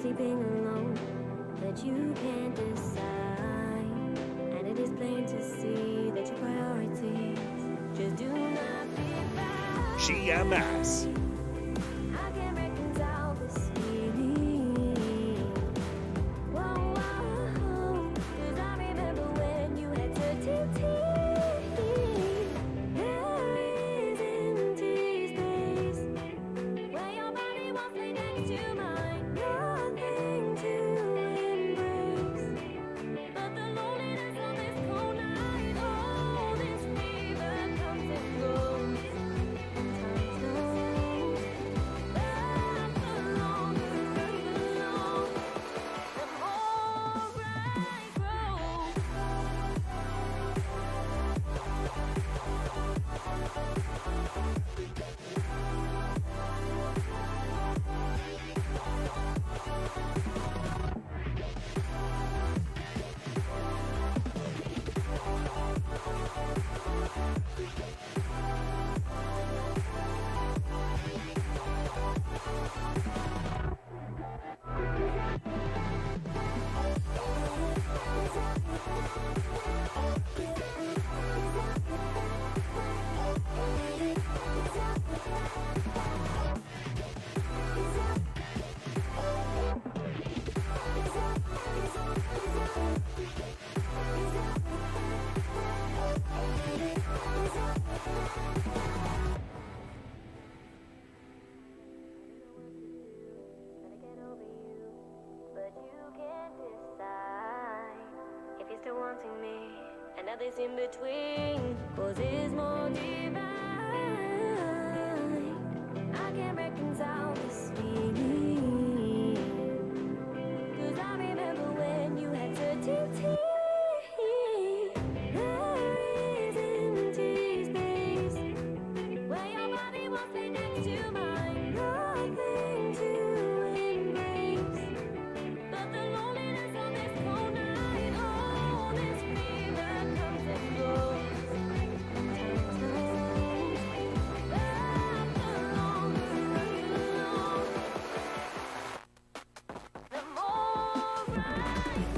sleeping alone, but you can't decide. And it is plain to see that your priorities just do not fit right. GMS. I can't reconcile this feeling. Whoa, whoa, 'cause I remember when you had certainty. There is empty space where your body won't lay next to mine. Nothing to embrace but the loneliness of this cold night. Oh, this fever comes and goes. Time slows. But the longer I belong, the more I grow. Trying to get over you, but you can't decide if you're still wanting me. And nothing's in between, 'cause it's more divine. I can't reconcile this feeling, 'cause I remember when you had certainty. There is empty space where your body won't stay next to mine. Nothing to embrace but the loneliness of this cold night. Oh, this fever comes and goes. Time slows. But the longer I belong, the more I grow.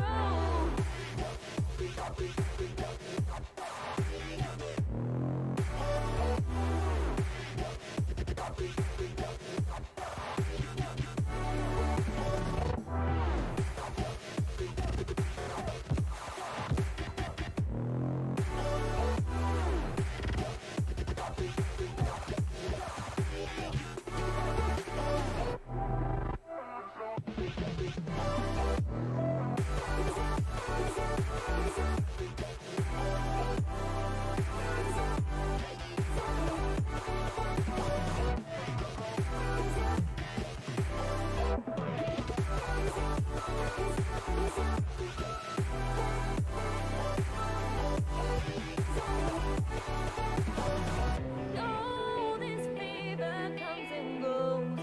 Oh, this fever comes and goes,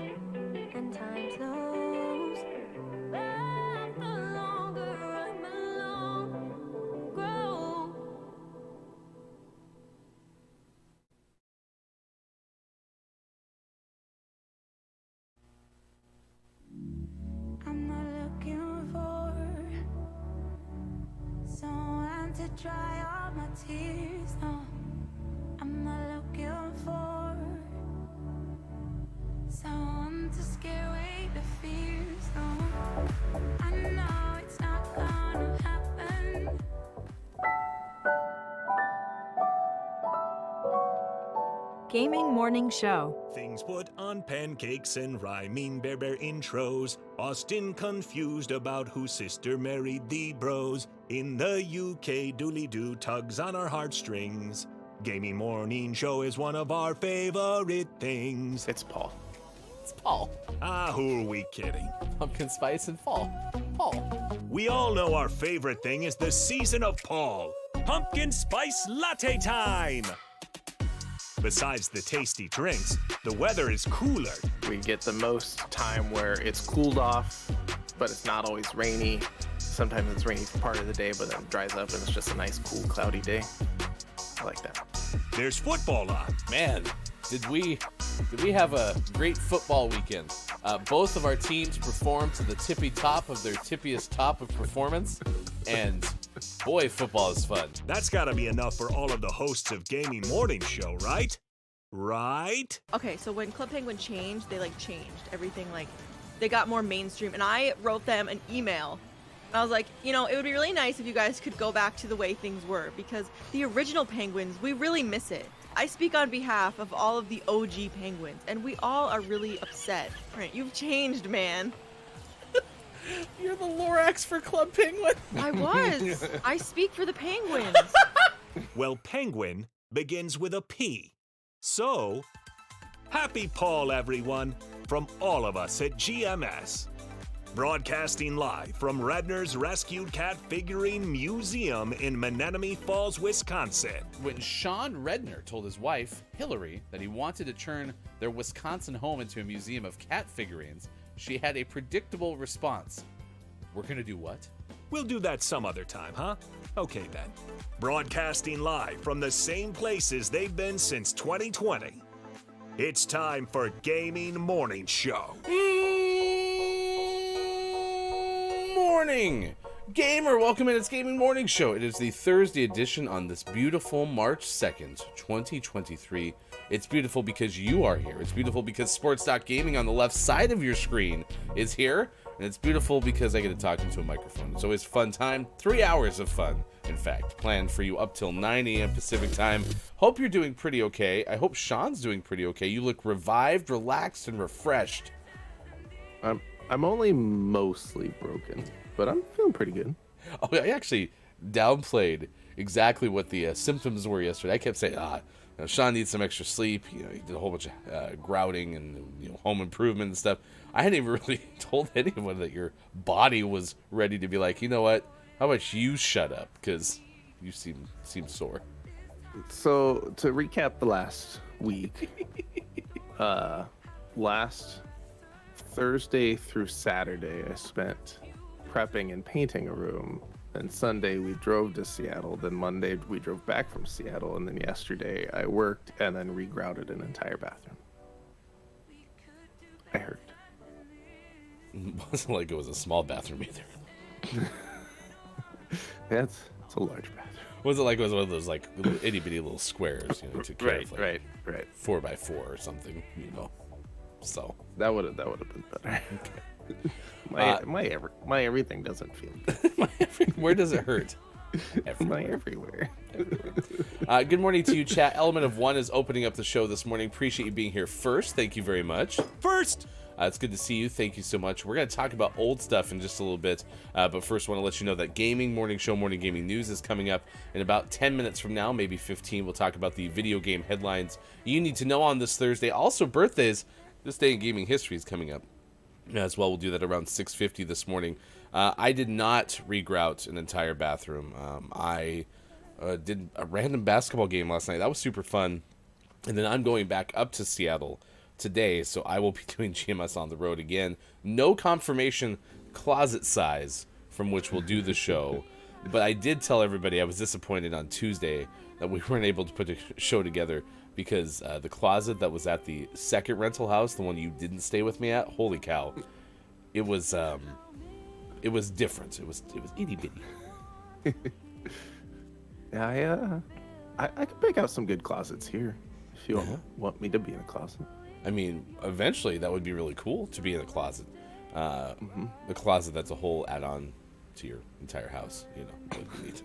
and time slows. But the longer I'm alone, grow. I'm not looking for someone to dry all my tears. No, I'm not looking for someone to scare away the fears. No, I know it's not gonna happen. Gaming Morning Show. Things put on pancakes and rhyming bear intros. Austin confused about whose sister married the bros. In the UK, dooley-doo tugs on our heartstrings. Gaming Morning Show is one of our favorite things. It's Paul. It's Paul. Ah, who are we kidding? Pumpkin spice and fall. Paul. We all know our favorite thing is the season of Paul. Pumpkin spice latte time! Besides the tasty drinks, the weather is cooler. We get the most time where it's cooled off, but it's not always rainy. Sometimes it's rainy for part of the day, but then it dries up and it's just a nice, cool, cloudy day. I like that. There's football on. Man, did we have a great football weekend? Both of our teams performed to the tippy top of their tippiest top of performance, and boy, football is fun. That's gotta be enough for all of the hosts of Gaming Morning Show, right? Right? Okay, so when Club Penguin changed, they changed everything. They got more mainstream, and I wrote them an email. And I was like, it would be really nice if you guys could go back to the way things were, because the original Penguins, we really miss it. I speak on behalf of all of the OG Penguins, and we all are really upset. Trent, you've changed, man. You're the Lorax for Club Penguin. I was. I speak for the Penguins. Well, penguin begins with a P. So, happy Paul, everyone, from all of us at GMS. Broadcasting live from Redner's Rescued Cat Figurine Museum in Menominee Falls, Wisconsin. When Sean Redner told his wife, Hillary, that he wanted to turn their Wisconsin home into a museum of cat figurines, she had a predictable response. We're gonna do what? We'll do that some other time, huh? Okay then. Broadcasting live from the same places they've been since 2020. It's time for Gaming Morning Show. Morning, gamer. Welcome in. It's Gaming Morning Show. It is the Thursday edition on this beautiful March 2nd, 2023. It's beautiful because you are here. It's beautiful because Sports.Gaming on the left side of your screen is here. And it's beautiful because I get to talk into a microphone. It's always a fun time. 3 hours of fun, in fact, planned for you up till 9 a.m. Pacific time. Hope you're doing pretty okay. I hope Sean's doing pretty okay. You look revived, relaxed, and refreshed. I'm only mostly broken, but I'm feeling pretty good. Oh, I actually downplayed exactly what the symptoms were yesterday. I kept saying, Sean needs some extra sleep. He did a whole bunch of grouting and home improvement and stuff. I hadn't even really told anyone that your body was ready to be like, you know what? How about you shut up? Because you seem sore. So to recap the last week, last Thursday through Saturday, I spent prepping and painting a room. Then Sunday we drove to Seattle. Then Monday we drove back from Seattle. And then yesterday I worked and then regrouted an entire bathroom. I hurt. It wasn't like it was a small bathroom either. It's a large bathroom. Was it like it was one of those little itty bitty little squares, to care of, Right. 4x4 or something, So That would have been better. My everything doesn't feel good. Where does it hurt? Everywhere. Good morning to you, chat. Element of One is opening up the show this morning. Appreciate you being here first. Thank you very much. First! It's good to see you. Thank you so much. We're going to talk about old stuff in just a little bit, but first I want to let you know that Gaming Morning Show Morning Gaming News is coming up in about 10 minutes from now, maybe 15. We'll talk about the video game headlines you need to know on this Thursday. Also, birthdays. This day in gaming history is coming up as well. We'll do that around 6:50 this morning. I did not regrout an entire bathroom. I did a random basketball game last night. That was super fun. And then I'm going back up to Seattle today, so I will be doing GMS on the road again. No confirmation closet size from which we'll do the show, but I did tell everybody I was disappointed on Tuesday that we weren't able to put a show together because the closet that was at the second rental house, the one you didn't stay with me at, holy cow, it was different. It was itty bitty. Yeah, I could pick out some good closets here if you want me to be in a closet. I mean, eventually that would be really cool to be in a closet. The closet that's a whole add-on to your entire house, would be neat.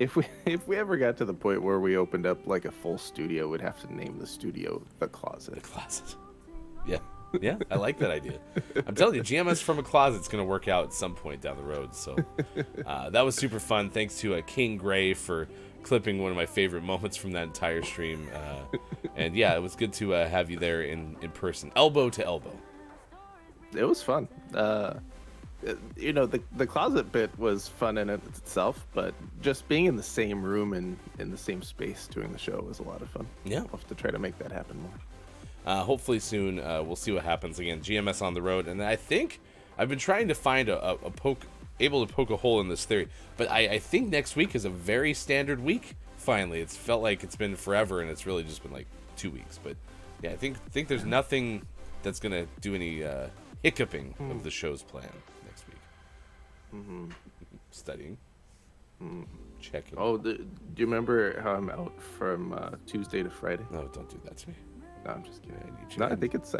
If we ever got to the point where we opened up like a full studio, we'd have to name the studio The Closet. The Closet. Yeah, I like that idea. I'm telling you, GMS from a Closet's going to work out at some point down the road. So that was super fun. Thanks to King Gray for clipping one of my favorite moments from that entire stream. And yeah, it was good to have you there in person, elbow to elbow. It was fun. The closet bit was fun in it itself, but just being in the same room and in the same space doing the show was a lot of fun. Yeah. We'll have to try to make that happen more. Hopefully soon. We'll see what happens. Again, GMS on the road. And I think I've been trying to find able to poke a hole in this theory, but I think next week is a very standard week. Finally, it's felt like it's been forever, and it's really just been like 2 weeks. But yeah, I think there's nothing that's going to do any hiccuping of the show's plan next week. Mm-hmm. Studying. Checking. Oh, do you remember how I'm out from Tuesday to Friday? No, don't do that to me. No, I'm just kidding. I need you. No, I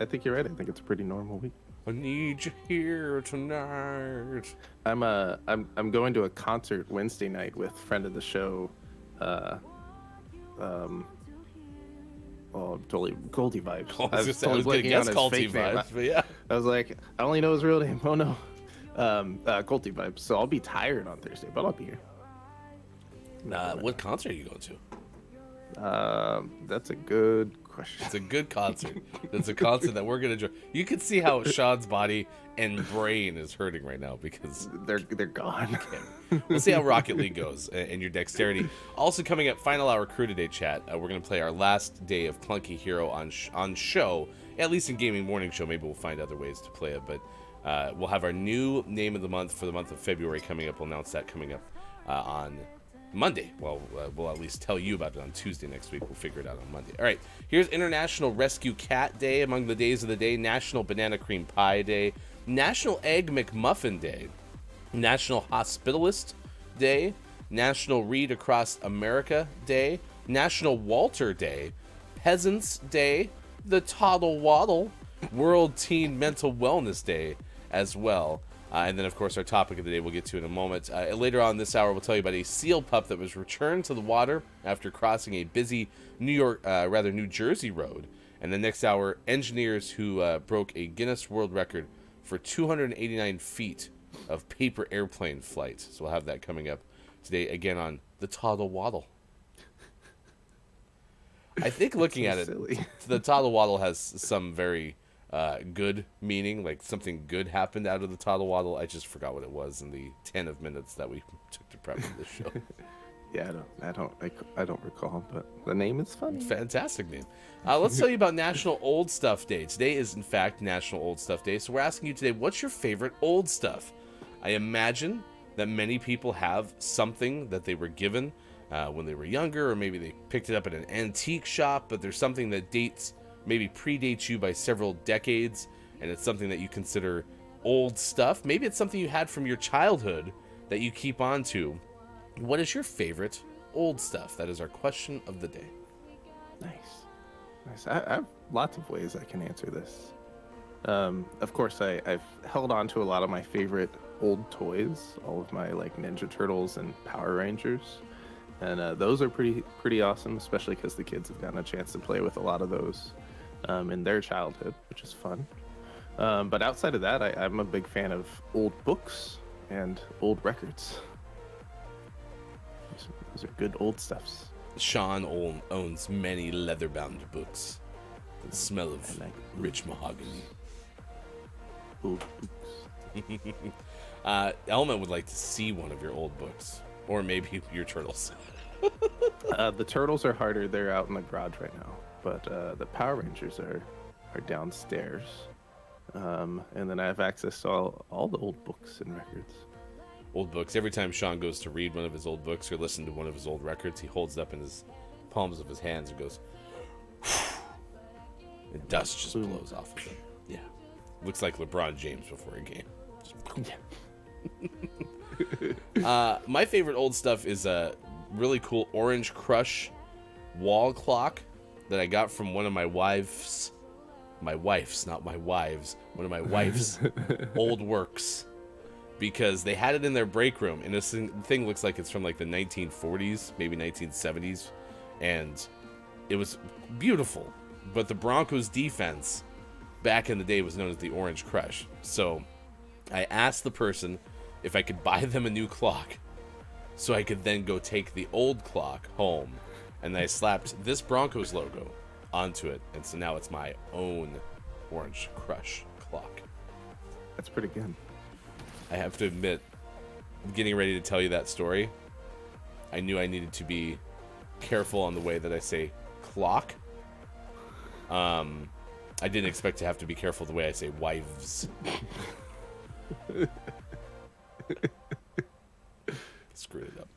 think you're right. I think it's a pretty normal week. I need you here tonight. I'm going to a concert Wednesday night with friend of the show, totally Goldie Vibes. I was going to guess Culty Vibes, but yeah. I was like, I only know his real name. Oh no, Goldie Vibes. So I'll be tired on Thursday, but I'll be here. What concert are you going to? That's a good question. It's a good concert. It's a concert that we're going to enjoy. You can see how Sean's body and brain is hurting right now because they're gone. We'll see how Rocket League goes and your dexterity. Also coming up, final hour crew today chat. We're going to play our last day of Clunky Hero on show, at least in Gaming Morning Show. Maybe we'll find other ways to play it, but we'll have our new name of the month for the month of February coming up. We'll announce that coming up on Monday. Well, we'll at least tell you about it on Tuesday next week. We'll figure it out on Monday. All right, here's International Rescue Cat Day among the days of the day, National Banana Cream Pie Day, National Egg McMuffin Day, National Hospitalist Day, National Read Across America Day, National Walter Day, Peasants Day, the Toddle Waddle, World Teen Mental Wellness Day as well. And then, of course, our topic of the day we'll get to in a moment. Later on this hour, we'll tell you about a seal pup that was returned to the water after crossing a busy New Jersey road. And the next hour, engineers who broke a Guinness World Record for 289 feet of paper airplane flight. So we'll have that coming up today, again, on the Toddle Waddle. I think looking at it, silly. The Toddle Waddle has some very good meaning, like something good happened out of the Toddle Waddle. I just forgot what it was in the 10 of minutes that we took to prep for this show. Yeah, I don't recall, but the name is funny. Fantastic name. Let's tell you about National Old Stuff Day. Today is, in fact, National Old Stuff Day. So we're asking you today, what's your favorite old stuff? I imagine that many people have something that they were given when they were younger, or maybe they picked it up at an antique shop, but there's something that maybe predates you by several decades, and it's something that you consider old stuff. Maybe it's something you had from your childhood that you keep on to. What is your favorite old stuff? That is our question of the day. Nice. I have lots of ways I can answer this. Of course, I've held on to a lot of my favorite old toys, all of my like Ninja Turtles and Power Rangers, and those are pretty awesome, especially because the kids have gotten a chance to play with a lot of those in their childhood, which is fun. But outside of that, I'm a big fan of old books and old records. Those are good old stuffs. Sean owns many leather-bound books. The smell of rich mahogany. Old books. Elma would like to see one of your old books, or maybe your turtles. The turtles are harder. They're out in the garage right now. But the Power Rangers are downstairs. And then I have access to all the old books and records. Old books. Every time Sean goes to read one of his old books or listen to one of his old records, he holds it up in his palms of his hands and goes, and dust just blows off of it. Yeah. Looks like LeBron James before a game. My favorite old stuff is a really cool Orange Crush wall clock that I got from one of my wife's, not my wives, one of my wife's old works, because they had it in their break room, and this thing looks like it's from like the 1940s, maybe 1970s, and it was beautiful. But the Broncos defense back in the day was known as the Orange Crush. So I asked the person if I could buy them a new clock so I could then go take the old clock home, and I slapped this Broncos logo onto it, and so now it's my own Orange Crush clock. That's pretty good. I have to admit, getting ready to tell you that story, I knew I needed to be careful on the way that I say clock. I didn't expect to have to be careful the way I say wives. Screwed it up.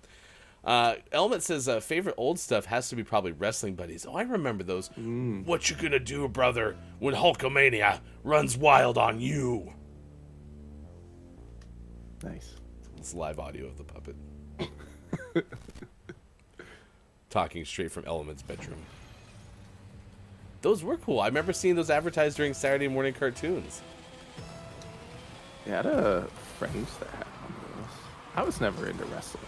Element says favorite old stuff has to be probably wrestling buddies. Oh, I remember those. What you gonna do, brother, when Hulkamania runs wild on you? Nice. It's live audio of the puppet. Talking straight from Element's bedroom. Those were cool. I remember seeing those advertised during Saturday morning cartoons. Yeah, I had a friend that had one of those. I was never into wrestling,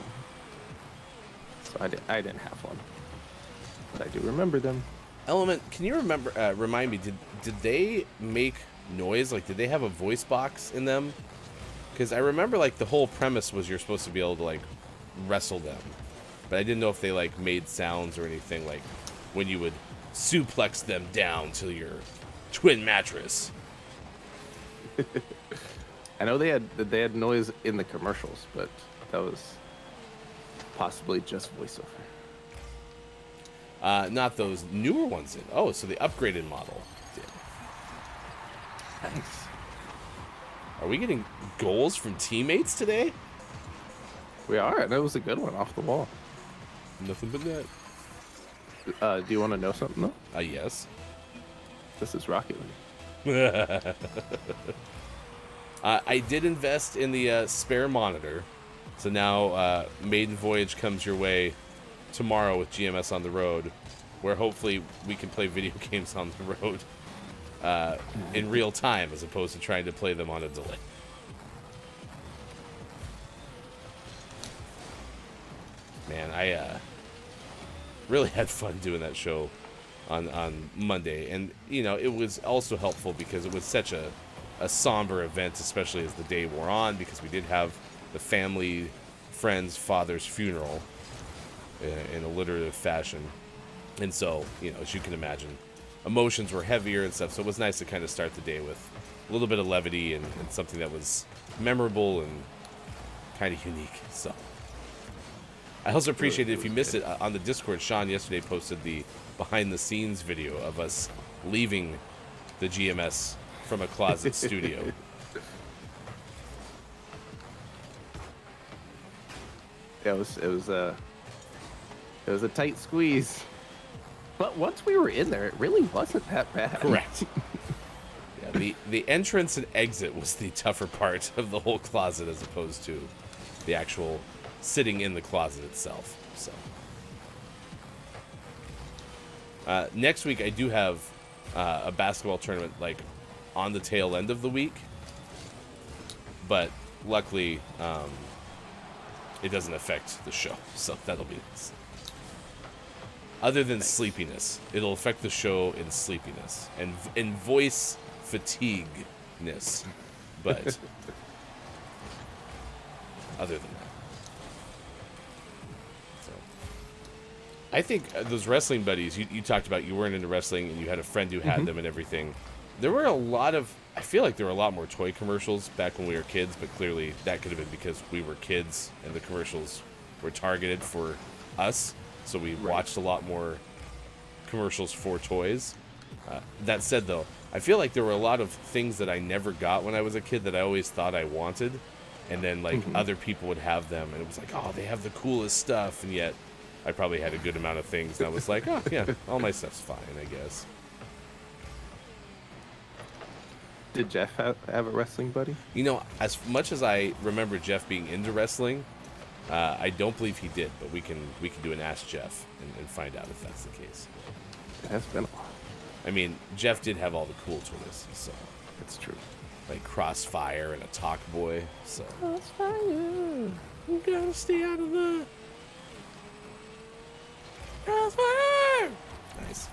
so I didn't have one, but I do remember them. Element, can you remind me, did they make noise? Like, did they have a voice box in them? Because I remember, like, the whole premise was you're supposed to be able to, like, wrestle them. But I didn't know if they, like, made sounds or anything, like, when you would suplex them down to your twin mattress. I know they had noise in the commercials, but that was possibly just voiceover. Not those newer ones did. Oh, so the upgraded model did. Nice. Are we getting goals from teammates today? We are, and it was a good one off the wall. Nothing but that. Do you want to know something though? Yes. This is Rocket League. I did invest in the spare monitor, so now Maiden Voyage comes your way tomorrow with GMS on the road, where hopefully we can play video games on the road in real time as opposed to trying to play them on a delay. Man, I really had fun doing that show on Monday, and you know, it was also helpful because it was such a somber event, especially as the day wore on, because we did have the family friend's father's funeral in alliterative fashion, and so, you know, as you can imagine, emotions were heavier and stuff, so it was nice to kind of start the day with a little bit of levity and something that was memorable and kind of unique. So I also appreciate it if you missed it on the Discord. Sean yesterday posted the behind the scenes video of us leaving the GMS from a closet studio. Yeah, it was a tight squeeze, but once we were in there, it really wasn't that bad. Correct. Yeah, the entrance and exit was the tougher part of the whole closet as opposed to the actual sitting in the closet itself. So next week I do have a basketball tournament like on the tail end of the week, but luckily it doesn't affect the show, so that'll be nice. Other than sleepiness, it'll affect the show in sleepiness and in voice fatigueness, but other than that, so I think those wrestling buddies you talked about, you weren't into wrestling and you had a friend who had them and everything. There were I feel like there were a lot more toy commercials back when we were kids, but clearly that could have been because we were kids and the commercials were targeted for us, so we watched a lot more commercials for toys. That said, though, I feel like there were a lot of things that I never got when I was a kid that I always thought I wanted, and then like other people would have them, and it was like, oh, they have the coolest stuff, and yet I probably had a good amount of things, and I was like, oh yeah, all my stuff's fine, I guess. Did Jeff have a wrestling buddy? You know, as much as I remember Jeff being into wrestling, I don't believe he did, but we can do an Ask Jeff and find out if that's the case. It has been a while. I mean, Jeff did have all the cool toys, so It's true. like Crossfire and a Talk Boy. So Crossfire. you gotta stay out of the Crossfire. Nice.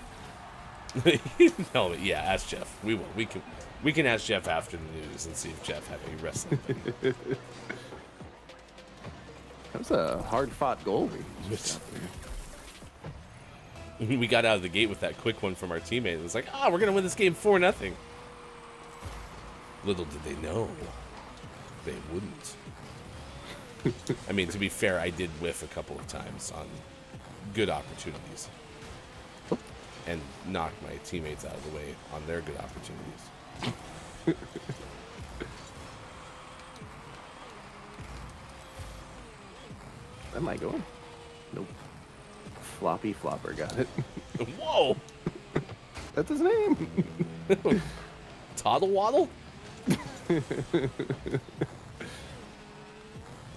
No, but yeah, ask Jeff. We will. We can ask Jeff after the news and see if Jeff had any wrestling. That was a hard-fought goal we just got there. We got out of the gate with that quick one from our teammate. It was like, we're gonna win this game 4-0. Little did they know, they wouldn't. I mean, to be fair, I did whiff a couple of times on good opportunities and knocked my teammates out of the way on their good opportunities. Am I going? Nope. Floppy Flopper got it. Whoa! That's his name. Toddle Waddle?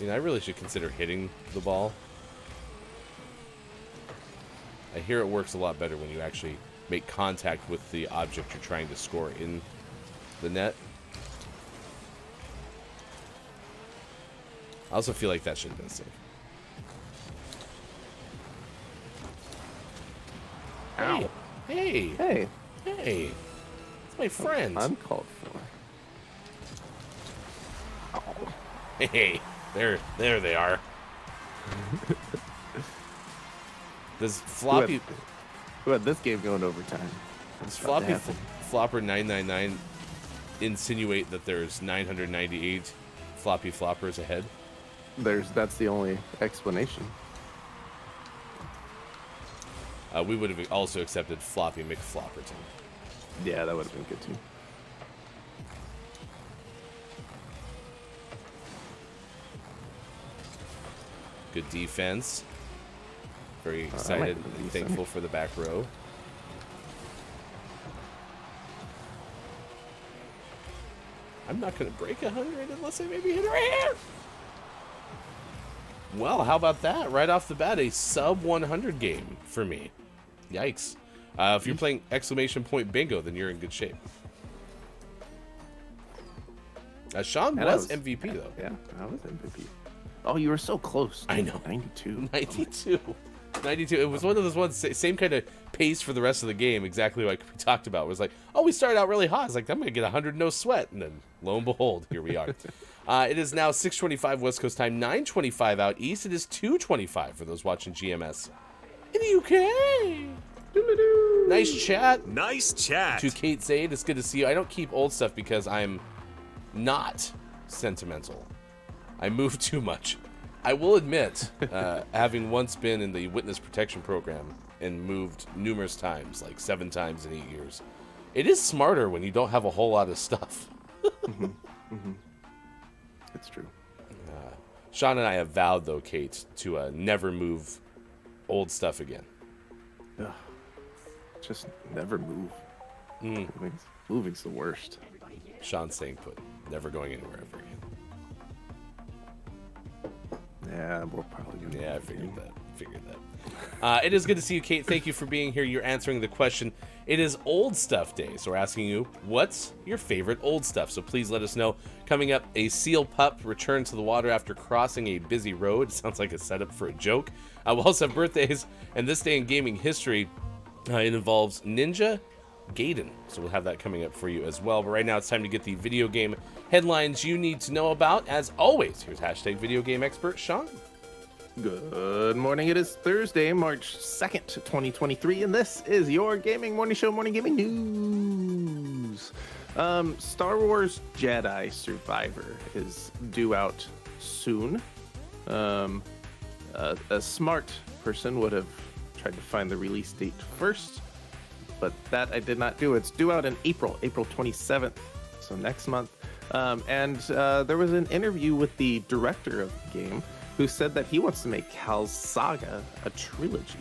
I really should consider hitting the ball. I hear it works a lot better when you actually make contact with the object you're trying to score in the net. I also feel like that should have been safe. Ow. Hey! Hey. Hey! It's my friend. Uncalled for. Hey! There they are. Does Floppy... Who had this game going overtime? Does Floppy Flopper 999 insinuate that there's 998 Floppy Floppers ahead? That's the only explanation. We would have also accepted Floppy McFlopperton. Yeah, that would have been good too. Good defense. Very like excited the and defense. thankful for the back row. I'm not going to break 100 unless I maybe hit right here. Well, how about that? Right off the bat, a sub 100 game for me. Yikes. If you're playing exclamation point bingo, then you're in good shape. Sean was MVP, though. Yeah, I was MVP. Oh, you were so close. I know. 92. 92. 92. It was one of those ones, same kind of pace for the rest of the game, exactly like we talked about. It was like, oh, we started out really hot. It's like, I'm going to get 100 no sweat. And then, lo and behold, here we are. It is now 6:25 West Coast time, 9:25 out east. It is 2:25 for those watching GMS in the UK. Doo-doo-doo. Nice chat. Nice chat. To Kate Zaid, it's good to see you. I don't keep old stuff because I'm not sentimental. I move too much. I will admit, having once been in the witness protection program and moved numerous times, like 7 times in 8 years, it is smarter when you don't have a whole lot of stuff. It's true. Sean and I have vowed, though, Kate, to never move old stuff again. Ugh. Just never move. Moving's the worst. Sean's staying put, never going anywhere ever again. Yeah, we're probably gonna. Yeah, I figured that. It is good to see you, Kate. Thank you for being here. You're answering the question. It is Old Stuff Day, so we're asking you, what's your favorite old stuff? So please let us know. Coming up, a seal pup returned to the water after crossing a busy road. Sounds like a setup for a joke. We'll also have birthdays, and this day in gaming history, it involves Ninja Gaiden. So we'll have that coming up for you as well. But right now, it's time to get the video game headlines you need to know about. As always, here's hashtag video game expert Sean. Good morning. It is Thursday, March 2nd, 2023, and this is your gaming morning show, Morning Gaming News. Star Wars Jedi Survivor is due out soon. A smart person would have tried to find the release date first, but that I did not do. It's due out in April 27th, so next month. And there was an interview with the director of the game who said that he wants to make Cal's saga a trilogy.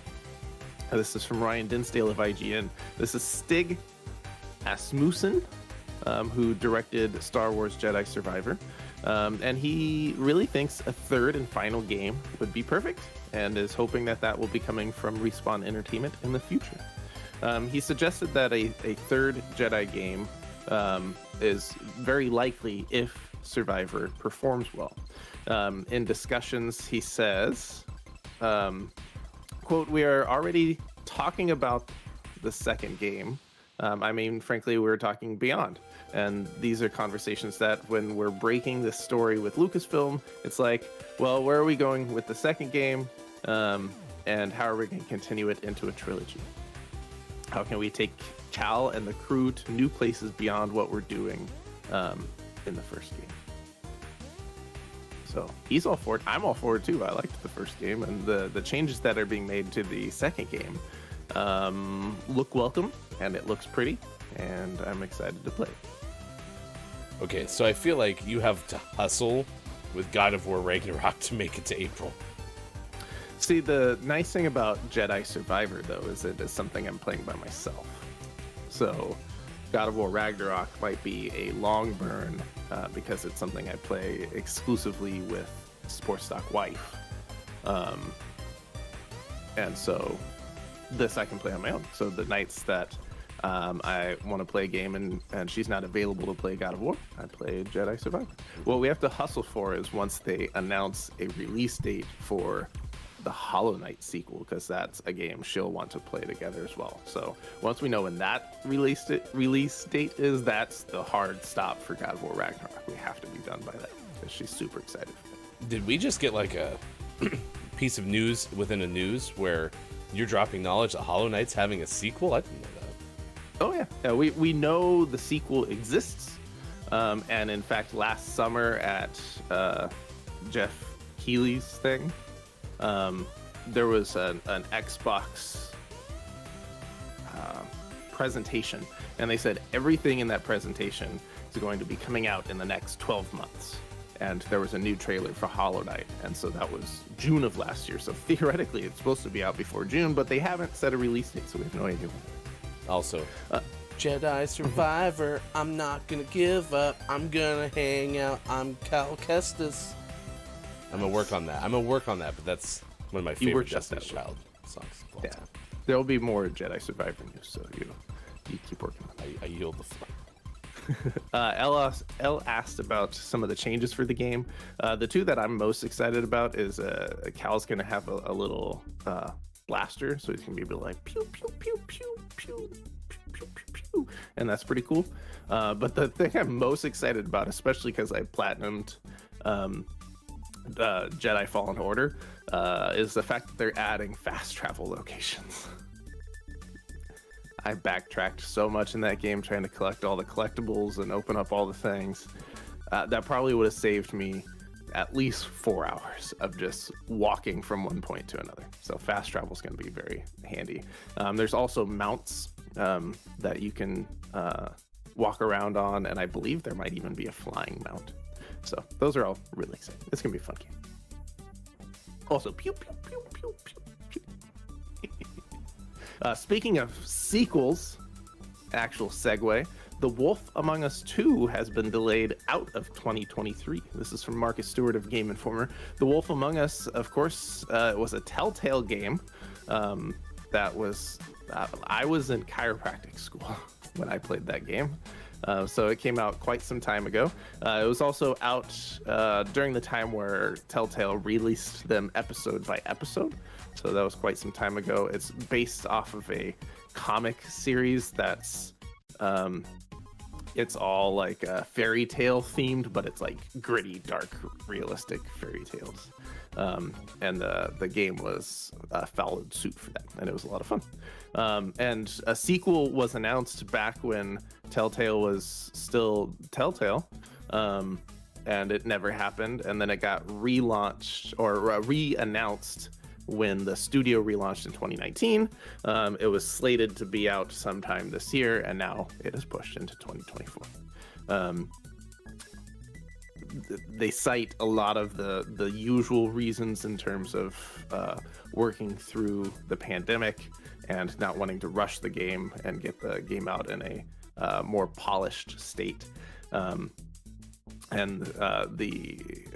This is from Ryan Dinsdale of IGN. This is Stig Asmussen, who directed Star Wars Jedi Survivor. And he really thinks a third and final game would be perfect, and is hoping that that will be coming from Respawn Entertainment in the future. He suggested that a third Jedi game is very likely if Survivor performs well. In discussions, he says, quote, "We are already talking about the second game. Frankly, we're talking beyond. And these are conversations that when we're breaking this story with Lucasfilm, it's like, well, where are we going with the second game? And how are we going to continue it into a trilogy? How can we take Cal and the crew to new places beyond what we're doing in the first game?" So he's all for it. I'm all for it too. I liked the first game, and the changes that are being made to the second game look welcome, and it looks pretty, and I'm excited to play. Okay, so I feel like you have to hustle with God of War Ragnarok to make it to April. See, the nice thing about Jedi Survivor, though, is it is something I'm playing by myself. So, God of War Ragnarok might be a long burn because it's something I play exclusively with Sports Stock wife. And so, this I can play on my own. So, the nights that I want to play a game and she's not available to play God of War, I play Jedi Survivor. What we have to hustle for is once they announce a release date for the Hollow Knight sequel, because that's a game she'll want to play together as well. So once we know when that release date is, that's the hard stop for God of War Ragnarok. We have to be done by that because she's super excited for it. Did we just get like a piece of news within a news where you're dropping knowledge that Hollow Knight's having a sequel? I didn't know that. Oh yeah, we know the sequel exists, and in fact, last summer at Jeff Keighley's thing, there was an Xbox presentation, and they said everything in that presentation is going to be coming out in the next 12 months. And there was a new trailer for Hollow Knight, and so that was June of last year. So theoretically, it's supposed to be out before June, but they haven't set a release date, so we have no idea. Also, Jedi Survivor, I'm not gonna give up. I'm gonna hang out. I'm Cal Kestis. I'm gonna work on that. But that's one of my favorite Destiny's Child songs of all Yeah, time. there will be more Jedi Survivor news, so you keep working on it. I yield the floor. Elle asked about some of the changes for the game. The two that I'm most excited about is Cal's going to have a little blaster, so he's going to be able to like pew, pew, pew, pew, pew, pew, pew, pew, pew, and that's pretty cool. But the thing I'm most excited about, especially because I platinumed the Jedi Fallen Order, is the fact that they're adding fast travel locations. I backtracked so much in that game trying to collect all the collectibles and open up all the things. That probably would have saved me at least 4 hours of just walking from one point to another. So fast travel is going to be very handy. There's also mounts that you can walk around on, and I believe there might even be a flying mount. So those are all really exciting. It's going to be a fun game. Also, pew, pew, pew, pew, pew. Speaking of sequels, actual segue, The Wolf Among Us 2 has been delayed out of 2023. This is from Marcus Stewart of Game Informer. The Wolf Among Us, of course, was a Telltale game that was... I was in chiropractic school when I played that game. So it came out quite some time ago. It was also out during the time where Telltale released them episode by episode. So that was quite some time ago. It's based off of a comic series that's it's all like fairy tale themed, but it's like gritty, dark, realistic fairy tales. And the game was followed suit for that, and it was a lot of fun. And a sequel was announced back when Telltale was still Telltale, and it never happened. And then it got relaunched or re-announced when the studio relaunched in 2019. It was slated to be out sometime this year, and now it is pushed into 2024. They cite a lot of the usual reasons in terms of working through the pandemic and not wanting to rush the game and get the game out in a more polished state. And the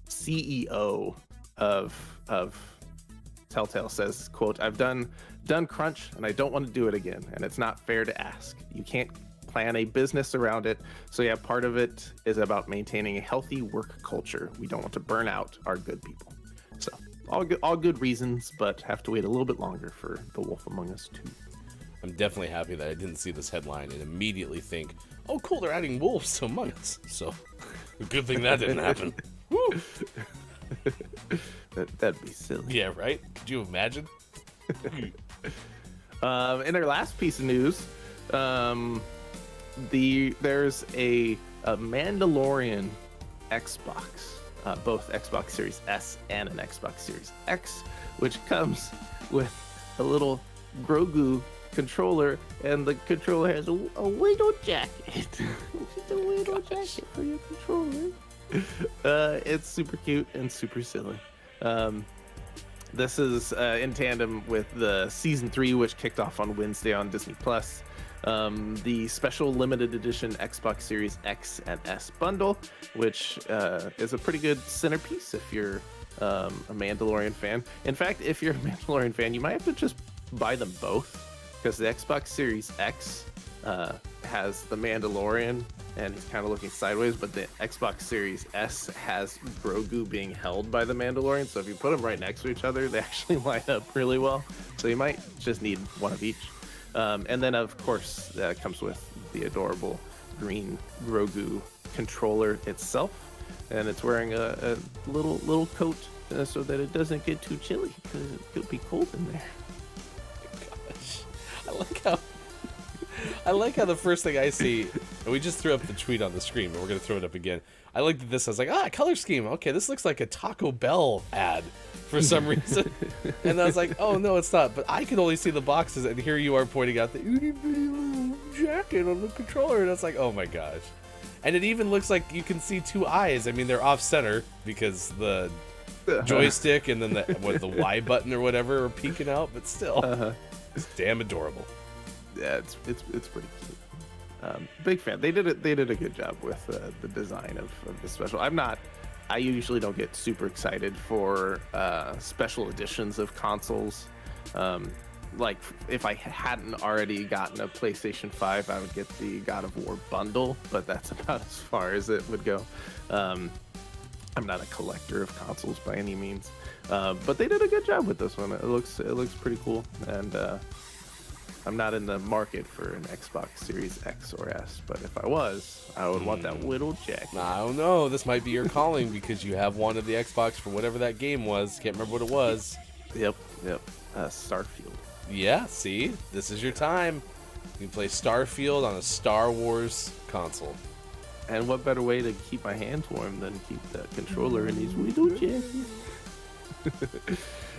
CEO of Telltale says, quote, "I've done crunch and I don't want to do it again, and it's not fair to ask. You can't plan a business around it. So yeah, part of it is about maintaining a healthy work culture. We don't want to burn out our good people." So all good reasons, but have to wait a little bit longer for The Wolf Among Us 2. I'm definitely happy that I didn't see this headline and immediately think, oh cool, they're adding wolves to Among Us. So good thing that didn't happen. Woo! That'd be silly. Yeah, right? Could you imagine? In our last piece of news, there's a Mandalorian Xbox, both Xbox Series S and an Xbox Series X, which comes with a little Grogu controller, and the controller has a window jacket. Just a window jacket for your controller. It's super cute and super silly. This is in tandem with the season 3, which kicked off on Wednesday on Disney Plus. The special limited edition Xbox Series X and S bundle, which is a pretty good centerpiece if you're a Mandalorian fan. In fact, if you're a Mandalorian fan, you might have to just buy them both, because the Xbox Series X has the Mandalorian and he's kind of looking sideways, but the Xbox Series S has Grogu being held by the Mandalorian. So if you put them right next to each other, they actually line up really well. So you might just need one of each. And then, of course, that comes with the adorable green Grogu controller itself, and it's wearing a little coat so that it doesn't get too chilly, because it could be cold in there. Gosh, I like how the first thing I see, and we just threw up the tweet on the screen, but we're gonna throw it up again. I looked at this, I was like, color scheme. Okay, this looks like a Taco Bell ad for some reason. And I was like, oh no, it's not. But I could only see the boxes, and here you are pointing out the itty bitty little jacket on the controller, and I was like, oh my gosh. And it even looks like you can see 2 eyes. I mean, they're off center because the joystick and then the Y button or whatever are peeking out, but still, it's damn adorable. Yeah, it's pretty cute. Big fan. They did a good job with the design of the special. I usually don't get super excited for special editions of consoles. Like if I hadn't already gotten a PlayStation 5, I would get the God of War bundle, but that's about as far as it would go. I'm not a collector of consoles by any means, but they did a good job with this one. It looks pretty cool, and I'm not in the market for an Xbox Series X or S, but if I was, I would want that little jacket. I don't know. This might be your calling because you have wanted the Xbox for whatever that game was. Can't remember what it was. Yep. Starfield. Yeah, see? This is your time. You can play Starfield on a Star Wars console. And what better way to keep my hands warm than keep that controller in these little jackets?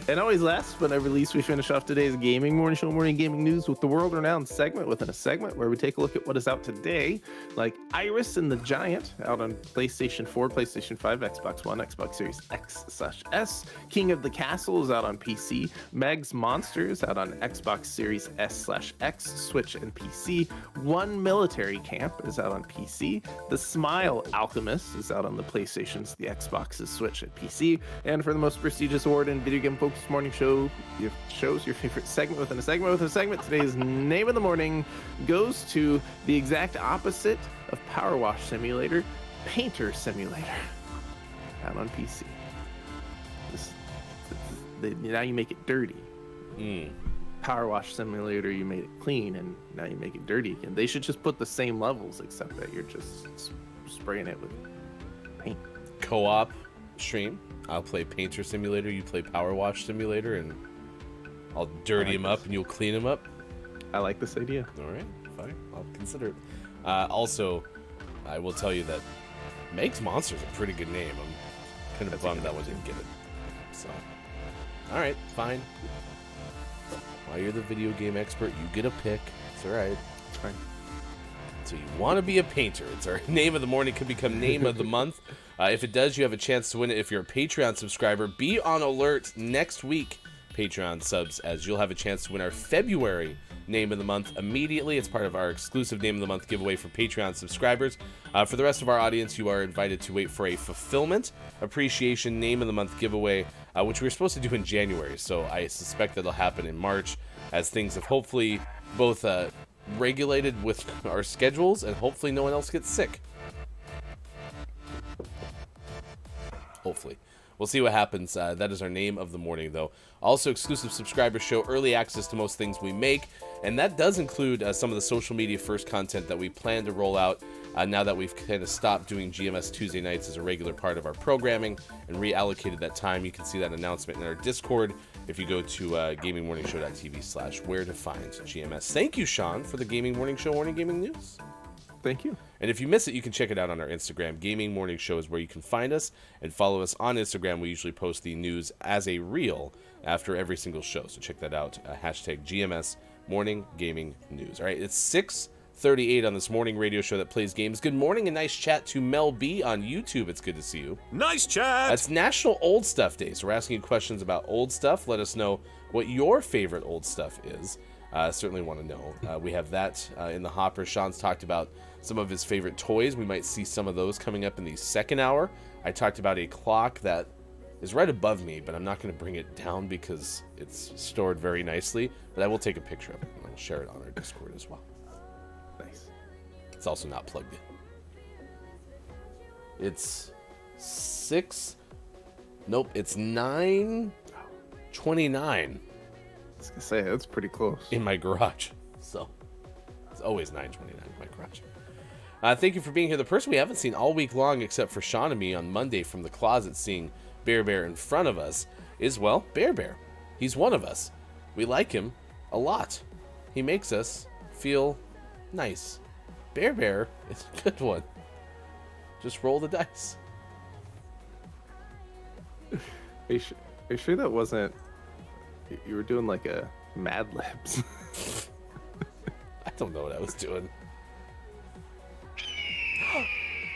And always last but never least, we finish off today's Gaming Morning Show Morning Gaming News with the world-renowned segment within a segment where we take a look at what is out today, like Iris and the Giant out on PlayStation 4, PlayStation 5, Xbox One, Xbox Series X/S. King of the Castle is out on PC. Meg's Monsters out on Xbox Series S/X, Switch, and PC. One Military Camp is out on PC. The Smile Alchemist is out on the PlayStations, the Xboxes, Switch, and PC. And for the most prestigious award in video game focused morning show, your favorite segment within a segment within a segment, today's name of the morning goes to the exact opposite of Power Wash Simulator, Painter Simulator, out on PC. Now you make it dirty. Power Wash Simulator, you made it clean, and now you make it dirty again. They should just put the same levels, except that you're just spraying it with paint. Co-op stream. I'll play Painter Simulator, you play Power Wash Simulator, and I'll dirty him up and you'll clean him up. I like this idea. All right, fine. I'll consider it. Also, I will tell you that Meg's Monsters is a pretty good name. I'm kind of bummed that one didn't get it. So, all right, fine. While you're the video game expert, you get a pick. It's all right. It's fine. So you want to be a painter. It's our name of the morning. Could become name of the month. If it does, you have a chance to win it. If you're a Patreon subscriber, be on alert next week, Patreon subs, as you'll have a chance to win our February name of the month immediately. It's part of our exclusive name of the month giveaway for Patreon subscribers. For the rest of our audience, you are invited to wait for a fulfillment appreciation name of the month giveaway, which we were supposed to do in January. So I suspect that'll happen in March, as things have hopefully both regulated with our schedules, and hopefully no one else gets sick. Hopefully. We'll see what happens. That is our name of the morning, though. Also, exclusive subscribers show early access to most things we make, and that does include some of the social media first content that we plan to roll out now that we've kind of stopped doing GMS Tuesday nights as a regular part of our programming and reallocated that time. You can see that announcement in our Discord if you go to gamingmorningshow.tv/where to find GMS. Thank you, Sean, for the Gaming Morning Show Morning Gaming News. Thank you. And if you miss it, you can check it out on our Instagram. Gaming Morning Show is where you can find us, and follow us on Instagram. We usually post the news as a reel after every single show, so check that out. Hashtag GMS Morning Gaming News. All right, it's 6:38 on this morning radio show that plays games. Good morning and nice chat to Mel B on YouTube. It's good to see you. Nice chat. It's National Old Stuff Day, so we're asking you questions about old stuff. Let us know what your favorite old stuff is. Certainly want to know. We have that in the hopper. Sean's talked about some of his favorite toys. We might see some of those coming up in the second hour. I talked about a clock that is right above me, but I'm not going to bring it down because it's stored very nicely. But I will take a picture of it and I'll share it on our Discord as well. Nice. It's also not plugged in. It's 6. Nope, it's 9:29 I was gonna say that's pretty close. in my garage. So it's always 9:29 in my garage. Thank you for being here. The person we haven't seen all week long, except for Sean and me on Monday from the closet seeing Bear in front of us, is, well, Bear. He's one of us. We like him a lot. He makes us feel nice. Bear is a good one. Just roll the dice. Are you sure that wasn't? You were doing like a Mad Libs. I don't know what I was doing.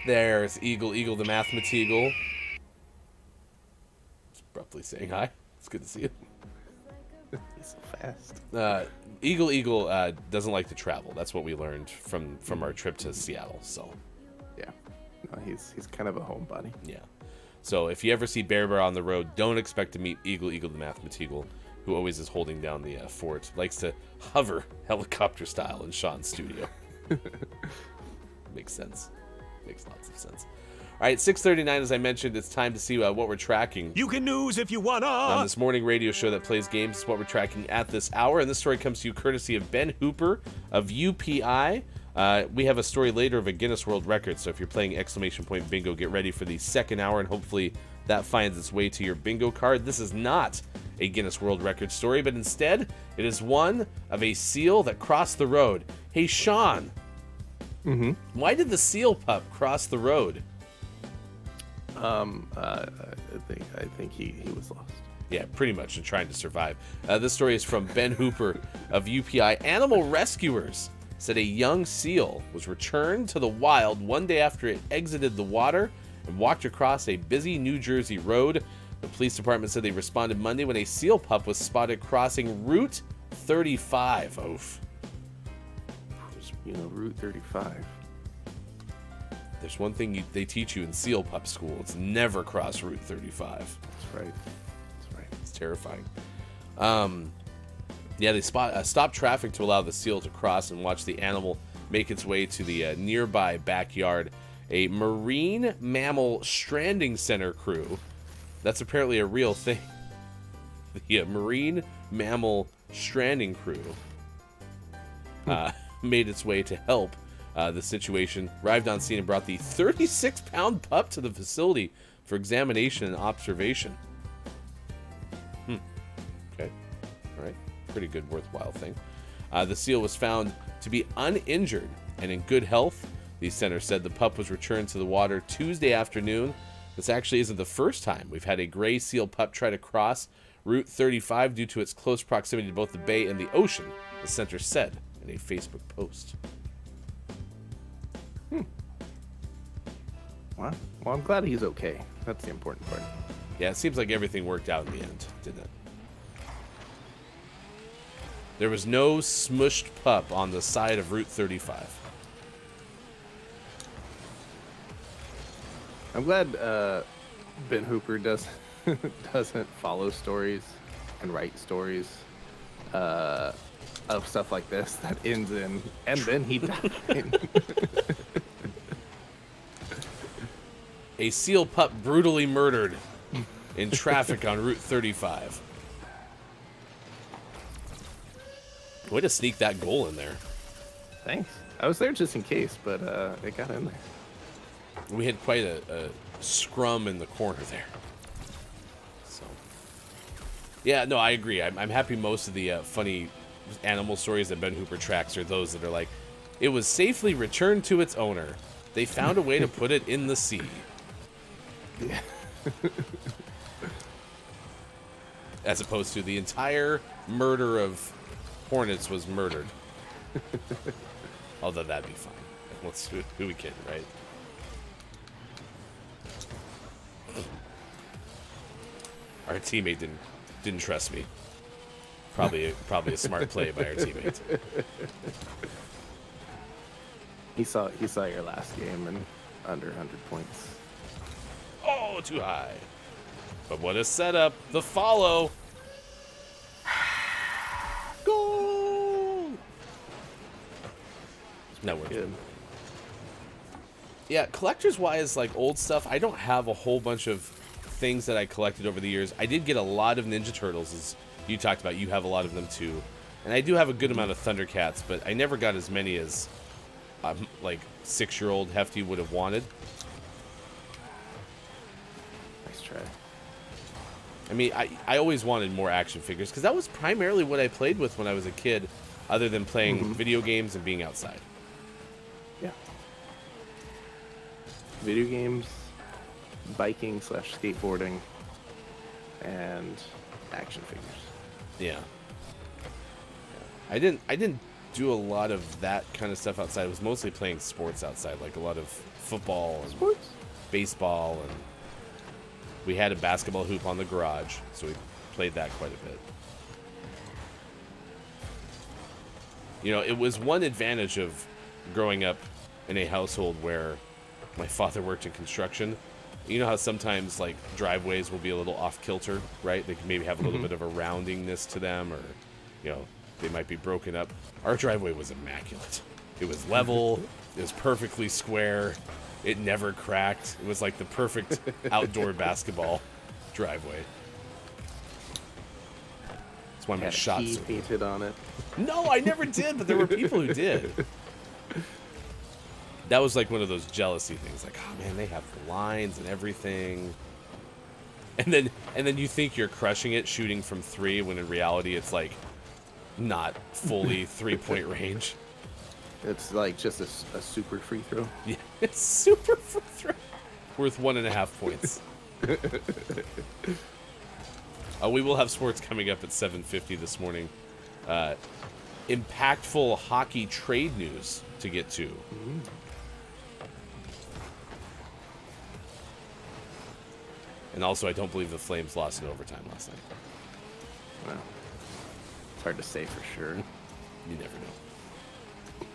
There's Eagle the Mathemateagle. Just abruptly saying hi. It's good to see you. He's so fast. Eagle doesn't like to travel. That's what we learned from our trip to Seattle. So, Yeah. No, he's kind of a homebody. yeah. So if you ever see Bear on the road, don't expect to meet Eagle the Mathemateagle, who always is holding down the fort. Likes to hover helicopter style in Sean's studio. Makes sense. Makes lots of sense. All right, 6:39, as I mentioned, it's time to see what we're tracking. You can news if you wanna. On this morning radio show that plays games is what we're tracking at this hour, and this story comes to you courtesy of Ben Hooper of UPI. We have a story later of a Guinness World Record, so if you're playing exclamation point bingo, get ready for the second hour, and hopefully that finds its way to your bingo card. This is not a Guinness World Record story, but instead it is one of a seal that crossed the road. Hey, Sean, why did the seal pup cross the road? I think he was lost. Yeah, pretty much, and trying to survive. This story is from Ben Hooper of UPI. Animal rescuers said a young seal was returned to the wild one day after it exited the water and walked across a busy New Jersey road. The police department said they responded Monday when a seal pup was spotted crossing Route 35. Oof. Route 35. There's one thing they teach you in seal pup school. It's never cross Route 35. That's right. It's terrifying. They stopped traffic to allow the seal to cross and watch the animal make its way to the nearby backyard. A Marine Mammal Stranding Center crew, that's apparently a real thing. The Marine Mammal Stranding crew made its way to help the situation, arrived on scene and brought the 36-pound pup to the facility for examination and observation. Okay. All right. Pretty good, worthwhile thing. The seal was found to be uninjured and in good health. The center said the pup was returned to the water Tuesday afternoon. This actually isn't the first time we've had a gray seal pup try to cross Route 35 due to its close proximity to both the bay and the ocean, the center said in a Facebook post. Well, I'm glad he's okay. That's the important part. Yeah, it seems like everything worked out in the end, didn't it? There was no smushed pup on the side of Route 35. I'm glad Ben Hooper doesn't follow stories and write stories of stuff like this that ends in, and then he died. A seal pup brutally murdered in traffic on Route 35. Way to sneak that goal in there. Thanks. I was there just in case, but it got in there. We had quite a scrum in the corner there. So, yeah, no, I agree. I'm happy most of the funny animal stories that Ben Hooper tracks are those that are like, it was safely returned to its owner. They found a way to put it in the sea. Yeah. As opposed to the entire murder of hornets was murdered. Although that'd be fine. Who we kidding, right? Our teammate didn't trust me. Probably a smart play by our teammate. He saw your last game and under 100 points. Oh, too high. But what a setup. The follow. Goal. No, we're good. Yeah, collectors-wise, like old stuff, I don't have a whole bunch of things that I collected over the years. I did get a lot of Ninja Turtles, as you talked about. You have a lot of them too. And I do have a good amount of Thundercats, but I never got as many as like 6-year-old Hefty would have wanted. Nice try. I mean, I always wanted more action figures because that was primarily what I played with when I was a kid, other than playing video games and being outside. Yeah. Video games, biking / skateboarding, and action figures. Yeah. I didn't do a lot of that kind of stuff outside. I was mostly playing sports outside, like a lot of football and baseball, and we had a basketball hoop on the garage, so we played that quite a bit. You know, it was one advantage of growing up in a household where my father worked in construction. You know how sometimes, like, driveways will be a little off-kilter, right? They can maybe have a little bit of a roundingness to them, or, you know, they might be broken up. Our driveway was immaculate. It was level. It was perfectly square. It never cracked. It was like the perfect outdoor basketball driveway. That's why my Had a shots key painted on it. No, I never did, but there were people who did. That was like one of those jealousy things. Like, oh man, they have lines and everything. And then you think you're crushing it shooting from 3 when in reality it's like not fully 3-point range. It's like just a super free throw. Yeah, it's super free throw. Worth 1.5 points. We will have sports coming up at 7:50 this morning. Impactful hockey trade news to get to. And also, I don't believe the Flames lost in overtime last night. Well, it's hard to say for sure. You never know.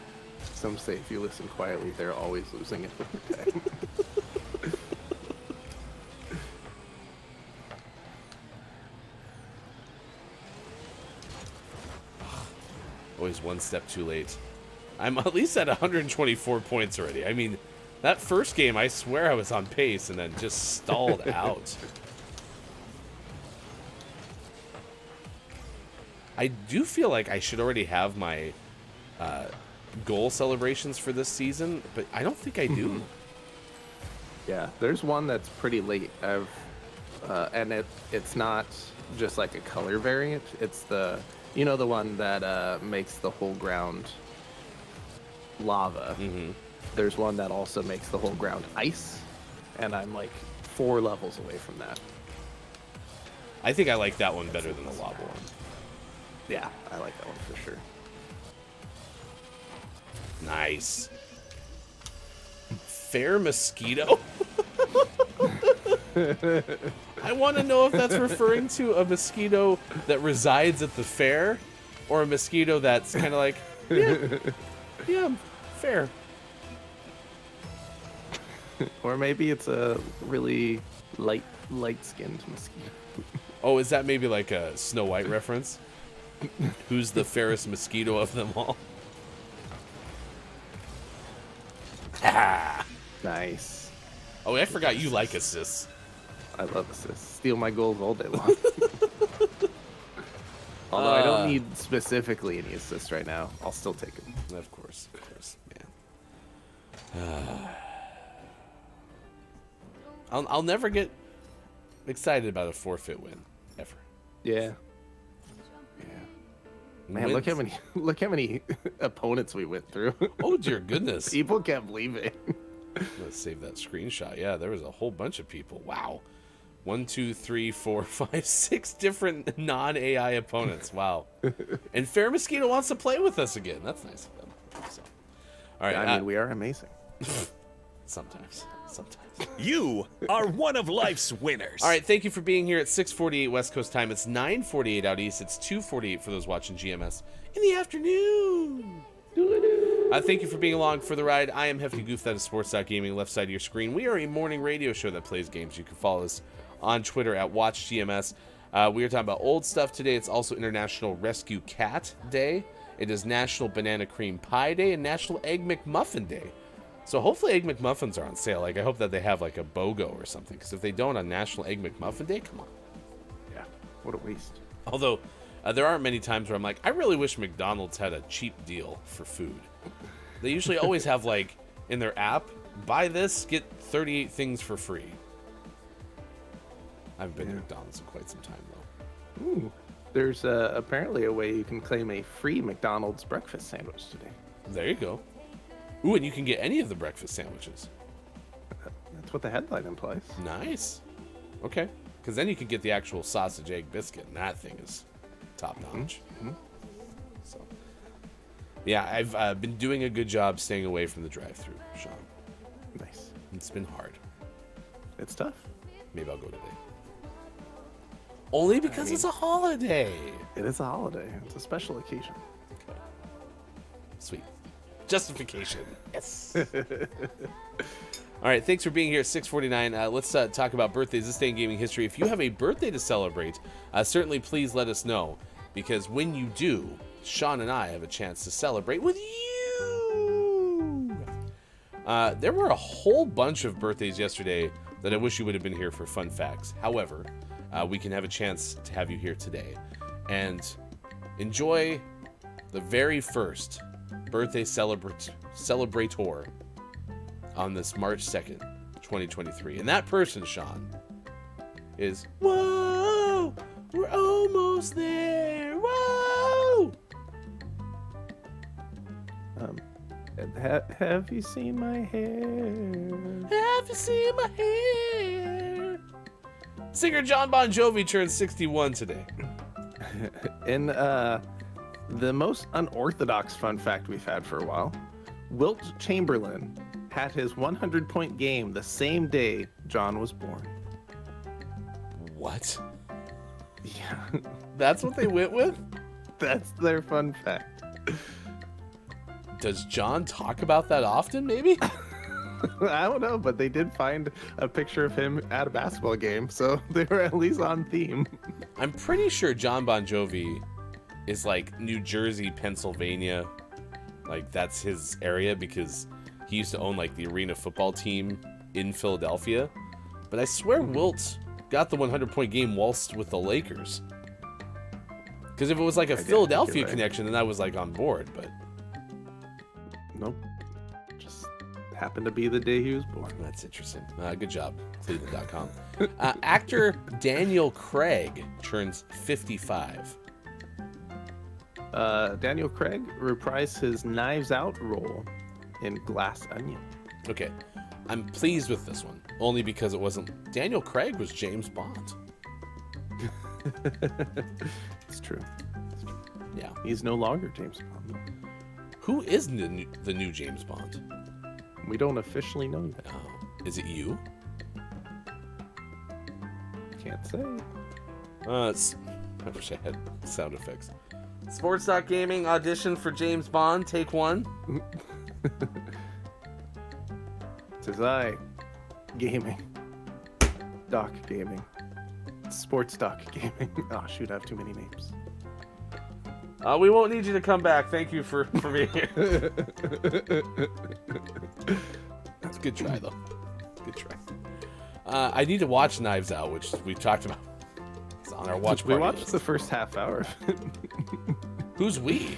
Some say if you listen quietly, they're always losing in overtime. Always one step too late. I'm at least at 124 points already. I mean, that first game, I swear I was on pace and then just stalled out. I do feel like I should already have my goal celebrations for this season, but I don't think I do. Yeah, there's one that's pretty late. And it's not just like a color variant. It's the one that makes the whole ground lava. There's one that also makes the whole ground ice, and I'm like 4 levels away from that. I think I like that one better than the lava one. Yeah, I like that one for sure. Nice. Fair mosquito? I want to know if that's referring to a mosquito that resides at the fair, or a mosquito that's kind of like, yeah, fair. Or maybe it's a really light-skinned mosquito. Oh, is that maybe like a Snow White reference? Who's the fairest mosquito of them all? Ah. Nice. Oh, I forgot you like assists. I love assists. Steal my goals all day long. Although I don't need specifically any assists right now. I'll still take them. Of course, man. I'll never get excited about a forfeit win, ever. Yeah. Man, look how many opponents we went through. Oh dear goodness. People kept leaving. Let's save that screenshot. Yeah, there was a whole bunch of people. Wow. 1, 2, 3, 4, 5, 6 different non-AI opponents. Wow. And Fair Mosquito wants to play with us again. That's nice of them. So. All right. I mean, we are amazing. Sometimes. You are one of life's winners. All right, thank you for being here at 6:48 West Coast time. It's 9:48 out east. It's 2:48 for those watching GMS in the afternoon. Thank you for being along for the ride. I am Hefty Goof. That is Sports.Gaming, left side of your screen. We are a morning radio show that plays games. You can follow us on Twitter at WatchGMS. We are talking about old stuff today. It's also International Rescue Cat Day. It is National Banana Cream Pie Day and National Egg McMuffin Day. So hopefully Egg McMuffins are on sale. Like, I hope that they have like a BOGO or something. Because if they don't on National Egg McMuffin Day, come on. Yeah, what a waste. Although, there aren't many times where I'm like, I really wish McDonald's had a cheap deal for food. They usually always have, like, in their app, buy this, get 38 things for free. I haven't been to McDonald's in quite some time, though. Ooh, there's apparently a way you can claim a free McDonald's breakfast sandwich today. There you go. Ooh, and you can get any of the breakfast sandwiches. That's what the headline implies. Nice. Okay. Because then you can get the actual sausage egg biscuit, and that thing is top notch. Mm-hmm. So, yeah, I've been doing a good job staying away from the drive-thru, Sean. Nice. It's been hard. It's tough. Maybe I'll go today. Only because it's a holiday. It is a holiday. It's a special occasion. Okay. Sweet. Justification. Yes. All right, thanks for being here at 6:49. Let's talk about birthdays this day in gaming history. If you have a birthday to celebrate, certainly please let us know, because when you do, Sean and I have a chance to celebrate with you. There were a whole bunch of birthdays yesterday that I wish you would have been here for fun facts. However, we can have a chance to have you here today and enjoy the very first birthday celebrator on this March 2nd, 2023. And that person, Sean, is, whoa, we're almost there, whoa! Have you seen my hair? Have you seen my hair? Singer Jon Bon Jovi turned 61 today. In the most unorthodox fun fact we've had for a while, Wilt Chamberlain had his 100-point game the same day John was born. What? Yeah, That's what they went with? that's their fun fact. Does John talk about that often, maybe? I don't know, but they did find a picture of him at a basketball game, so they were at least on theme. I'm pretty sure Jon Bon Jovi is like New Jersey, Pennsylvania. Like, that's his area, because he used to own like the arena football team in Philadelphia. But I swear Wilt got the 100-point game whilst with the Lakers. Because if it was like a Philadelphia connection, then I was like on board, but Nope. Just happened to be the day he was born. that's interesting. Good job, Cleveland.com. Actor Daniel Craig turns 55. Daniel Craig reprised his Knives Out role in Glass Onion. Okay, I'm pleased with this one, only because it wasn't... Daniel Craig was James Bond. It's true. Yeah. He's no longer James Bond. Who is the new James Bond? We don't officially know yet. Is it you? Can't say. I wish I had sound effects. Sports.Gaming audition for James Bond, take one. Tis I. Gaming. Doc Gaming. Sports Doc Gaming. Oh, shoot, I have too many names. We won't need you to come back. Thank you for being here. That's a good try, though. Good try. I need to watch Knives Out, which we've talked about. It's on our watch party We watched list. the first half hour. Who's we?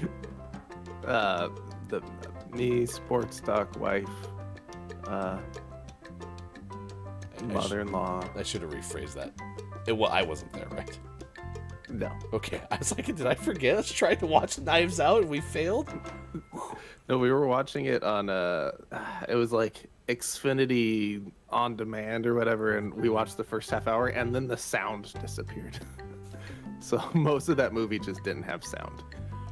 Me, Sports Doc, wife, mother-in-law. I should have rephrased that. Well, I wasn't there, right? No. Okay. I was like, did I forget? I tried to watch Knives Out and we failed? No, we were watching it on it was like Xfinity on demand or whatever, and we watched the first half hour and then the sound disappeared. So most of that movie just didn't have sound.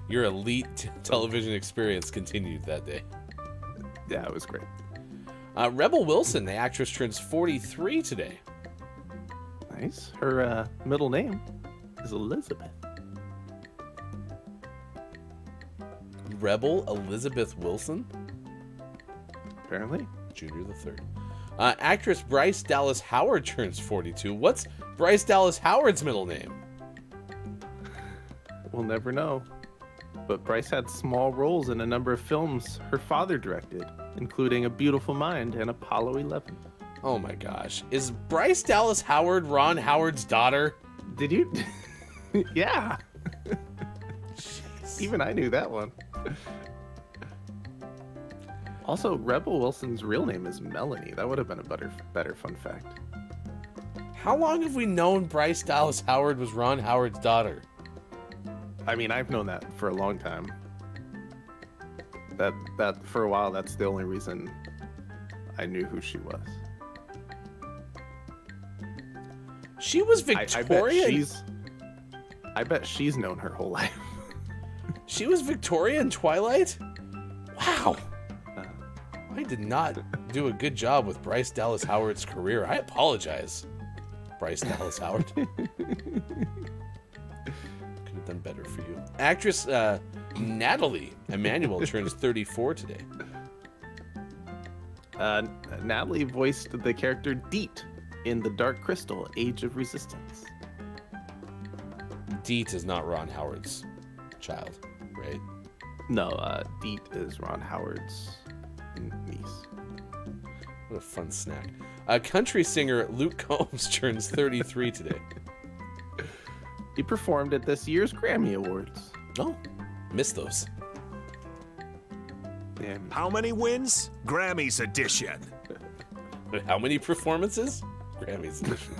Your elite television experience continued that day. Yeah, it was great. Rebel Wilson, the actress, turns 43 today. Nice. Her middle name is Elizabeth. Rebel Elizabeth Wilson? Apparently. Junior the third. Actress Bryce Dallas Howard turns 42. What's Bryce Dallas Howard's middle name? We'll never know. But Bryce had small roles in a number of films her father directed, including A Beautiful Mind and Apollo 11. Oh my gosh. Is Bryce Dallas Howard Ron Howard's daughter? Did you? Yeah. Jeez. Even I knew that one. Also, Rebel Wilson's real name is Melanie. That would have been a better fun fact. How long have we known Bryce Dallas Howard was Ron Howard's daughter? I mean, I've known that for a long time. That for a while, that's the only reason I knew who she was. She was Victorian. I bet she's known her whole life. She was Victoria in Twilight? Wow. I did not do a good job with Bryce Dallas Howard's career. I apologize, Bryce Dallas Howard. Could have done better for you. Actress Nathalie Emmanuel turns 34 today. Natalie voiced the character Deet in The Dark Crystal: Age of Resistance. Deet is not Ron Howard's child, right? No, Deet is Ron Howard's niece. What a fun snack. Country singer Luke Combs turns 33 today. He performed at this year's Grammy Awards. Oh, missed those. Yeah. How many wins? Grammys edition. How many performances? Grammys edition.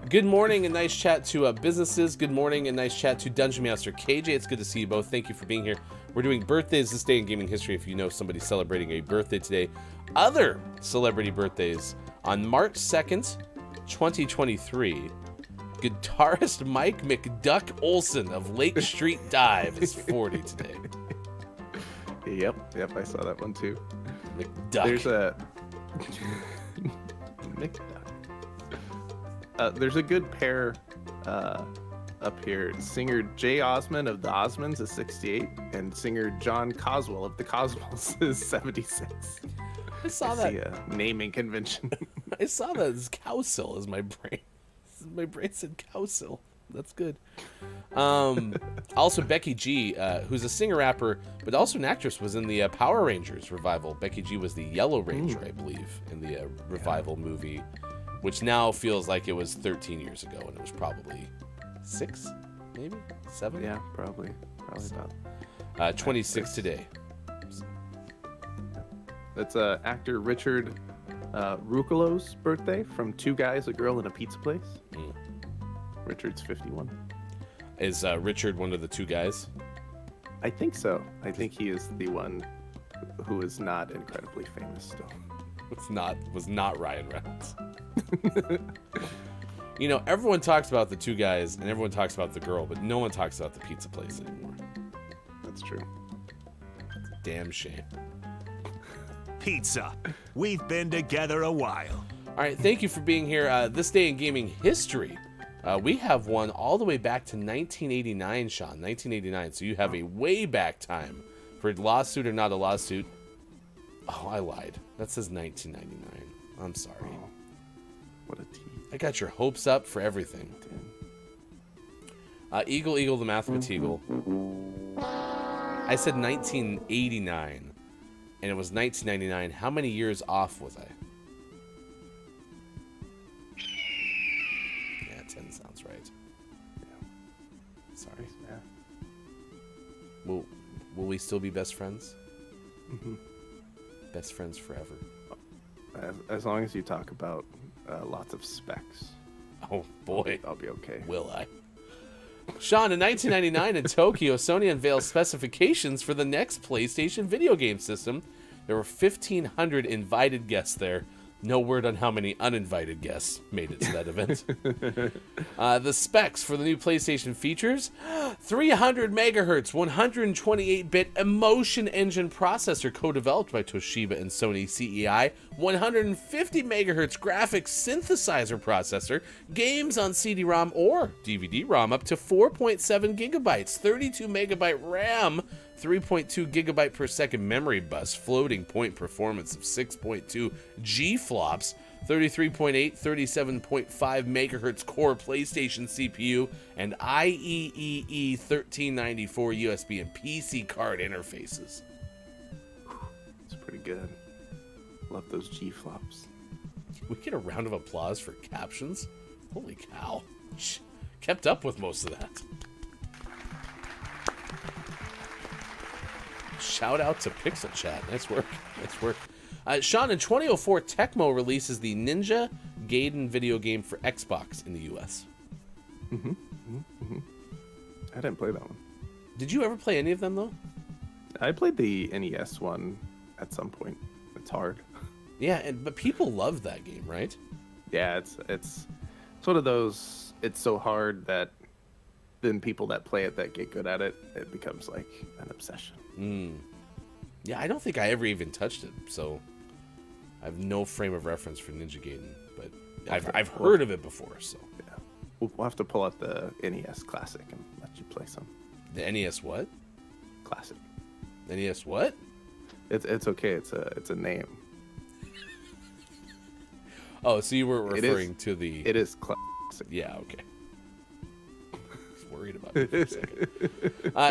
Good morning and nice chat to businesses. Good morning and nice chat to Dungeon Master KJ. It's good to see you both. Thank you for being here. We're doing birthdays this day in gaming history. If you know somebody celebrating a birthday today, other celebrity birthdays on March 2nd, 2023. Guitarist Mike McDuck Olson of Lake Street Dive is 40 today. Yep, I saw that one too. McDuck. There's a there's a good pair up here. Singer Jay Osmond of the Osmonds is 68, and singer John Coswell of the Coswells is 76. I saw that. See a naming convention. I saw that as Cowsill as my brain. My brain said Cowsill. That's good. Also, Becky G, who's a singer-rapper, but also an actress, was in the Power Rangers revival. Becky G was the Yellow Ranger, I believe, in the revival movie, which now feels like it was 13 years ago, and it was probably 6, maybe 7. Yeah, probably about 26 today. That's actor Richard Ruccolo's birthday from Two Guys, a Girl, and a Pizza Place. Richard's 51. Is Richard one of the two guys? I think so. I think he is the one who is not incredibly famous still. Was not Ryan Reynolds. You know, everyone talks about the two guys and everyone talks about the girl, but no one talks about the pizza place anymore. That's true. Damn shame. Pizza. We've been together a while. All right, thank you for being here. This day in gaming history, we have one all the way back to 1989, Sean. 1989. So you have a way back time for lawsuit or not a lawsuit. Oh, I lied. That says 1999. I'm sorry. Oh, what a tease. I got your hopes up for everything. Eagle, the Mathematical. I said 1989, and it was 1999. How many years off was I? Yeah, 10 sounds right. Yeah. Sorry. Yeah. Will we still be best friends? Mm-hmm. Best friends forever. As long as you talk about lots of specs. Oh boy, I'll be okay. will I? Sean, in 1999 in Tokyo, Sony unveiled specifications for the next PlayStation video game system. There were 1,500 invited guests there. No word on how many uninvited guests made it to that event. The specs for the new PlayStation features: 300 megahertz, 128-bit Emotion Engine processor co-developed by Toshiba and Sony CEI, 150 megahertz graphics synthesizer processor, games on CD-ROM or DVD-ROM up to 4.7 gigabytes, 32 megabyte RAM, 3.2 gigabyte per second memory bus, floating point performance of 6.2 G-flops, 33.8, 37.5 megahertz core PlayStation CPU, and IEEE 1394 USB and PC card interfaces. It's pretty good. Love those G-flops. We get a round of applause for captions? Holy cow. Kept up with most of that. Shout out to Pixel Chat. Nice work. Nice work. Sean, in 2004, Tecmo releases the Ninja Gaiden video game for Xbox in the US. I didn't play that one. Did you ever play any of them, though? I played the NES one at some point. It's hard. Yeah, but people love that game, right? Yeah, it's one of those. It's so hard that then people that play it that get good at it, it becomes like an obsession. Yeah, I don't think I ever even touched it, so I have no frame of reference for Ninja Gaiden, but I've heard of it before, so. Yeah, we'll have to pull out the NES Classic and let you play some. The NES what? Classic. NES what? It's okay. It's a name. Oh, so you were referring to the... It is classic. Yeah, okay. Worried about it for a second.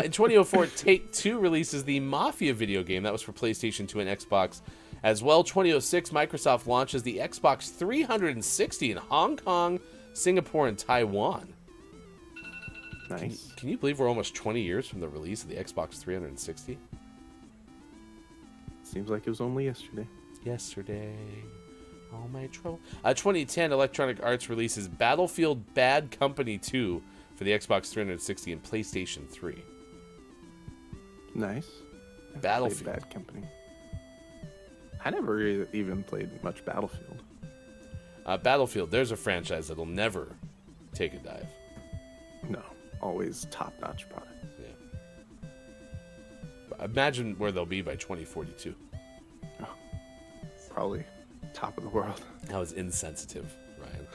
In 2004, Take-Two releases the Mafia video game. That was for PlayStation 2 and Xbox. As well, 2006, Microsoft launches the Xbox 360 in Hong Kong, Singapore, and Taiwan. Nice. Can you believe we're almost 20 years from the release of the Xbox 360? Seems like it was only yesterday. Yesterday. All my 2010, Electronic Arts releases Battlefield Bad Company 2 for the Xbox 360 and PlayStation 3. Nice. Battlefield. Bad Company. I never even played much Battlefield. Battlefield, there's a franchise that'll never take a dive. No, always top-notch product. Yeah. Imagine where they'll be by 2042. Oh, probably top of the world. That was insensitive, Ryan.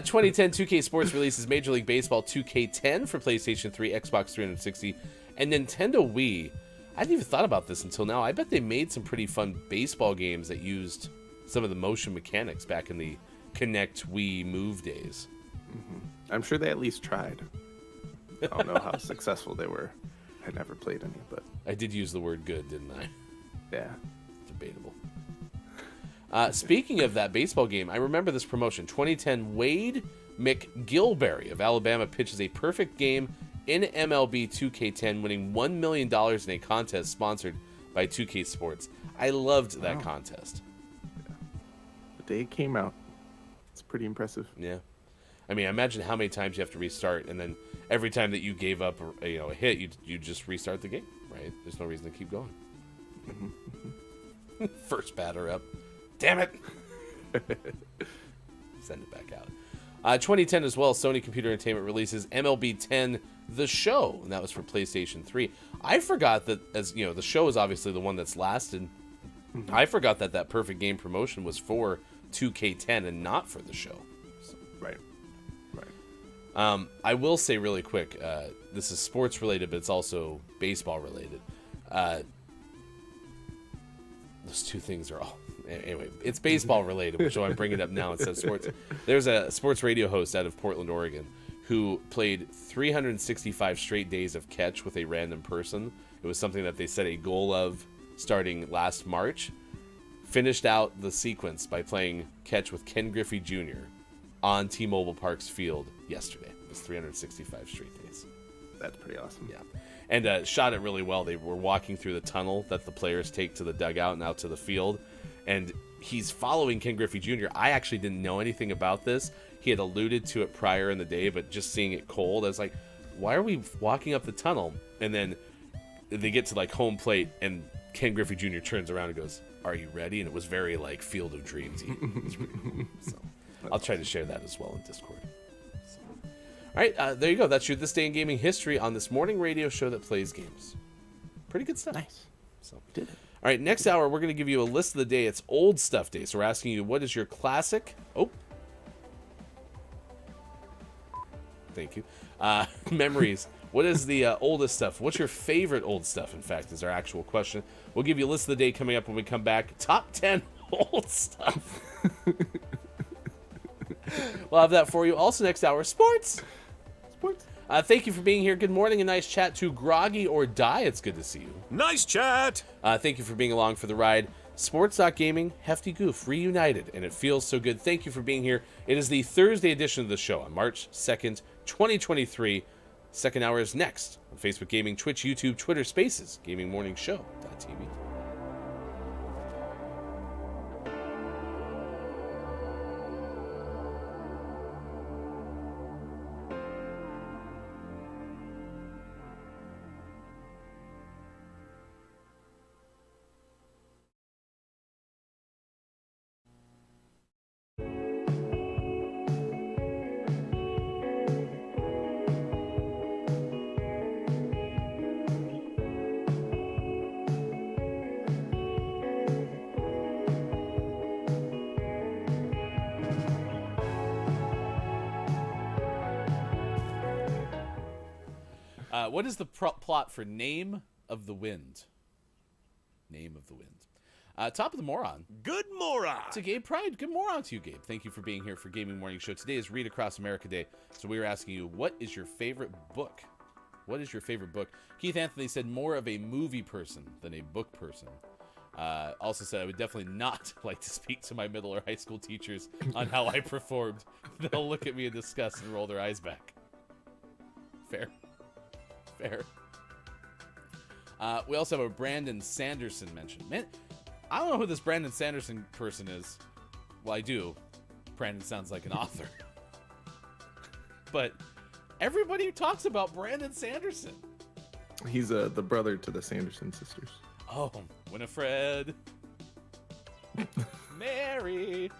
2010 2K Sports releases Major League Baseball 2K10 for PlayStation 3, Xbox 360, and Nintendo Wii. I hadn't even thought about this until now. I bet they made some pretty fun baseball games that used some of the motion mechanics back in the Kinect Wii Move days. I'm sure they at least tried. I don't know how successful they were. I never played any, but I did use the word good, didn't I? yeah. Debatable. Speaking of that baseball game, I remember this promotion. 2010, Wade McGilberry of Alabama pitches a perfect game in MLB 2K10, winning $1 million in a contest sponsored by 2K Sports. I loved that contest. The day it came out, it's pretty impressive. Yeah. I mean, imagine how many times you have to restart, and then every time that you gave up a hit, you just restart the game, right? There's no reason to keep going. First batter up. Damn it! Send it back out. 2010 as well, Sony Computer Entertainment releases MLB 10 The Show, and that was for PlayStation 3. I forgot that, as you know, The Show is obviously the one that's lasted. I forgot that perfect game promotion was for 2K10 and not for The Show. So. Right. I will say really quick, this is sports related, but it's also baseball related. Those two things are all... Anyway, it's baseball related, which I'm bringing up now instead of sports. There's a sports radio host out of Portland, Oregon, who played 365 straight days of catch with a random person. It was something that they set a goal of starting last March. Finished out the sequence by playing catch with Ken Griffey Jr. on T-Mobile Park's field yesterday. It was 365 straight days. That's pretty awesome. Yeah. And shot it really well. They were walking through the tunnel that the players take to the dugout and out to the field. And he's following Ken Griffey Jr. I actually didn't know anything about this. He had alluded to it prior in the day, but just seeing it cold, I was like, why are we walking up the tunnel? And then they get to like home plate, and Ken Griffey Jr. turns around and goes, "Are you ready?" And it was very like Field of Dreams. So I'll try to share that as well in Discord. So. All right, there you go. That's your This Day in Gaming history on this morning radio show that plays games. Pretty good stuff. Nice. So Did it. All right, next hour we're going to give you a list of the day. It's Old Stuff Day. So we're asking you, what is your classic? Oh. Thank you. Memories. What is the oldest stuff? What's your favorite old stuff, in fact, is our actual question. We'll give you a list of the day coming up when we come back. Top 10 old stuff. We'll have that for you. Also next hour, sports. Sports. Thank you for being here. Good morning. A nice chat to Groggy or Die. It's good to see you. Nice chat. Thank you for being along for the ride. Sports.gaming, Hefty Goof, reunited, and it feels so good. Thank you for being here. It is the Thursday edition of the show on March 2nd, 2023. Second hour is next on Facebook Gaming, Twitch, YouTube, Twitter Spaces, GamingMorningShow.tv. What is the plot for Name of the Wind? Name of the Wind. Top of the Moron. Good moron. To Gabe Pride. Good moron to you, Gabe. Thank you for being here for Gaming Morning Show. Today is Read Across America Day. So we were asking you, what is your favorite book? What is your favorite book? Keith Anthony said more of a movie person than a book person. Also said, I would definitely not like to speak to my middle or high school teachers on how I performed. They'll look at me in disgust and roll their eyes back. Fair. Fair. We also have a Brandon Sanderson mention. Man, I don't know who this Brandon Sanderson person is. Well, I do. Brandon sounds like an author. But everybody talks about Brandon Sanderson. He's the brother to the Sanderson sisters. Oh, Winifred, Mary,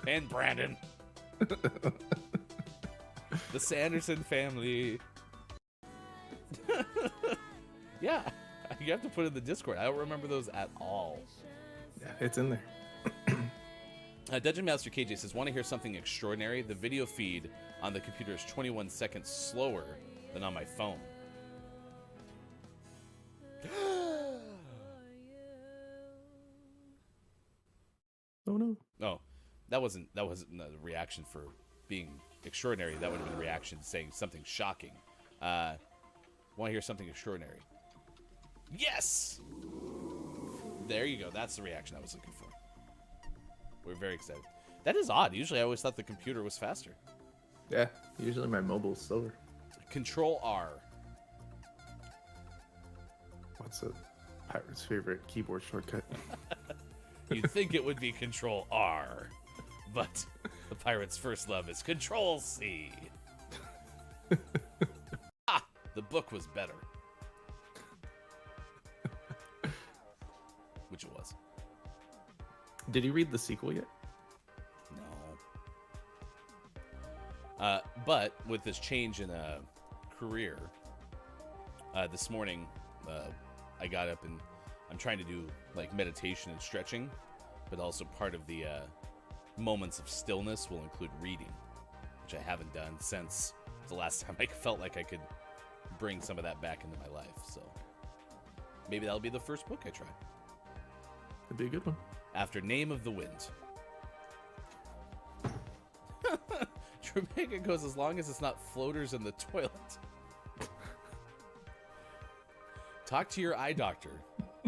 and Brandon. The Sanderson family. Yeah, you have to put it in the Discord. I don't remember those at all. Yeah, it's in there. Dungeon Master KJ says, want to hear something extraordinary? The video feed on the computer is 21 seconds slower than on my phone. Oh no. Oh, that wasn't a reaction for being extraordinary. That would have been a reaction saying something shocking. Want to hear something extraordinary? Yes! There you go. That's the reaction I was looking for. We're very excited. That is odd. Usually I always thought the computer was faster. Yeah, usually my mobile's slower. Control R. What's a pirate's favorite keyboard shortcut? You'd think it would be Control R, but the pirate's first love is Control C. The book was better. Which it was. Did you read the sequel yet? No. But with this change in career, this morning I got up and I'm trying to do like meditation and stretching, but also part of the moments of stillness will include reading, which I haven't done since the last time I felt like I could bring some of that back into my life. So maybe that'll be the first book I try. Could be a good one. After Name of the Wind. Trumega goes, as long as it's not floaters in the toilet. Talk to your eye doctor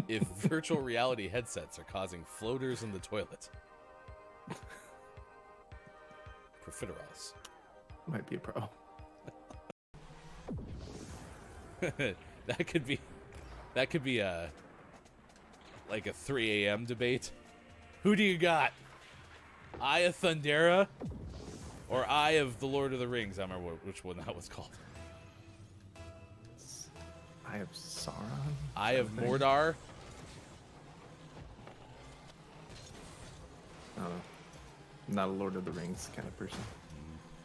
if virtual reality headsets are causing floaters in the toilet. Profiteroles. Might be a problem. That could be a like a 3 a.m. debate. Who do you got? Eye of Thundera or Eye of the Lord of the Rings? I don't remember which one that was called. Eye of Sauron? Eye of Mordor don't know. I'm not a Lord of the Rings kind of person.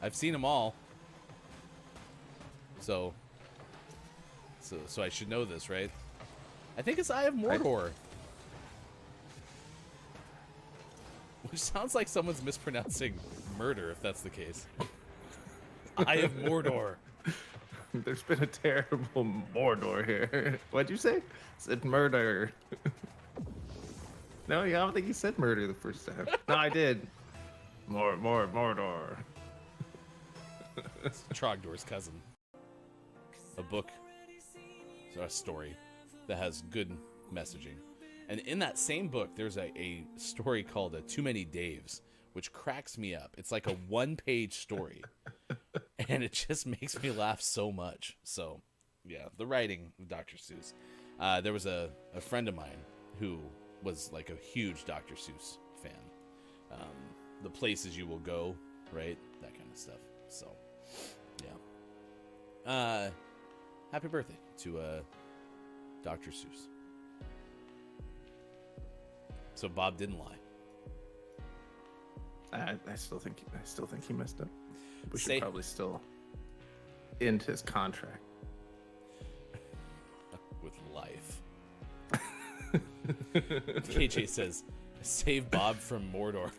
I've seen them all. So I should know this, right? I think it's Eye of Mordor. Which sounds like someone's mispronouncing murder, if that's the case. Eye of Mordor. There's been a terrible Mordor here. What'd you say? Said murder. No, I don't think you said murder the first time. No, I did. Mordor. It's Trogdor's cousin. A book, a story that has good messaging. And in that same book, there's a story called Too Many Daves, which cracks me up. It's like a one-page story. And it just makes me laugh so much. So, yeah, the writing of Dr. Seuss. There was a friend of mine who was like a huge Dr. Seuss fan. The places you will go, right? That kind of stuff. So, yeah. Happy birthday to Dr. Seuss. So Bob didn't lie. I still think he messed up. We should probably still end his contract with life. KJ says, "Save Bob from Mordor."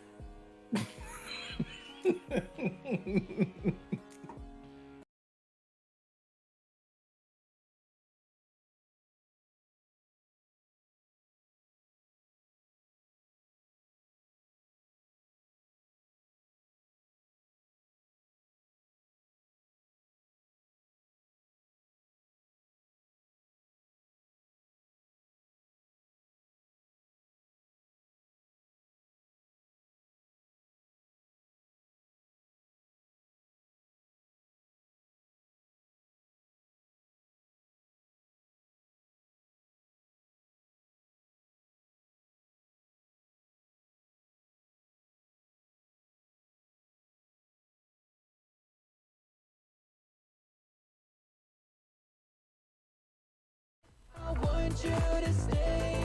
I want you to stay.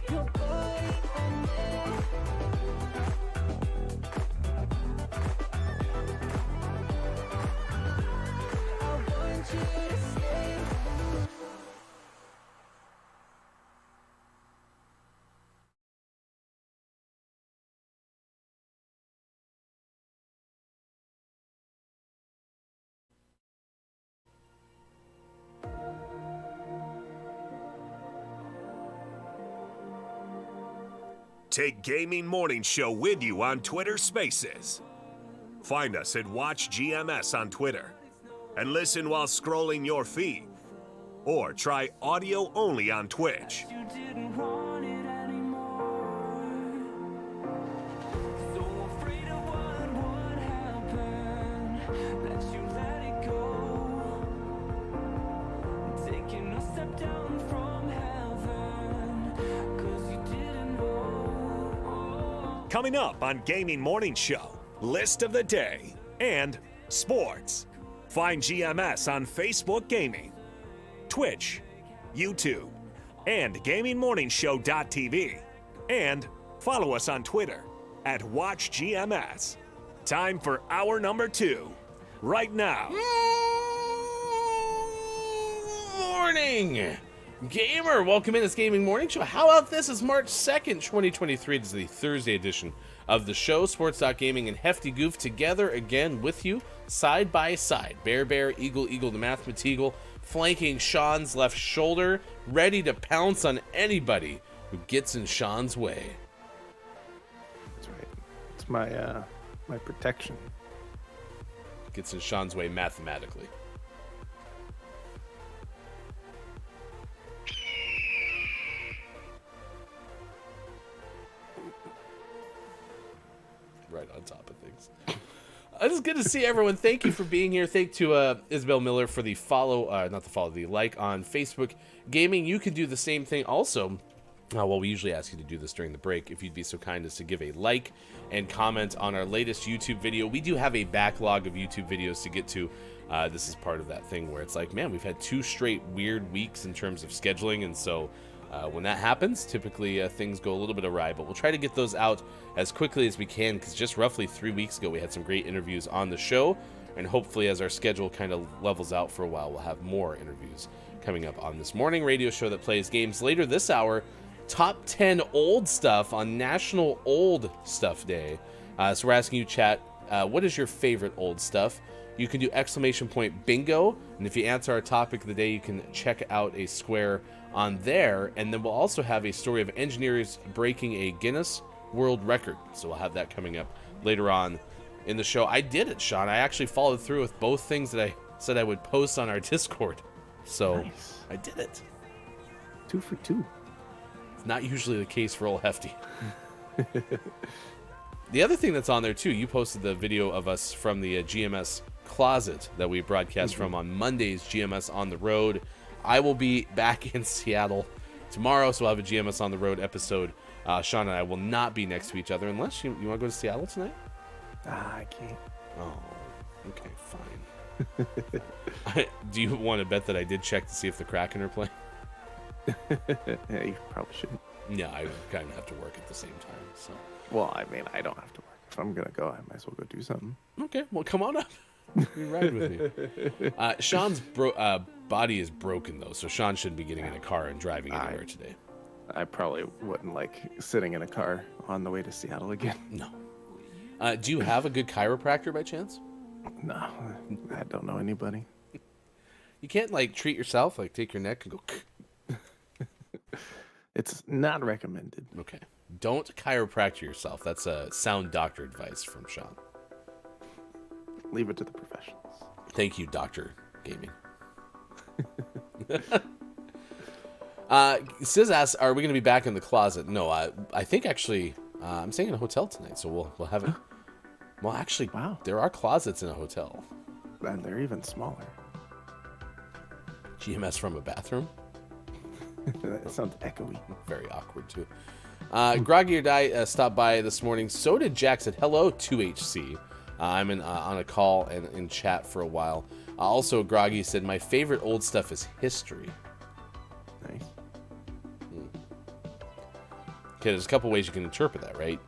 Your body on me. I want you to stay. Take Gaming Morning Show with you on Twitter Spaces. Find us at Watch GMS on Twitter and listen while scrolling your feed. Or try audio only on Twitch. You didn't want it anymore. So afraid of what would happen. That you let it go. Taking a step down from heaven. 'Cause you didn't know. Coming up on Gaming Morning Show, List of the Day and Sports. Find GMS on Facebook Gaming, Twitch, YouTube, and GamingMorningshow.tv. And follow us on Twitter at WatchGMS. Time for hour number 2, right now. Morning, gamer. Welcome in. It's Gaming Morning Show. How about this? Is March 2nd, 2023. This is the Thursday edition of the show. Sports.gaming and Hefty Goof together again with you, side by side. Bear, Eagle, the Mathemateagle, flanking Sean's left shoulder, ready to pounce on anybody who gets in Sean's way. That's right. It's my my protection. Gets in Sean's way mathematically. Right on top of things. It's good to see everyone. Thank you for being here. Thank to Isabel Miller for the follow, the like on Facebook Gaming. You can do the same thing also Well, we usually ask you to do this during the break. If you'd be so kind as to give a like and comment on our latest YouTube video. We do have a backlog of YouTube videos to get to. This is part of that thing where it's like, man, we've had 2 straight weird weeks in terms of scheduling, and so when that happens, typically things go a little bit awry, but we'll try to get those out as quickly as we can, because just roughly 3 weeks ago we had some great interviews on the show, and hopefully as our schedule kind of levels out for a while, we'll have more interviews coming up on this morning radio show that plays games. Later this hour, top 10 old stuff on National Old Stuff Day. So we're asking you, chat, what is your favorite old stuff? You can do ! bingo, and if you answer our topic of the day, you can check out a square on there, and then we'll also have a story of engineers breaking a Guinness World Record, so we'll have that coming up later on in the show. I did it, Sean. I actually followed through with both things that I said I would post on our Discord, so Nice. I did it. 2 for 2. It's not usually the case for old Hefty. The other thing that's on there, too, you posted the video of us from the GMS closet that we broadcast from on Monday's GMS on the road. I will be back in Seattle tomorrow, so we'll have a GMS on the road episode. Sean and I will not be next to each other unless you want to go to Seattle tonight? I can't. Oh, okay, fine. Do you want to bet that I did check to see if the Kraken are playing? Yeah, you probably shouldn't. Yeah, I kind of have to work at the same time, so. Well, I mean, I don't have to work. If I'm going to go, I might as well go do something. Okay, well, come on up. You ride with me. Sean's body is broken, though, so Sean shouldn't be getting in a car and driving anywhere today. I probably wouldn't like sitting in a car on the way to Seattle again. No. Do you have a good chiropractor by chance? No, I don't know anybody. You can't, like, treat yourself, like, take your neck and go... It's not recommended. Okay. Don't chiropractor yourself. That's sound doctor advice from Sean. Leave it to the professionals. Thank you, Dr. Gaming. Sis asks, are we going to be back in the closet? No, I think actually I'm staying in a hotel tonight, so we'll have it. Well, actually, Wow. There are closets in a hotel. And they're even smaller. GMS from a bathroom? That sounds echoey. Very awkward, too. Groggy or Die stopped by this morning. So did Jack. Said, hello, 2HC. I'm on a call and in chat for a while. Also, Groggy said, my favorite old stuff is history. Nice. Okay, there's a couple ways you can interpret that, right?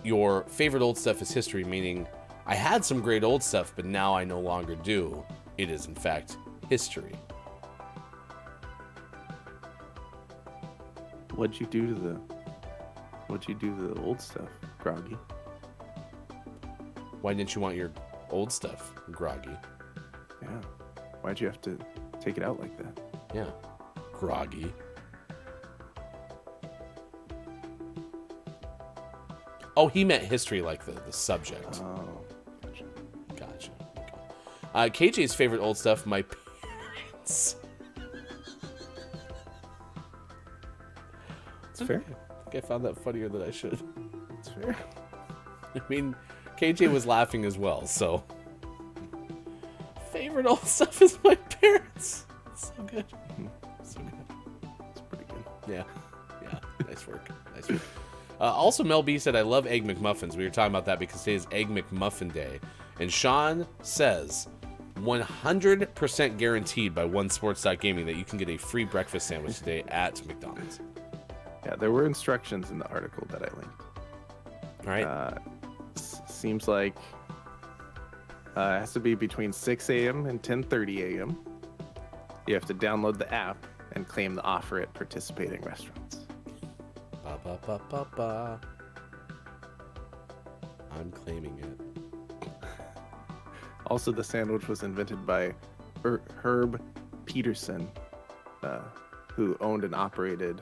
Your favorite old stuff is history, meaning I had some great old stuff, but now I no longer do. It is, in fact, history. What'd you do to the old stuff, Groggy? Why didn't you want your old stuff, Groggy? Yeah. Why'd you have to take it out like that? Yeah, Groggy. Oh, he meant history like the subject. Oh, gotcha. Gotcha. Okay. KJ's favorite old stuff, my parents. It's fair. I think I found that funnier than I should. It's fair. I mean, KJ was laughing as well, so. Favorite old stuff is my parents. It's so good. So good. It's pretty good. Yeah. Yeah. Nice work. Nice work. Also, Mel B said, I love Egg McMuffins. We were talking about that because today is Egg McMuffin Day. And Sean says, 100% guaranteed by OneSports.gaming that you can get a free breakfast sandwich today at McDonald's. Yeah, there were instructions in the article that I linked. All right. Seems like it has to be between 6 a.m. and 10:30 a.m. You have to download the app and claim the offer at participating restaurants. Ba, ba, ba, ba, ba. I'm claiming it. Also, the sandwich was invented by Herb Peterson, who owned and operated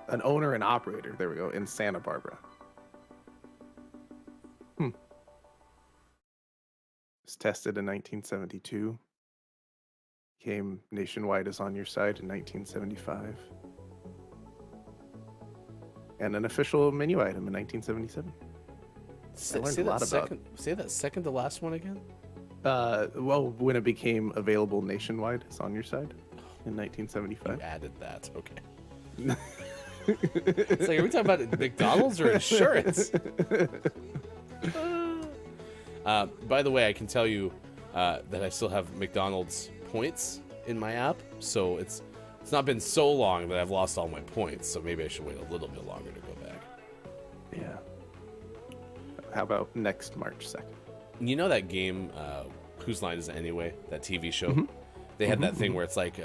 an owner and operator, there we go, in Santa Barbara. It was tested in 1972. Came nationwide as On Your Side in 1975. And an official menu item in 1977. I learned a lot about. Say that second to last one again. Well, when it became available nationwide as On Your Side. Oh in You 1975. added that. Okay. It's like, are we talking about McDonald's or insurance? By the way, I can tell you that I still have McDonald's points in my app, so it's not been so long that I've lost all my points, so maybe I should wait a little bit longer to go back. Yeah. How about next March 2nd? You know that game, Whose Line Is It Anyway? That TV show? They had that thing where it's like,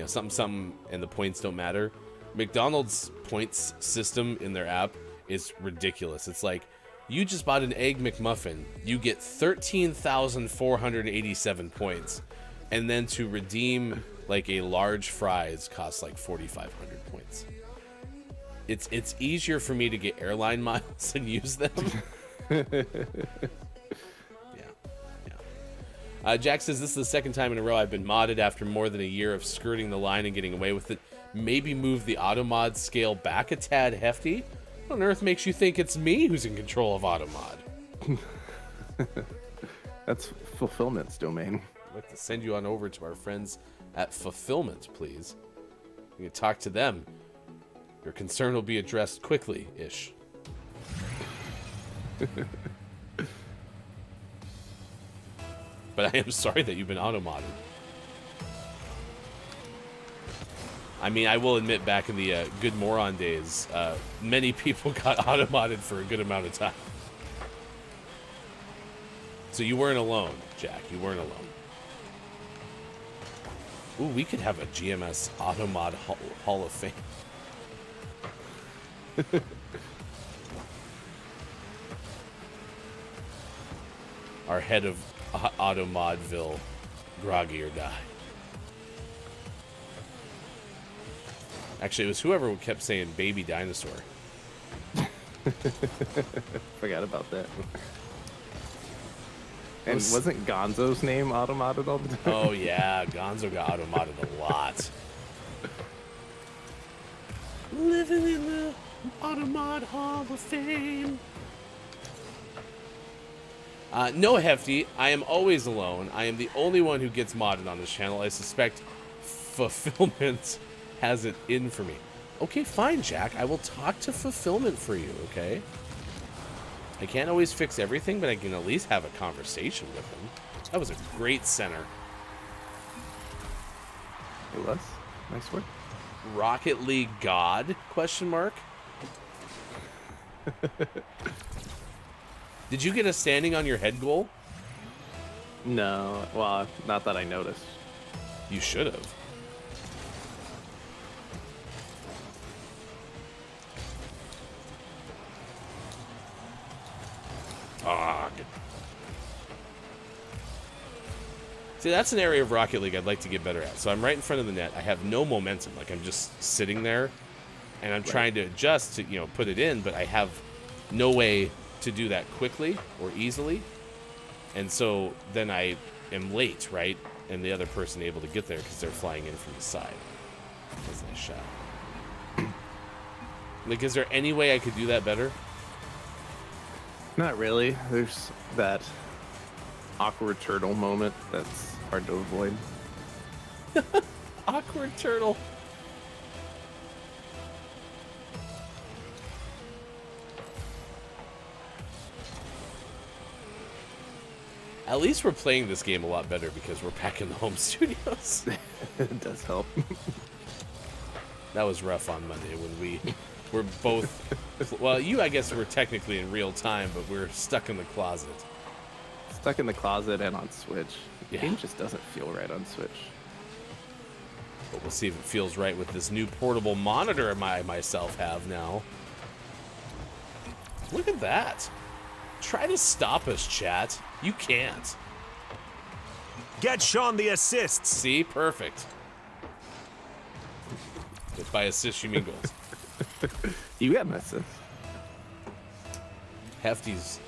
something, and the points don't matter. McDonald's points system in their app is ridiculous. It's like, you just bought an Egg McMuffin, you get 13,487 points, and then to redeem like a large fries costs like 4,500 points. It's easier for me to get airline miles and use them. Jack says, this is the second time in a row I've been modded after more than a year of skirting the line and getting away with it. Maybe move the automod scale back a tad hefty? What on earth makes you think it's me who's in control of automod? That's Fulfillment's domain. I'd like to send you on over to our friends at Fulfillment, please. You can talk to them. Your concern will be addressed quickly-ish. But I am sorry that you've been auto-modded. I mean, I will admit, back in the Good Moron days, many people got auto-modded for a good amount of time. So you weren't alone, Jack. You weren't alone. Ooh, we could have a GMS Automod Hall of Fame. Our head of Automodville, Groggy or Die. Actually, it was whoever kept saying baby dinosaur. Forgot about that. And wasn't Gonzo's name automated all the time? Oh yeah, Gonzo got automated a lot. Living in the Automod Hall of Fame. No, Hefty, I am always alone. I am the only one who gets modded on this channel. I suspect Fulfillment has it in for me. Okay, fine, Jack. I will talk to Fulfillment for you, okay? I can't always fix everything, but I can at least have a conversation with him. That was a great center. It was. Nice work. Rocket League God? Question mark. Did you get a standing on your head goal? No, well, not that I noticed. You should have. Good. See, that's an area of Rocket League I'd like to get better at. So I'm right in front of the net. I have no momentum. Like, I'm just sitting there, and I'm trying to adjust to, put it in, but I have no way to do that quickly or easily. And so then I am late, right? And the other person able to get there because they're flying in from the side. That's a nice shot. Like, is there any way I could do that better? Not really. There's that awkward turtle moment that's hard to avoid. Awkward turtle. At least we're playing this game a lot better because we're back in the home studios. It does help. That was rough on Monday when we were both... Well, you, I guess, were technically in real time, but we're stuck in the closet. Stuck in the closet and on Switch. The Yeah. game just doesn't feel right on Switch. But we'll see if it feels right with this new portable monitor I myself have now. Look at that. Try to stop us, chat. You can't. Get Sean the assists. See? Perfect. If by assist you mean goals. You got an assist. Hefty's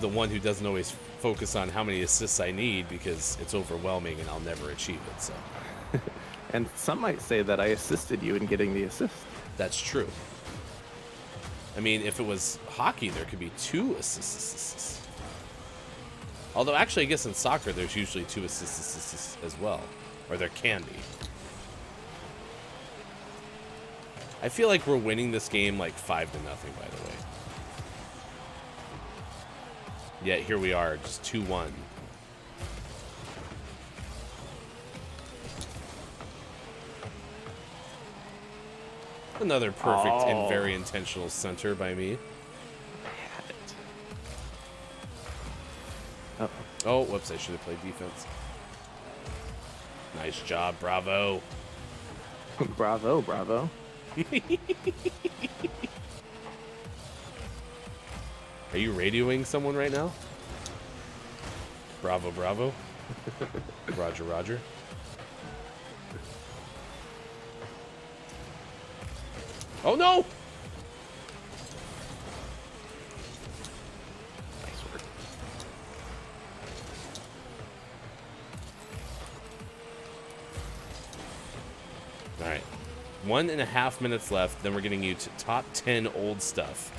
the one who doesn't always focus on how many assists I need because it's overwhelming and I'll never achieve it, so. And some might say that I assisted you in getting the assist. That's true. I mean, if it was hockey, there could be 2 assists. Although, actually, I guess in soccer, there's usually 2 assists as well. Or there can be. I feel like we're winning this game like 5-0, by the way. Yeah, here we are, just 2-1. Another perfect and very intentional center by me. I had it. Uh-oh. Oh, whoops, I should have played defense. Nice job, bravo. Bravo, bravo. Are you radioing someone right now? Bravo, bravo. Roger, roger. Oh no! Nice work. All right. 1.5 minutes left. Then we're getting you to top 10 old stuff.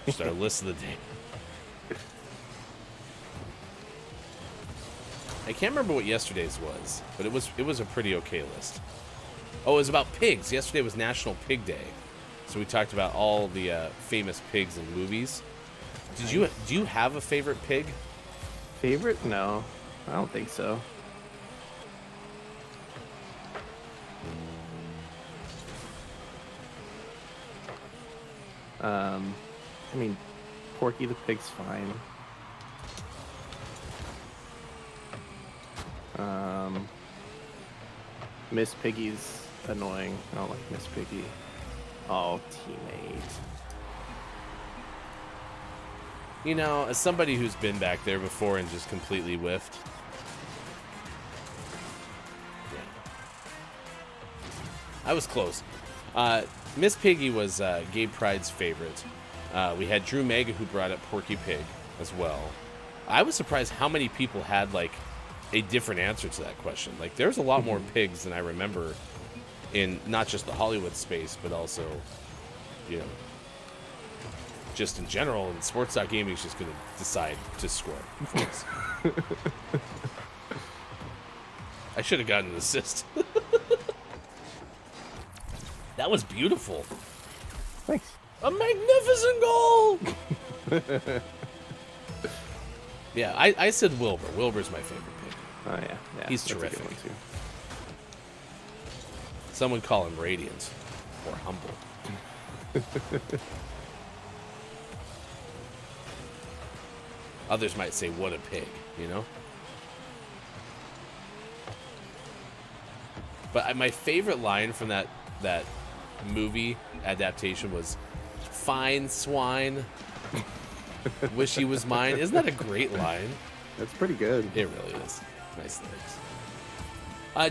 Just our list of the day. I can't remember what yesterday's was, but it was a pretty okay list. Oh, it was about pigs. Yesterday was National Pig Day, so we talked about all the famous pigs in movies. Do you have a favorite pig? Favorite? No, I don't think so. I mean, Porky the Pig's fine. Miss Piggy's annoying. I don't like Miss Piggy. Oh, teammate. You know, as somebody who's been back there before and just completely whiffed. Yeah. I was close. Miss Piggy was Gabe Pride's favorite. We had Drew Mega who brought up Porky Pig as well. I was surprised how many people had like a different answer to that question. Like there's a lot more pigs than I remember in not just the Hollywood space, but also, you know, just in general. And Sports.Gaming is just going to decide to score for us. I should have gotten an assist. That was beautiful. Thanks. A magnificent goal! Yeah, I said Wilbur. Wilbur's my favorite pick. Oh yeah, He's that's a good terrific. one, too. Someone call him Radiant or Humble. Others might say, what a pig, you know? But my favorite line from that movie adaptation was, "Fine swine, wish he was mine." Isn't that a great line? That's pretty good. It really is. Nice lyrics.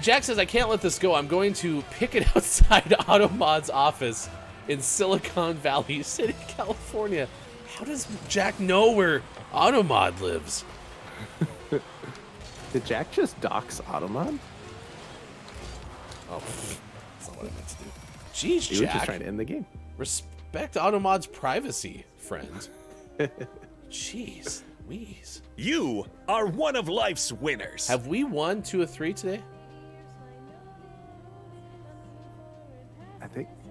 Jack says, I can't let this go. I'm going to pick it outside Automod's office in Silicon Valley City, California. How does Jack know where Automod lives? Did Jack just dox Automod? Oh, that's not what I meant to do. Jeez, He was Jack. just trying to end the game. Respect Automod's privacy, friend. Jeez, Louise. You are one of life's winners. Have we won 2 of 3 today? I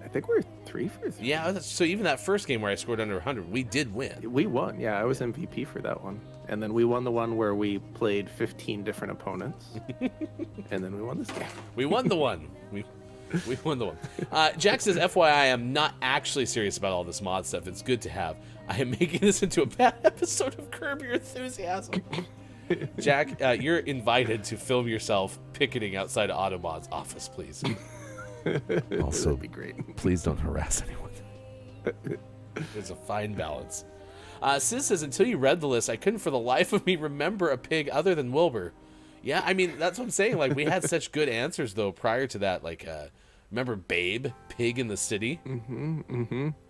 think we're 3 for 3. Yeah, so even that first game where I scored under 100, we did win. We won. Yeah, I was MVP for that one. And then we won the one where we played 15 different opponents. And then we won this game. We won the one. We won the one. Jack says, FYI, I'm not actually serious about all this mod stuff. It's good to have. I am making this into a bad episode of Curb Your Enthusiasm. Jack, you're invited to film yourself picketing outside Automod's office, please. Also, would be great. Please don't harass anyone. There's a fine balance. Sis says, until you read the list, I couldn't for the life of me remember a pig other than Wilbur. Yeah, I mean, that's what I'm saying. Like, we had such good answers, though, prior to that. Like, remember Babe, Pig in the City?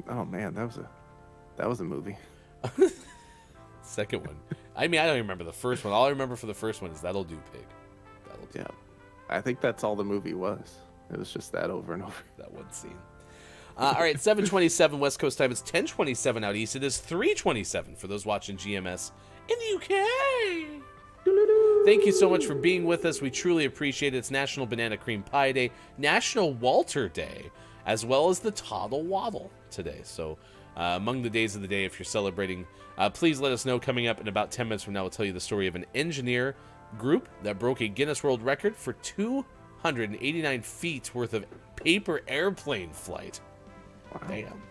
Oh, man, that was a movie. Second one. I mean, I don't even remember the first one. All I remember for the first one is That'll Do, Pig. That'll do. Yeah. I think that's all the movie was. It was just that over and over. That one scene. All right, 7:27 West Coast time. It's 10:27 out east. It is 3:27 for those watching GMS in the UK. Thank you so much for being with us. We truly appreciate it. It's National Banana Cream Pie Day, National Walter Day, as well as the Toddle Waddle today. So among the days of the day, if you're celebrating, please let us know. Coming up in about 10 minutes from now, we'll tell you the story of an engineer group that broke a Guinness World Record for 289 feet worth of paper airplane flight. Wow. Damn.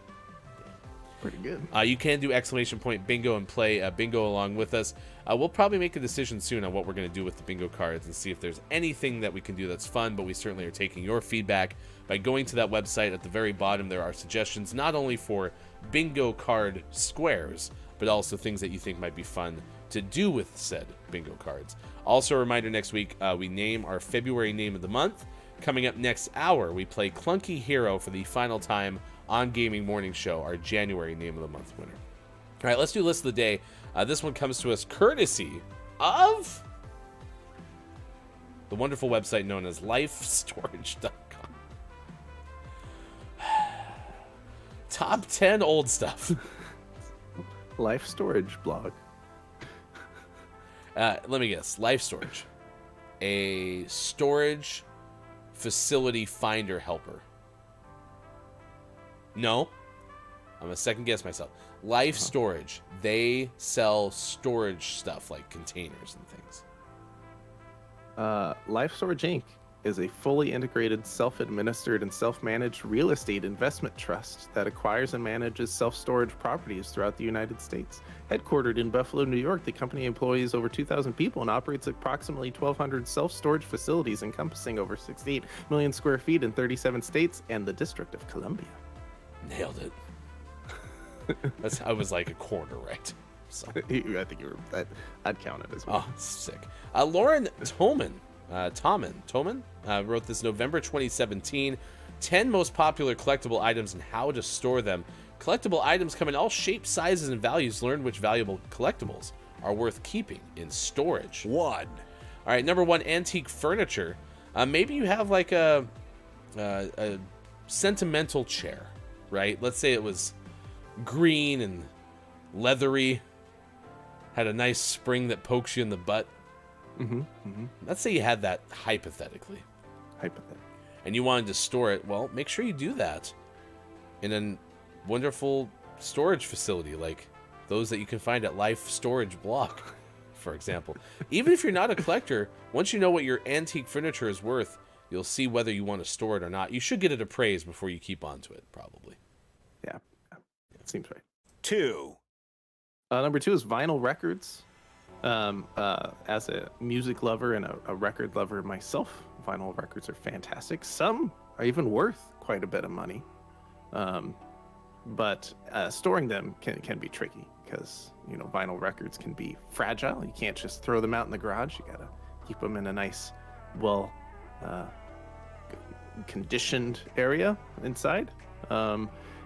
Pretty good. You can do exclamation point bingo and play bingo along with us. We'll probably make a decision soon on what we're going to do with the bingo cards and see if there's anything that we can do that's fun, but we certainly are taking your feedback by going to that website. At the very bottom, there are suggestions not only for bingo card squares, but also things that you think might be fun to do with said bingo cards. Also, a reminder, next week, we name our February name of the month. Coming up next hour, we play Clunky Hero for the final time on Gaming Morning Show, our January name of the month winner. All right, let's do list of the day. This one comes to us courtesy of the wonderful website known as lifestorage.com. Top 10 old stuff. Life storage blog. Let me guess. Life storage. A storage facility finder helper. No. I'm going to second guess myself. Life Storage. They sell storage stuff like containers and things. Life Storage Inc. is a fully integrated, self-administered, and self-managed real estate investment trust that acquires and manages self-storage properties throughout the United States. Headquartered in Buffalo, New York, the company employs over 2,000 people and operates approximately 1,200 self-storage facilities encompassing over 68 million square feet in 37 states and the District of Columbia. Nailed it. I was like a quarter right. So. I think you were. I'd count it as well. Oh, sick. Lauren Toman wrote this November 2017. 10 most popular collectible items and how to store them. Collectible items come in all shapes, sizes, and values. Learn which valuable collectibles are worth keeping in storage. 1. All right, number 1, antique furniture. Maybe you have like a sentimental chair, right? Let's say it was green and leathery, had a nice spring that pokes you in the butt. Let's say you had that hypothetically. And you wanted to store it. Well, make sure you do that in a wonderful storage facility like those that you can find at Life Storage Block, for example. Even if you're not a collector, once you know what your antique furniture is worth, you'll see whether you want to store it or not. You should get it appraised before you keep onto it, probably. Yeah, it seems right. 2. Number 2 is vinyl records. As a music lover and a record lover myself, vinyl records are fantastic. Some are even worth quite a bit of money. But storing them can be tricky because, vinyl records can be fragile. You can't just throw them out in the garage. You gotta keep them in a nice, conditioned area inside.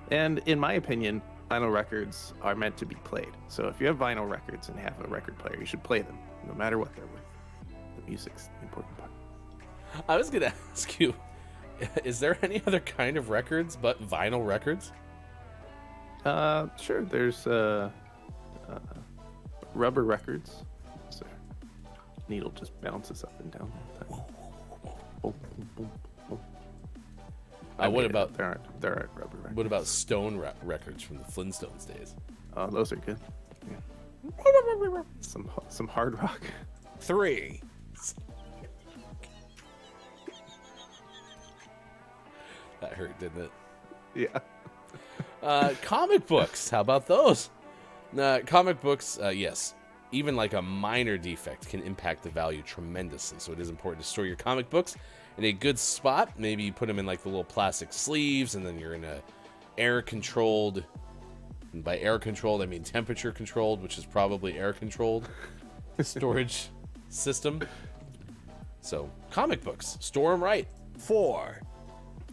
And in my opinion, vinyl records are meant to be played. So if you have vinyl records and have a record player, you should play them, no matter what they're worth. The music's the important part. I was going to ask you, is there any other kind of records but vinyl records? Sure. There's rubber records. So needle just bounces up and down. What about there aren't rubber records. What about stone records from the Flintstones days? Oh, those are good. Yeah. Some hard rock. 3. That hurt, didn't it? Yeah. Comic books. How about those? Comic books, yes. Even like a minor defect can impact the value tremendously. So it is important to store your comic books in a good spot. Maybe you put them in like the little plastic sleeves, and then you're in a air-controlled, and by air-controlled I mean temperature-controlled, which is probably air-controlled storage system. So comic books, store them right. 4.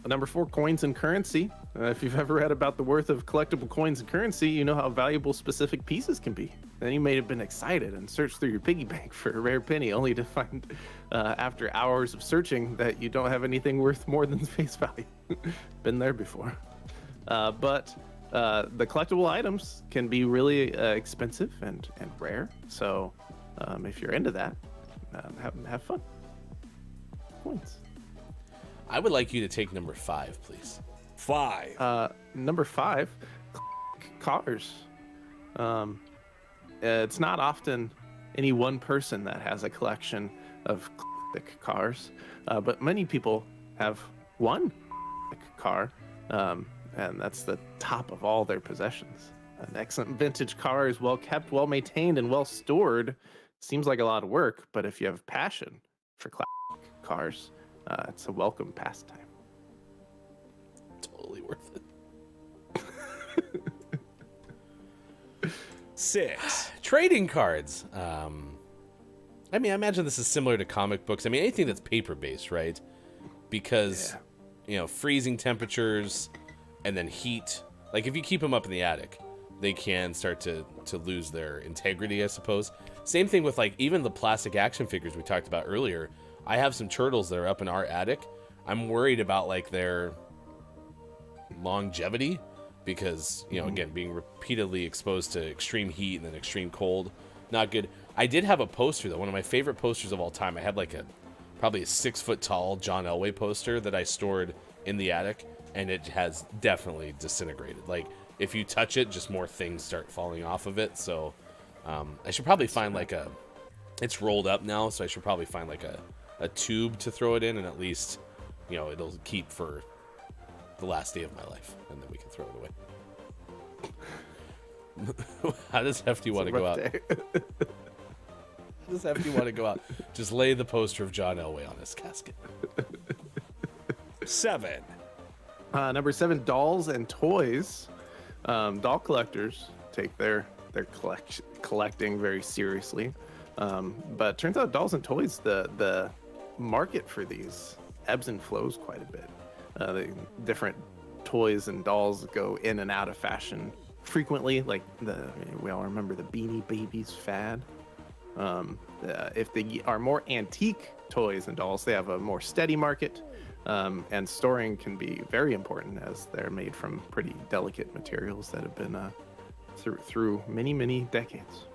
Number 4, coins and currency. If you've ever read about the worth of collectible coins and currency, you know how valuable specific pieces can be. Then you may have been excited and searched through your piggy bank for a rare penny, only to find, after hours of searching, that you don't have anything worth more than face value. Been there before. But the collectible items can be really expensive and rare. So if you're into that, have fun. Coins. I would like you to take number 5, please. 5. Number 5, cars. It's not often any one person that has a collection of cars, but many people have one car, and that's the top of all their possessions. An excellent vintage car is well kept, well maintained, and well stored. Seems like a lot of work, but if you have passion for cars, it's a welcome pastime. Totally worth it. 6. Trading cards. I mean, I imagine this is similar to comic books. I mean, anything that's paper-based, right? Because, freezing temperatures and then heat. Like, if you keep them up in the attic, they can start to lose their integrity, I suppose. Same thing with, like, even the plastic action figures we talked about earlier. I have some turtles that are up in our attic. I'm worried about, like, their longevity. Because, again, being repeatedly exposed to extreme heat and then extreme cold, not good. I did have a poster, though. One of my favorite posters of all time. I had, like, probably a 6-foot-tall John Elway poster that I stored in the attic, and it has definitely disintegrated. Like, if you touch it, just more things start falling off of it. So, I should probably find, like, it's rolled up now, so I should probably find, like, a tube to throw it in, and at least, it'll keep for the last day of my life, and then we can throw it away. How does Hefty want to go out? How does Hefty want to go out? Just lay the poster of John Elway on his casket. 7. Number 7, dolls and toys. Doll collectors take their collecting very seriously, but turns out dolls and toys, the market for these ebbs and flows quite a bit. The different toys and dolls go in and out of fashion frequently. Like we all remember the Beanie Babies fad. If they are more antique toys and dolls, they have a more steady market, and storing can be very important as they're made from pretty delicate materials that have been through many decades.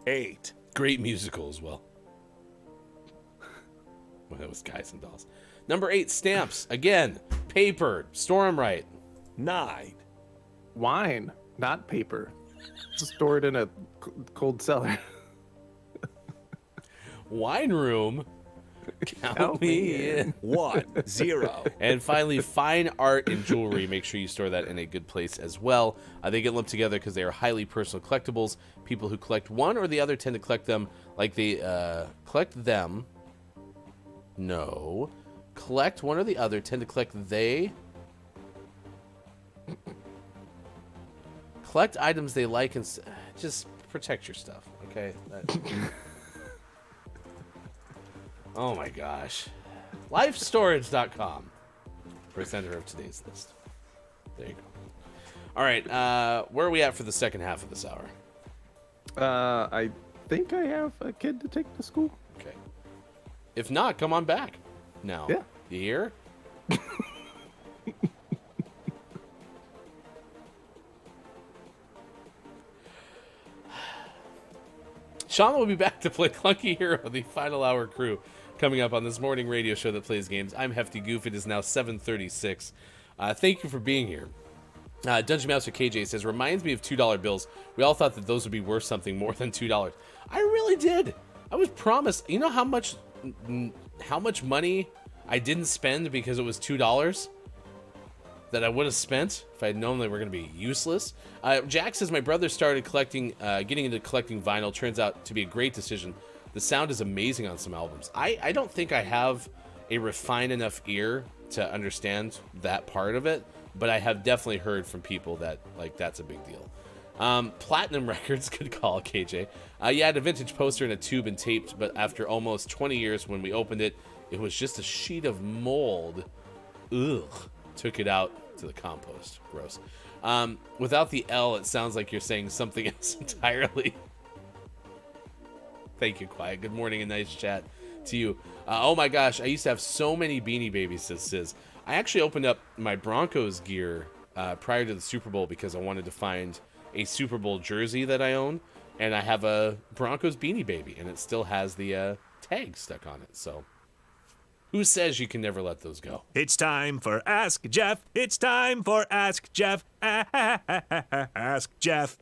8. Great musical as well. Well, that was Guys and Dolls. Number 8, stamps. Again, paper. Store them right. 9. Wine, not paper. Stored in a cold cellar. Wine room. Count me in. 1. 0. And finally, fine art and jewelry. Make sure you store that in a good place as well. They get lumped together because they are highly personal collectibles. People who collect one or the other tend to collect them like they collect them. No. Collect one or the other tend to collect collect items they like and just protect your stuff, okay? Oh my gosh. Lifestorage.com. Presenter of today's list. There you go. All right, where are we at for the second half of this hour? I think I have a kid to take to school. Okay. If not, come on back. Now. Yeah. You hear? Sean will be back to play Clunky Hero, the final hour crew, coming up on this morning radio show that plays games. I'm Hefty Goof. It is now 7:36. Thank you for being here. Dungeon Master KJ says, reminds me of $2 bills. We all thought that those would be worth something more than $2. I really did. I was promised. You know how much money I didn't spend because it was $2 that I would have spent if I had known they were going to be useless? Jack says, my brother started getting into collecting vinyl. Turns out to be a great decision. The sound is amazing on some albums. I don't think I have a refined enough ear to understand that part of it, but I have definitely heard from people that, like, that's a big deal. Platinum Records, good call, KJ. Yeah, I had a vintage poster in a tube and taped, but after almost 20 years when we opened it, it was just a sheet of mold. Ugh. Took it out to the compost. Gross. Without the L, it sounds like you're saying something else entirely. Thank you, Quiet. Good morning and nice chat to you. Oh my gosh, I used to have so many Beanie Babies, says Sis. I actually opened up my Broncos gear prior to the Super Bowl because I wanted to find a Super Bowl jersey that I own, and I have a Broncos Beanie Baby, and it still has the tag stuck on it. So Who says you can never let those go? It's time for Ask Jeff. It's time for Ask Jeff. Ask Jeff.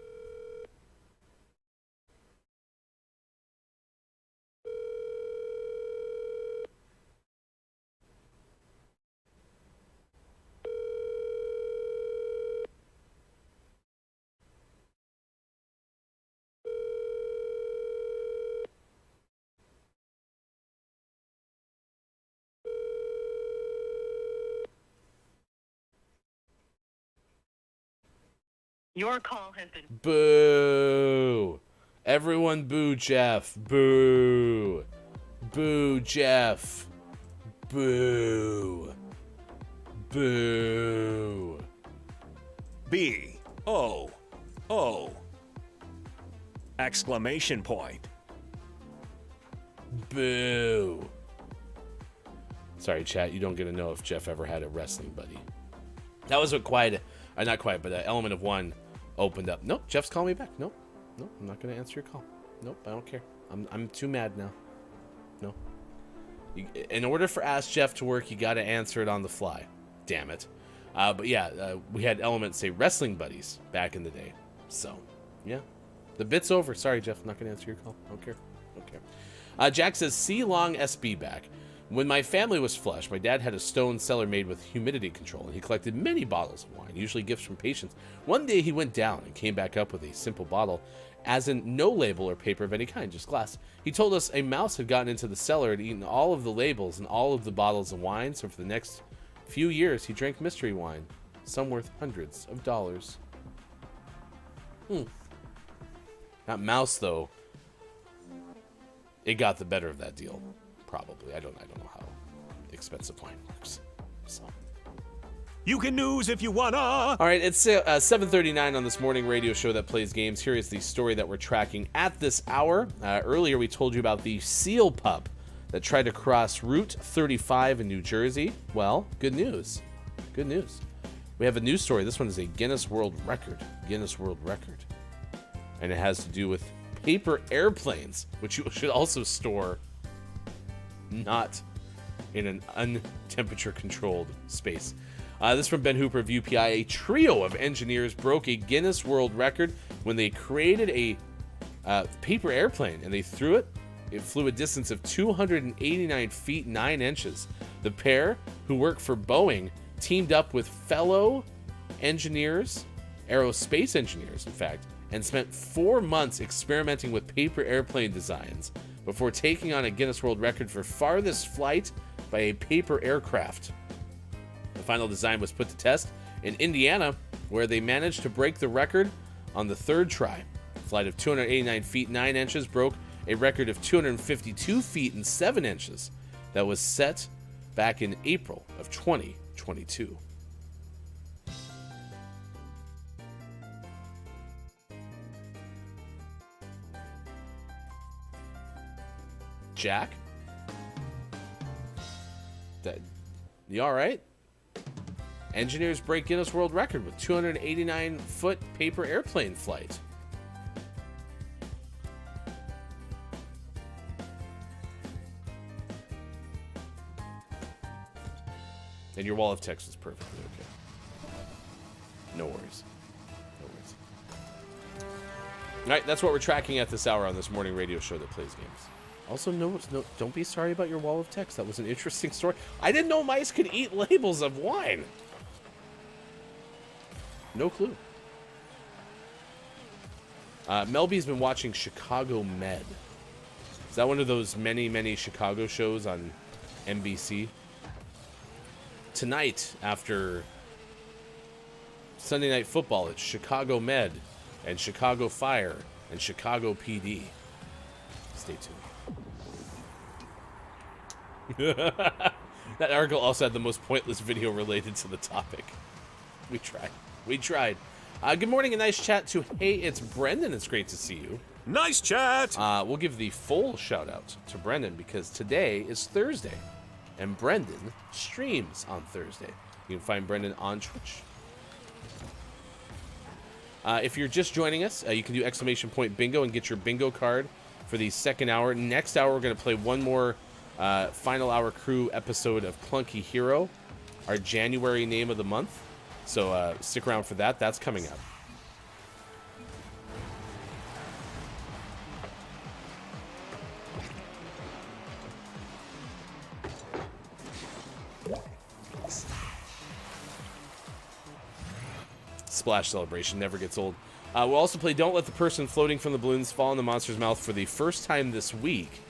Your call has been. Boo! Everyone boo Jeff. Boo! Boo Jeff. Boo! Boo! B-O-O. Exclamation point. Boo! Sorry, chat. You don't get to know if Jeff ever had a wrestling buddy. That was what not quiet, but Element of One opened up. Nope, Jeff's calling me back. Nope, I'm not gonna answer your call. Nope, I don't care. I'm too mad now. No. In order for Ask Jeff to work, you got to answer it on the fly. Damn it. But yeah, we had Element say wrestling buddies back in the day. So, yeah, the bit's over. Sorry, Jeff, I'm not gonna answer your call. Don't care. Jack says C Long SB back. When my family was flush, my dad had a stone cellar made with humidity control, and he collected many bottles of wine, usually gifts from patients. One day he went down and came back up with a simple bottle, as in no label or paper of any kind, just glass. He told us a mouse had gotten into the cellar and eaten all of the labels and all of the bottles of wine, so for the next few years he drank mystery wine, some worth hundreds of dollars. That mouse, though, it got the better of that deal. Probably. I don't know how expensive wine works. So. You can news if you wanna. All right, it's 7:39 on this morning radio show that plays games. Here is the story that we're tracking at this hour. Earlier, we told you about the seal pup that tried to cross Route 35 in New Jersey. Well, good news. Good news. We have a new story. This one is a Guinness World Record. Guinness World Record. And it has to do with paper airplanes, which you should also store not in an untemperature controlled space. This from Ben Hooper of UPI. A trio of engineers broke a Guinness World Record when they created a paper airplane, and they threw it. It flew a distance of 289 feet 9 inches. The pair, who work for Boeing, teamed up with fellow engineers, aerospace engineers in fact, and spent 4 months experimenting with paper airplane designs before taking on a Guinness World Record for farthest flight by a paper aircraft. The final design was put to test in Indiana, where they managed to break the record on the third try. A flight of 289 feet 9 inches broke a record of 252 feet and 7 inches that was set back in April of 2022. Jack? You all right? Engineers break Guinness World Record with 289-foot paper airplane flight. And your wall of text is perfectly okay. No worries. No worries. All right, that's what we're tracking at this hour on this morning radio show that plays games. Also, no, don't be sorry about your wall of text. That was an interesting story. I didn't know mice could eat labels of wine. No clue. Melby's been watching Chicago Med. Is that one of those many Chicago shows on NBC? Tonight, after Sunday Night Football, it's Chicago Med and Chicago Fire and Chicago PD. Stay tuned. That article also had the most pointless video related to the topic. We tried. Good morning and nice chat to Hey, it's Brendan. It's great to see you. Nice chat. We'll give the full shout out to Brendan because today is Thursday and Brendan streams on Thursday. You can find Brendan on Twitch. If you're just joining us, you can do exclamation point bingo and get your bingo card for the second hour. Next hour, we're going to play one more Final Hour Crew episode of Clunky Hero, our January name of the month. So stick around for that. That's coming up. Splash celebration never gets old. We'll also play Don't Let the Person Floating from the Balloons Fall in the Monster's Mouth for the first time this week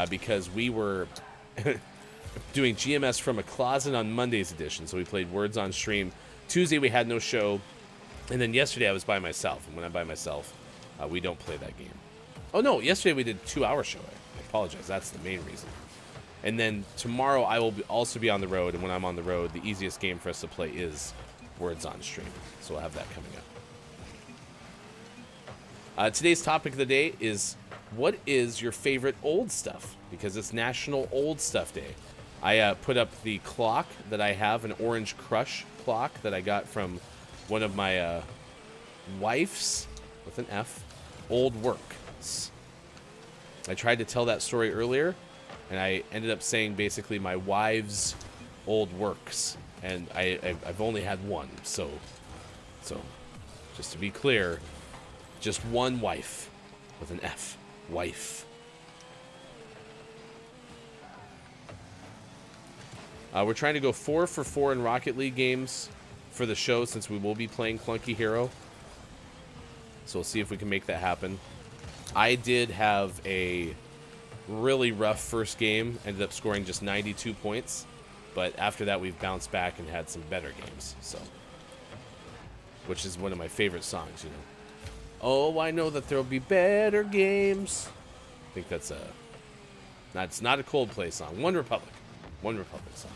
because we were doing GMS from a closet on Monday's edition. So we played Words on stream. Tuesday we had no show. And then yesterday I was by myself. And when I'm by myself, we don't play that game. Oh no, yesterday we did a 2-hour show. I apologize. That's the main reason. And then tomorrow I will also be on the road. And when I'm on the road, the easiest game for us to play is Words on stream. So we'll have that coming up. Today's topic of the day is, what is your favorite old stuff? Because it's National Old Stuff Day. I put up the clock that I have, an Orange Crush clock that I got from one of my wife's, with an F, old works. I tried to tell that story earlier, and I ended up saying basically my wife's old works. And I've only had one, so just to be clear, just one wife with an F, wife. We're trying to go 4 for 4 in Rocket League games for the show since we will be playing Clunky Hero. So we'll see if we can make that happen. I did have a really rough first game, ended up scoring just 92 points. But after that, we've bounced back and had some better games. So, which is one of my favorite songs, you know. Oh, I know that there'll be better games. I think that's not a Coldplay song. One Republic song.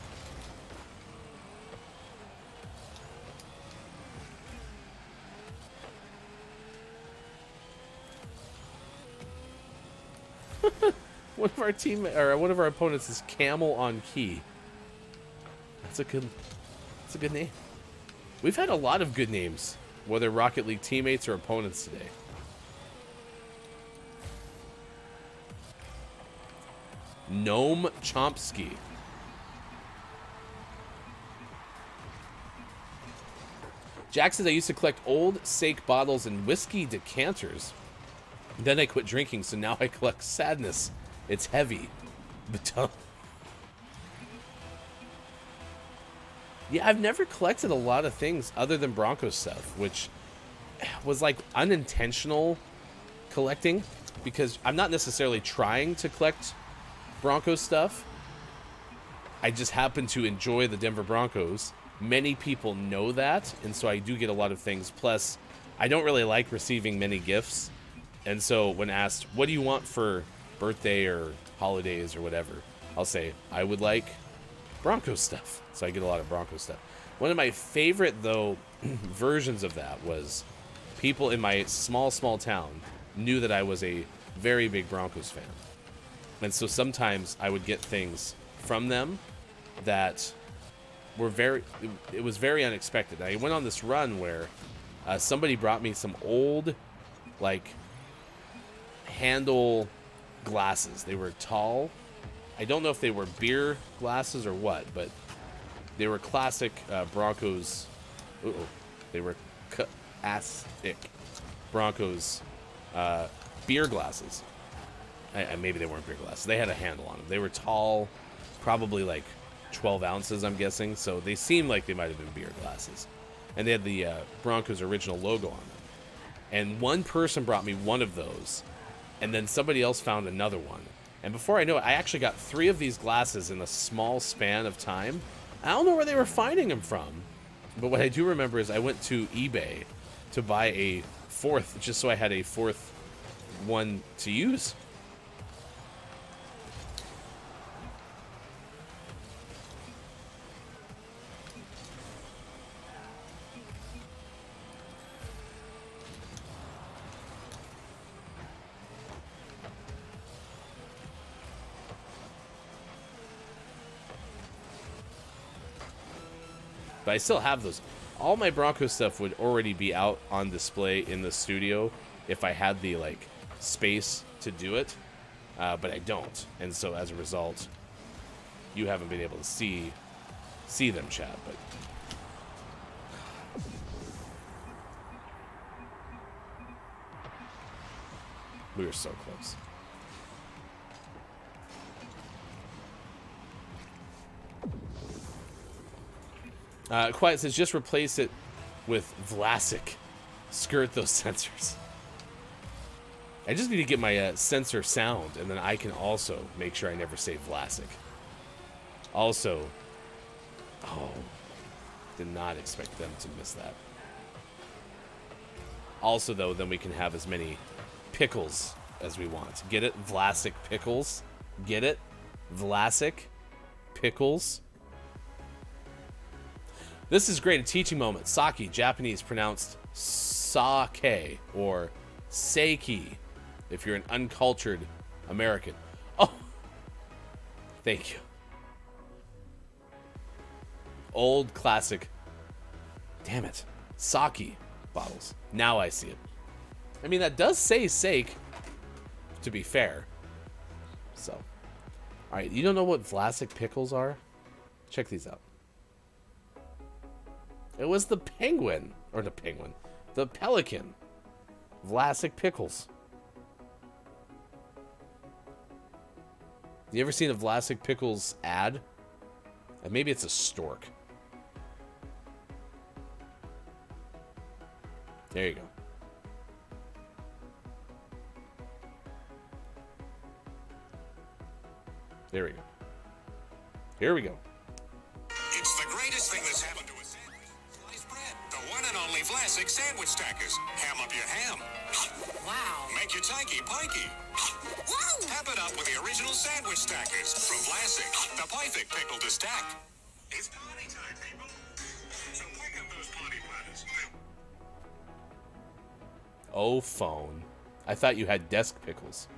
One of our opponents is Camel on Key. That's a good name. We've had a lot of good names, whether Rocket League teammates or opponents today. Gnome Chomsky. Jack says, I used to collect old sake bottles and whiskey decanters. Then I quit drinking, so now I collect sadness. It's heavy. But yeah, I've never collected a lot of things other than Broncos stuff, which was like unintentional collecting because I'm not necessarily trying to collect Broncos stuff. I just happen to enjoy the Denver Broncos. Many people know that, and so I do get a lot of things. Plus, I don't really like receiving many gifts. And so when asked, what do you want for birthday or holidays or whatever, I'll say, I would like Broncos stuff. So I get a lot of Broncos stuff. One of my favorite, though, versions of that was people in my small town knew that I was a very big Broncos fan. And so sometimes I would get things from them that were it was very unexpected. I went on this run where somebody brought me some old, like, handle glasses. They were tall. I don't know if they were beer glasses or what, but they were classic Broncos. They were classic Broncos beer glasses. Maybe they weren't beer glasses. They had a handle on them. They were tall, probably like 12 ounces, I'm guessing. So they seemed like they might have been beer glasses. And they had the Broncos original logo on them. And one person brought me one of those, and then somebody else found another one. And before I know it, I actually got 3 of these glasses in a small span of time. I don't know where they were finding them from, but what I do remember is I went to eBay to buy a 4th, just so I had a 4th one to use. But I still have those. All my Broncos stuff would already be out on display in the studio if I had the, like, space to do it. But I don't. And so as a result, you haven't been able to see them, chat, but we were so close. Quiet says, just replace it with Vlasic. Skirt those sensors. I just need to get my sensor sound, and then I can also make sure I never say Vlasic. Also, oh, did not expect them to miss that. Also, though, then we can have as many pickles as we want. Get it? Vlasic pickles. Get it? Vlasic pickles. This is great, a teaching moment. Sake, Japanese, pronounced sake or seiki if you're an uncultured American. Oh, thank you. Old classic. Damn it. Sake bottles. Now I see it. I mean, that does say sake, to be fair. So, all right, you don't know what Vlasic pickles are? Check these out. It was the penguin, or the penguin, the pelican. Vlasic pickles. You ever seen a Vlasic pickles ad? Maybe it's a stork. There you go. There we go. Here we go. It's the greatest thing that's happened to a sandwich. Sliced bread. The one and only Vlasic sandwich stackers. Ham up your ham. Wow. Make your tikey pikey. Whoa! Tap it up with the original sandwich stackers from Vlasic. The perfect pickle to stack. It's party time, people. So pick up those party platters. Oh, phone. I thought you had desk pickles.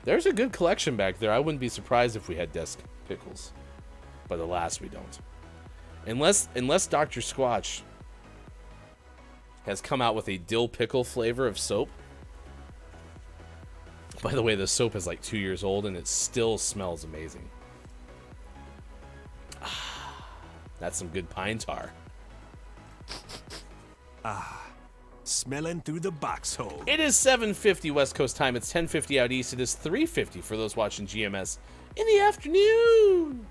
There's a good collection back there. I wouldn't be surprised if we had desk pickles. But alas, we don't. Unless Dr. Squatch has come out with a dill pickle flavor of soap. By the way, the soap is like 2 years old and it still smells amazing. That's some good pine tar. Smelling through the box hole. It is 7:50 West Coast time. It's 10:50 out east. It is 3:50 for those watching GMS in the afternoon.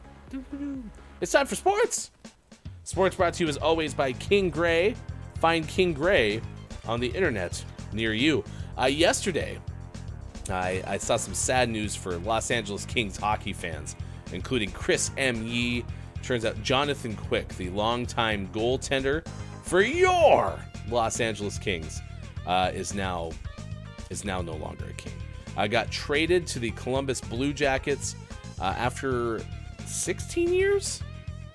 It's time for sports. Sports brought to you as always by King Gray. Find King Gray on the internet near you. Yesterday, I saw some sad news for Los Angeles Kings hockey fans, including Chris M. Yee. Turns out Jonathan Quick, the longtime goaltender for your Los Angeles Kings, is now no longer a King. Got traded to the Columbus Blue Jackets after 16 years?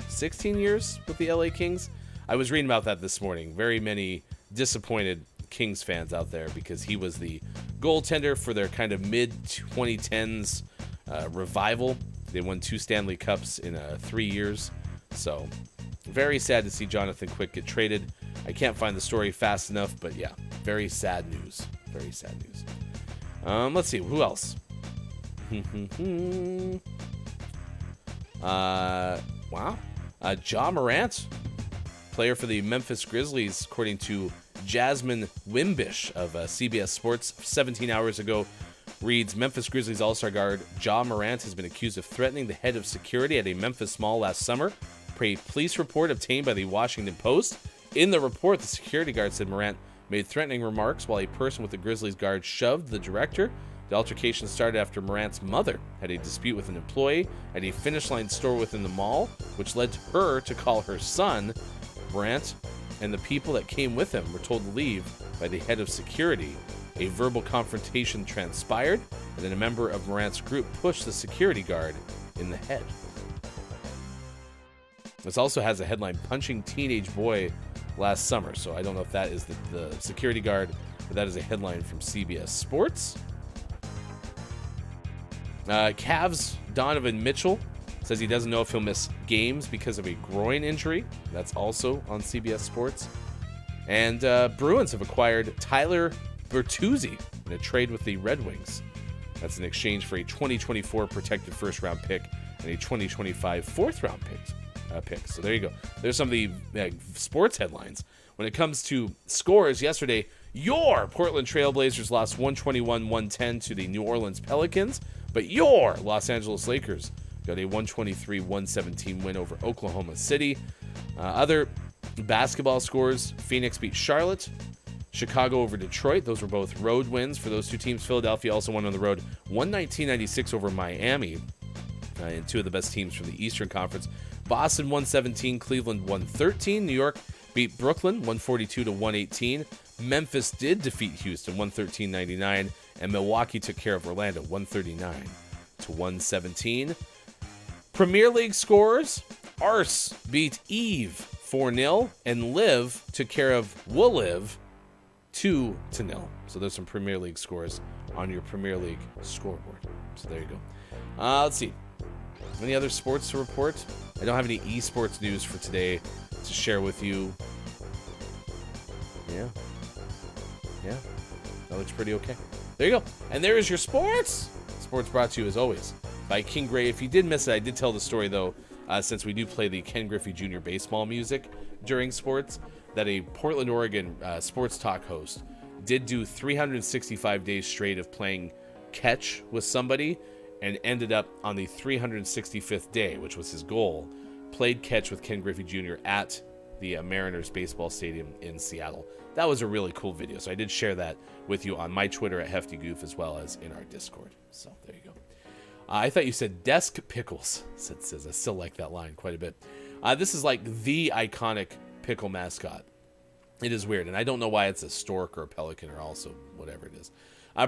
16 years with the LA Kings? I was reading about that this morning. Very many disappointed Kings fans out there because he was the goaltender for their kind of mid-2010s revival. They won 2 Stanley Cups in 3 years. So, very sad to see Jonathan Quick get traded. I can't find the story fast enough, but yeah, very sad news. Very sad news. Let's see, who else? Wow. Ja Morant, player for the Memphis Grizzlies, according to Jasmine Wimbish of CBS Sports 17 hours ago, reads, Memphis Grizzlies All-Star guard Ja Morant has been accused of threatening the head of security at a Memphis mall last summer, per a police report obtained by the Washington Post. In the report, the security guard said Morant made threatening remarks while a person with the Grizzlies guard shoved the director. The altercation started after Morant's mother had a dispute with an employee at a Finish Line store within the mall, which led to her to call her son. Morant and the people that came with him were told to leave by the head of security. A verbal confrontation transpired, and then a member of Morant's group pushed the security guard in the head. This also has a headline, punching teenage boy last summer. So I don't know if that is the security guard, but that is a headline from CBS Sports. Cavs Donovan Mitchell says he doesn't know if he'll miss games because of a groin injury. That's also on CBS Sports. And Bruins have acquired Tyler Bertuzzi in a trade with the Red Wings. That's in exchange for a 2024 protected first-round pick and a 2025 fourth-round pick. So there you go. There's some of the sports headlines. When it comes to scores, yesterday, your Portland Trailblazers lost 121-110 to the New Orleans Pelicans, but your Los Angeles Lakers got a 123-117 win over Oklahoma City. Other basketball scores, Phoenix beat Charlotte, Chicago over Detroit. Those were both road wins for those two teams. Philadelphia also won on the road 119-96 over Miami, and two of the best teams from the Eastern Conference. Boston 117, Cleveland 113. New York beat Brooklyn 142-118. Memphis did defeat Houston 113-99, and Milwaukee took care of Orlando 139-117. Premier League scores: Arse beat Eve 4-0, and Liv took care of Wooliv 2-0. So there's some Premier League scores on your Premier League scoreboard. So there you go. Let's see. Any other sports to report? I don't have any esports news for today to share with you. Yeah. That looks pretty okay. There you go. And there is your sports. Sports brought to you, as always, by King Gray. If you did miss it, I did tell the story, though, since we do play the Ken Griffey Jr. baseball music during sports, that a Portland, Oregon sports talk host did do 365 days straight of playing catch with somebody, and ended up on the 365th day, which was his goal, played catch with Ken Griffey Jr. at the Mariners baseball stadium in Seattle. That was a really cool video, so I did share that with you on my Twitter at HeftyGoof, as well as in our Discord. So there you go. I thought you said desk pickles. Says I still like that line quite a bit. This is like the iconic pickle mascot. It is weird, and I don't know why it's a stork or a pelican or also whatever it is.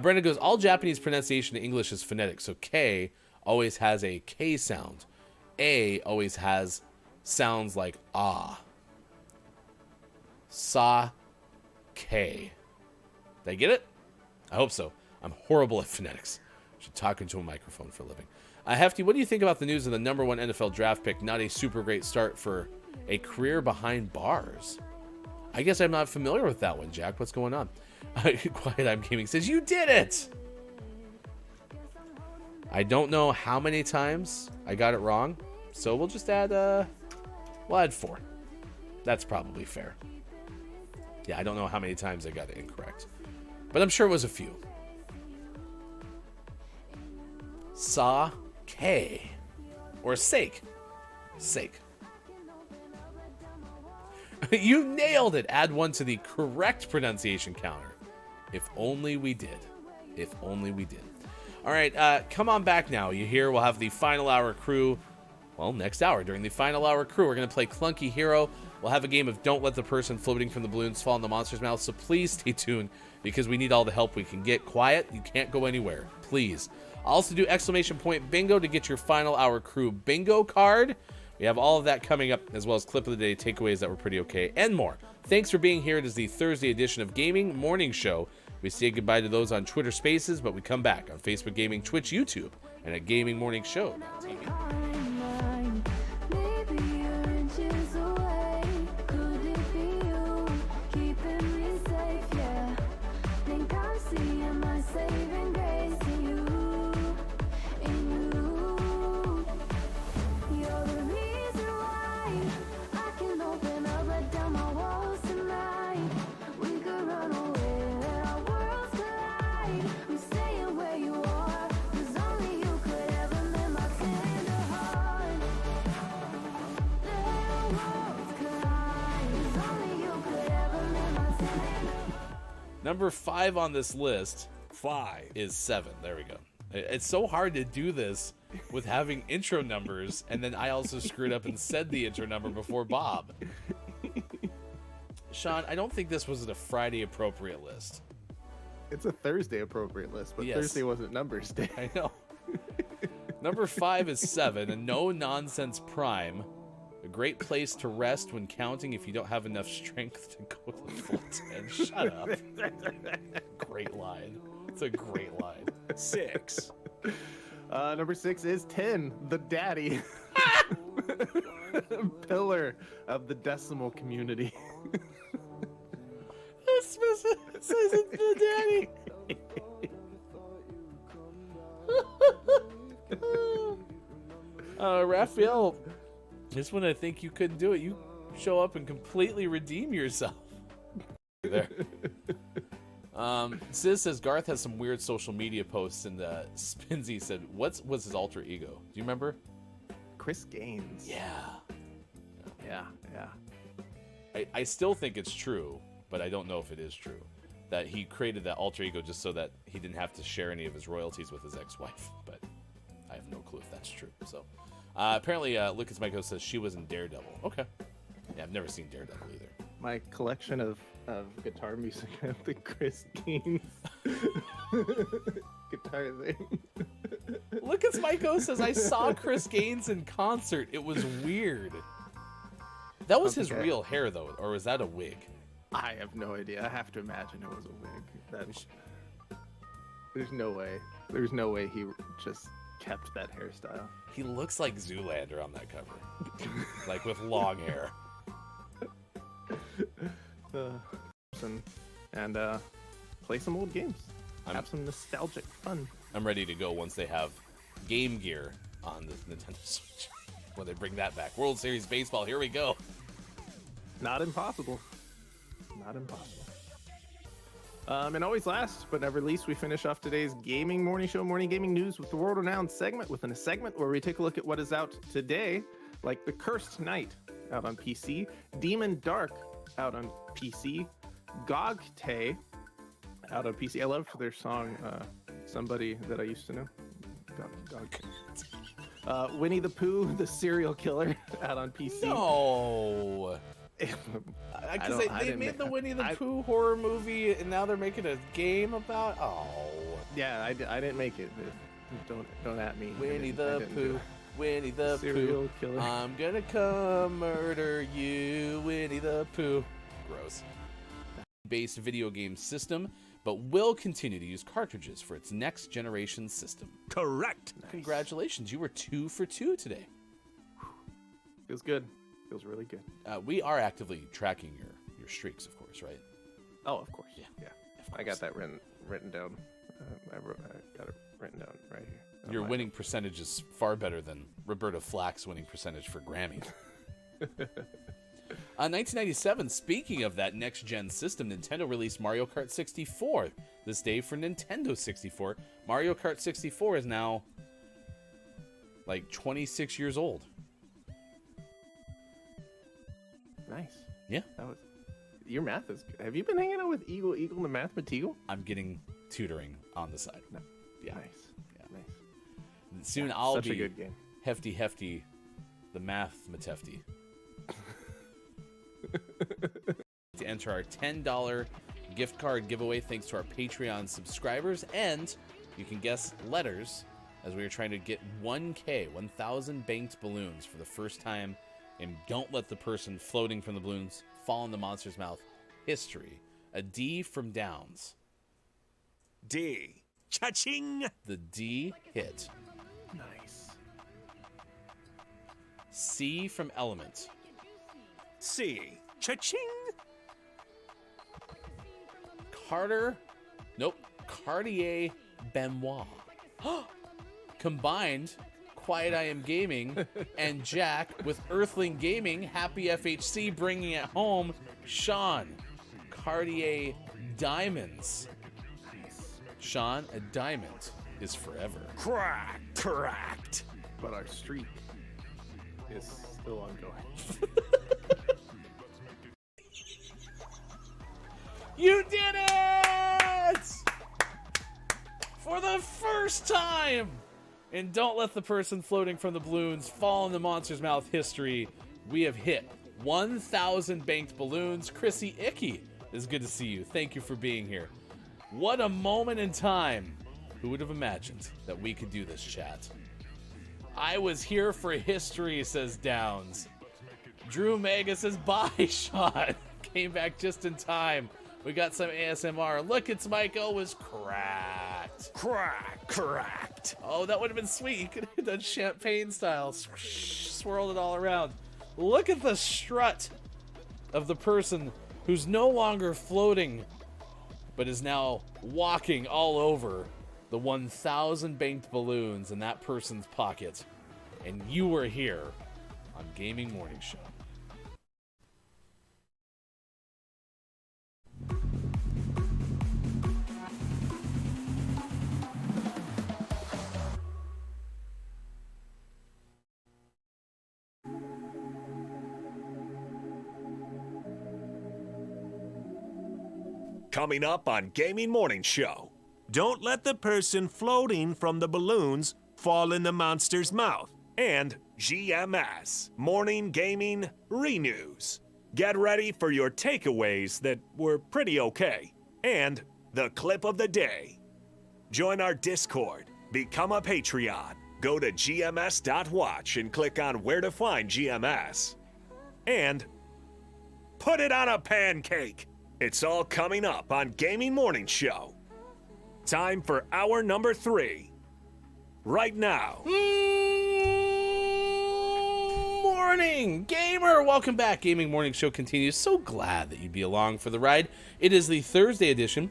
Brenda goes, all Japanese pronunciation in English is phonetic, so K always has a K sound. A always has sounds like ah. Sa, K. Did I get it? I hope so. I'm horrible at phonetics. I should talk into a microphone for a living. Hefty, what do you think about the news of the number 1 NFL draft pick? Not a super great start for a career behind bars. I guess I'm not familiar with that one, Jack. What's going on? Quiet I'm Gaming says, you did it! I don't know how many times I got it wrong, so we'll just add, we'll add 4. That's probably fair. Yeah, I don't know how many times I got it incorrect, but I'm sure it was a few. Sa, K, or sake. Sake. You nailed it. Add 1 to the correct pronunciation counter. If only we did. If only we did. All right, come on back now. You hear? We'll have the final hour crew. Well, next hour, during the final hour crew, we're going to play Clunky Hero. We'll have a game of Don't Let the Person Floating from the Balloons Fall in the Monster's Mouth. So please stay tuned, because we need all the help we can get. Quiet. You can't go anywhere. Please. I'll also do exclamation point bingo to get your final hour crew bingo card. We have all of that coming up, as well as clip of the day, takeaways that were pretty okay, and more. Thanks for being here. It is the Thursday edition of Gaming Morning Show. We say goodbye to those on Twitter Spaces, but we come back on Facebook Gaming, Twitch, YouTube, and at GamingMorningShow.tv. Number 5 on this list 5 is 7. There we go. It's so hard to do this with having intro numbers, and then I also screwed up and said the intro number before Bob. Sean, I don't think this was a Friday appropriate list. It's a Thursday appropriate list, but Yes. Thursday wasn't numbers day. I know. Number 5 is 7, a no-nonsense prime. A great place to rest when counting if you don't have enough strength to go to the full 10. Shut up. Great line. It's a great line. 6 Number 6 is 10, the daddy. Pillar of the decimal community. This says it's the daddy. Raphael, this one I think you couldn't do it. You show up and completely redeem yourself. There. Sis says Garth has some weird social media posts, and Spinzy said, "What's his alter ego? Do you remember?" Chris Gaines. Yeah. I still think it's true, but I don't know if it is true that he created that alter ego just so that he didn't have to share any of his royalties with his ex-wife. But I have no clue if that's true. So apparently, Lucas Michael says she was in Daredevil. Okay. Yeah, I've never seen Daredevil either. My collection of guitar music at the Chris Gaines guitar thing. Lucas Michael says, I saw Chris Gaines in concert. It was weird. That was his real hair, though, or was that a wig? I have no idea. I have to imagine it was a wig. There's no way. There's no way he just kept that hairstyle. He looks like Zoolander on that cover. Like with long hair. And play some old games. Have some nostalgic fun. I'm ready to go once they have Game Gear on the Nintendo Switch. When they bring that back. World Series Baseball, here we go. Not impossible. Not impossible. And always last but never least, we finish off today's gaming morning show, Morning Gaming News, with the world-renowned segment, within a segment where we take a look at what is out today, like The Cursed Knight out on PC, Demon Dark out on PC, Gog Tay out on PC. I love their song, Somebody That I Used to Know. Gog Tay. Winnie the Pooh, the Serial Killer out on PC. No. Because they made the Winnie the Pooh horror movie, and now they're making a game about. Oh. Yeah, I didn't make it. Don't at me. Winnie the Pooh. Winnie the Serial Killer. I'm gonna come murder you, Winnie the Pooh. Gross. Based video game system, but will continue to use cartridges for its next generation system. Correct. Nice. Congratulations, you were 2 for 2 today. Feels good. Feels really good. We are actively tracking your streaks, of course, right? Oh, of course. Yeah. I got that written down. I got it written down right here. Your winning percentage is far better than Roberta Flack's winning percentage for Grammy. 1997, speaking of that next-gen system, Nintendo released Mario Kart 64. This day for Nintendo 64. Mario Kart 64 is now, like, 26 years old. Nice. Yeah. Your math is good. Have you been hanging out with Eagle the Mathematical? I'm getting tutoring on the side. No. Yeah. Nice. Yeah. Nice. Soon I'll such be a good game. hefty, the math matefty. To enter our $10 gift card giveaway thanks to our Patreon subscribers, and you can guess letters as we are trying to get 1,000 banked balloons for the first time in Don't Let the Person Floating from the Balloons Fall in the Monster's Mouth history. A D from Downs. D. Cha-ching. The D hit. Nice. C from Element. C. Cha-ching. Cartier Benoit. Combined, Quiet I Am Gaming and Jack with Earthling Gaming, Happy FHC bringing it home, Sean, Cartier Diamonds. Sean, a diamond is forever. Correct. But our streak is still ongoing. You did it! For the first time in Don't Let the Person Floating from the Balloons Fall in the Monster's Mouth history, we have hit 1,000 banked balloons. Chrissy Icky, it's good to see you. Thank you for being here. What a moment in time. Who would have imagined that we could do this, chat? I was here for history, says Downs. Drew Mega says, bye, Sean. Came back just in time We got some ASMR. Look, its mic was cracked. Cracked. Oh, that would have been sweet. You could have done champagne style. Swirled it all around. Look at the strut of the person who's no longer floating, but is now walking all over the 1,000 banked balloons in that person's pocket. And you were here on Gaming Morning Show. Coming up on Gaming Morning Show. Don't let the person floating from the balloons fall in the monster's mouth. And GMS, Morning Gaming Renews. Get ready for your takeaways that were pretty okay. And the clip of the day. Join our Discord. Become a Patreon. Go to GMS.watch and click on where to find GMS. And put it on a pancake. It's all coming up on Gaming Morning Show. Time for hour number 3. Right now. Morning, gamer! Welcome back. Gaming Morning Show continues. So glad that you'd be along for the ride. It is the Thursday edition.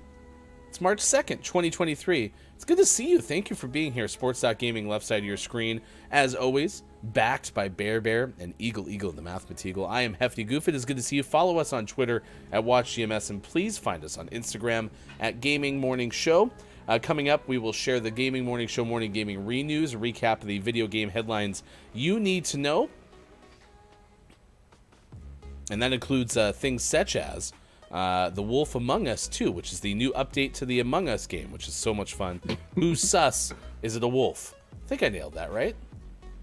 It's March 2nd, 2023. It's good to see you. Thank you for being here. Sports.gaming, left side of your screen. As always, backed by Bear and Eagle the Mathematical. I am Hefty Goof. It is good to see you. Follow us on Twitter at WatchGMS, and please find us on Instagram at Gaming Morning Show. Coming up, we will share the Gaming Morning Show Morning Gaming Renews, a recap of the video game headlines you need to know. And that includes things such as The Wolf Among Us 2, which is the new update to the Among Us game, which is so much fun. Who's sus? Is it a wolf? I think I nailed that, right?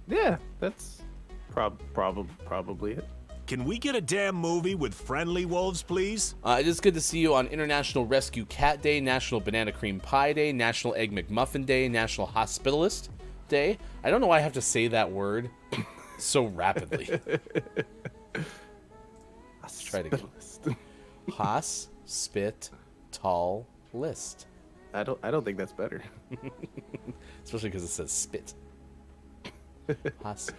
Yeah, that's probably it. Can we get a damn movie with friendly wolves, please? It is good to see you on International Rescue Cat Day, National Banana Cream Pie Day, National Egg McMuffin Day, National Hospitalist Day. I don't know why I have to say that word so rapidly. Let's try it again. Hospital list. I don't think that's better. Especially because it says spit.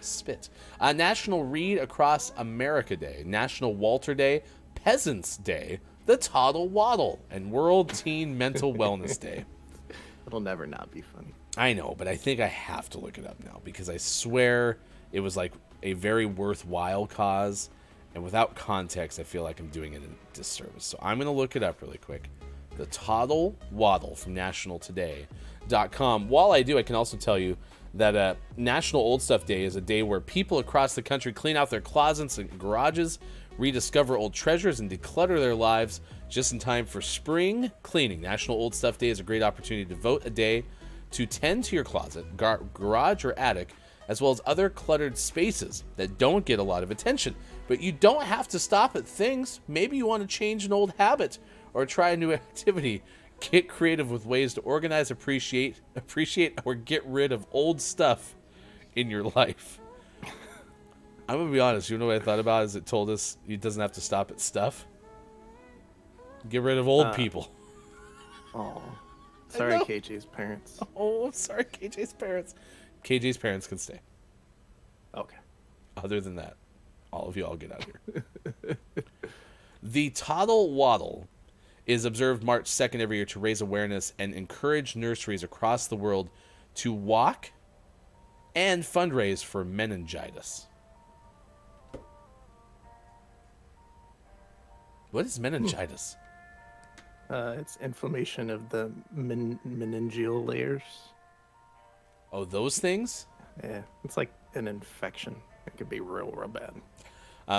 Spit. National Read Across America Day, National Walter Day, Peasants Day, the Toddle Waddle, and World Teen Mental Wellness Day. It'll never not be funny. I know, but I think I have to look it up now because I swear it was like a very worthwhile cause, and without context, I feel like I'm doing it a disservice. So I'm going to look it up really quick. The Toddle Waddle from nationaltoday.com. While I do, I can also tell you that National Old Stuff Day is a day where people across the country clean out their closets and garages, rediscover old treasures, and declutter their lives just in time for spring cleaning. National Old Stuff Day is a great opportunity to devote a day to tend to your closet, garage, or attic, as well as other cluttered spaces that don't get a lot of attention. But you don't have to stop at things. Maybe you want to change an old habit or try a new activity. Get creative with ways to organize, appreciate, or get rid of old stuff in your life. I'm going to be honest. You know what I thought about is it told us it doesn't have to stop at stuff. Get rid of old people. Oh, sorry, KJ's parents. Oh, sorry, KJ's parents. KJ's parents can stay. Okay. Other than that, all of you all get out of here. The Toddle Waddle is observed March 2nd every year to raise awareness and encourage nurseries across the world to walk and fundraise for meningitis. What is meningitis? It's inflammation of the meningeal layers. Oh, those things? Yeah, it's like an infection. It could be real bad.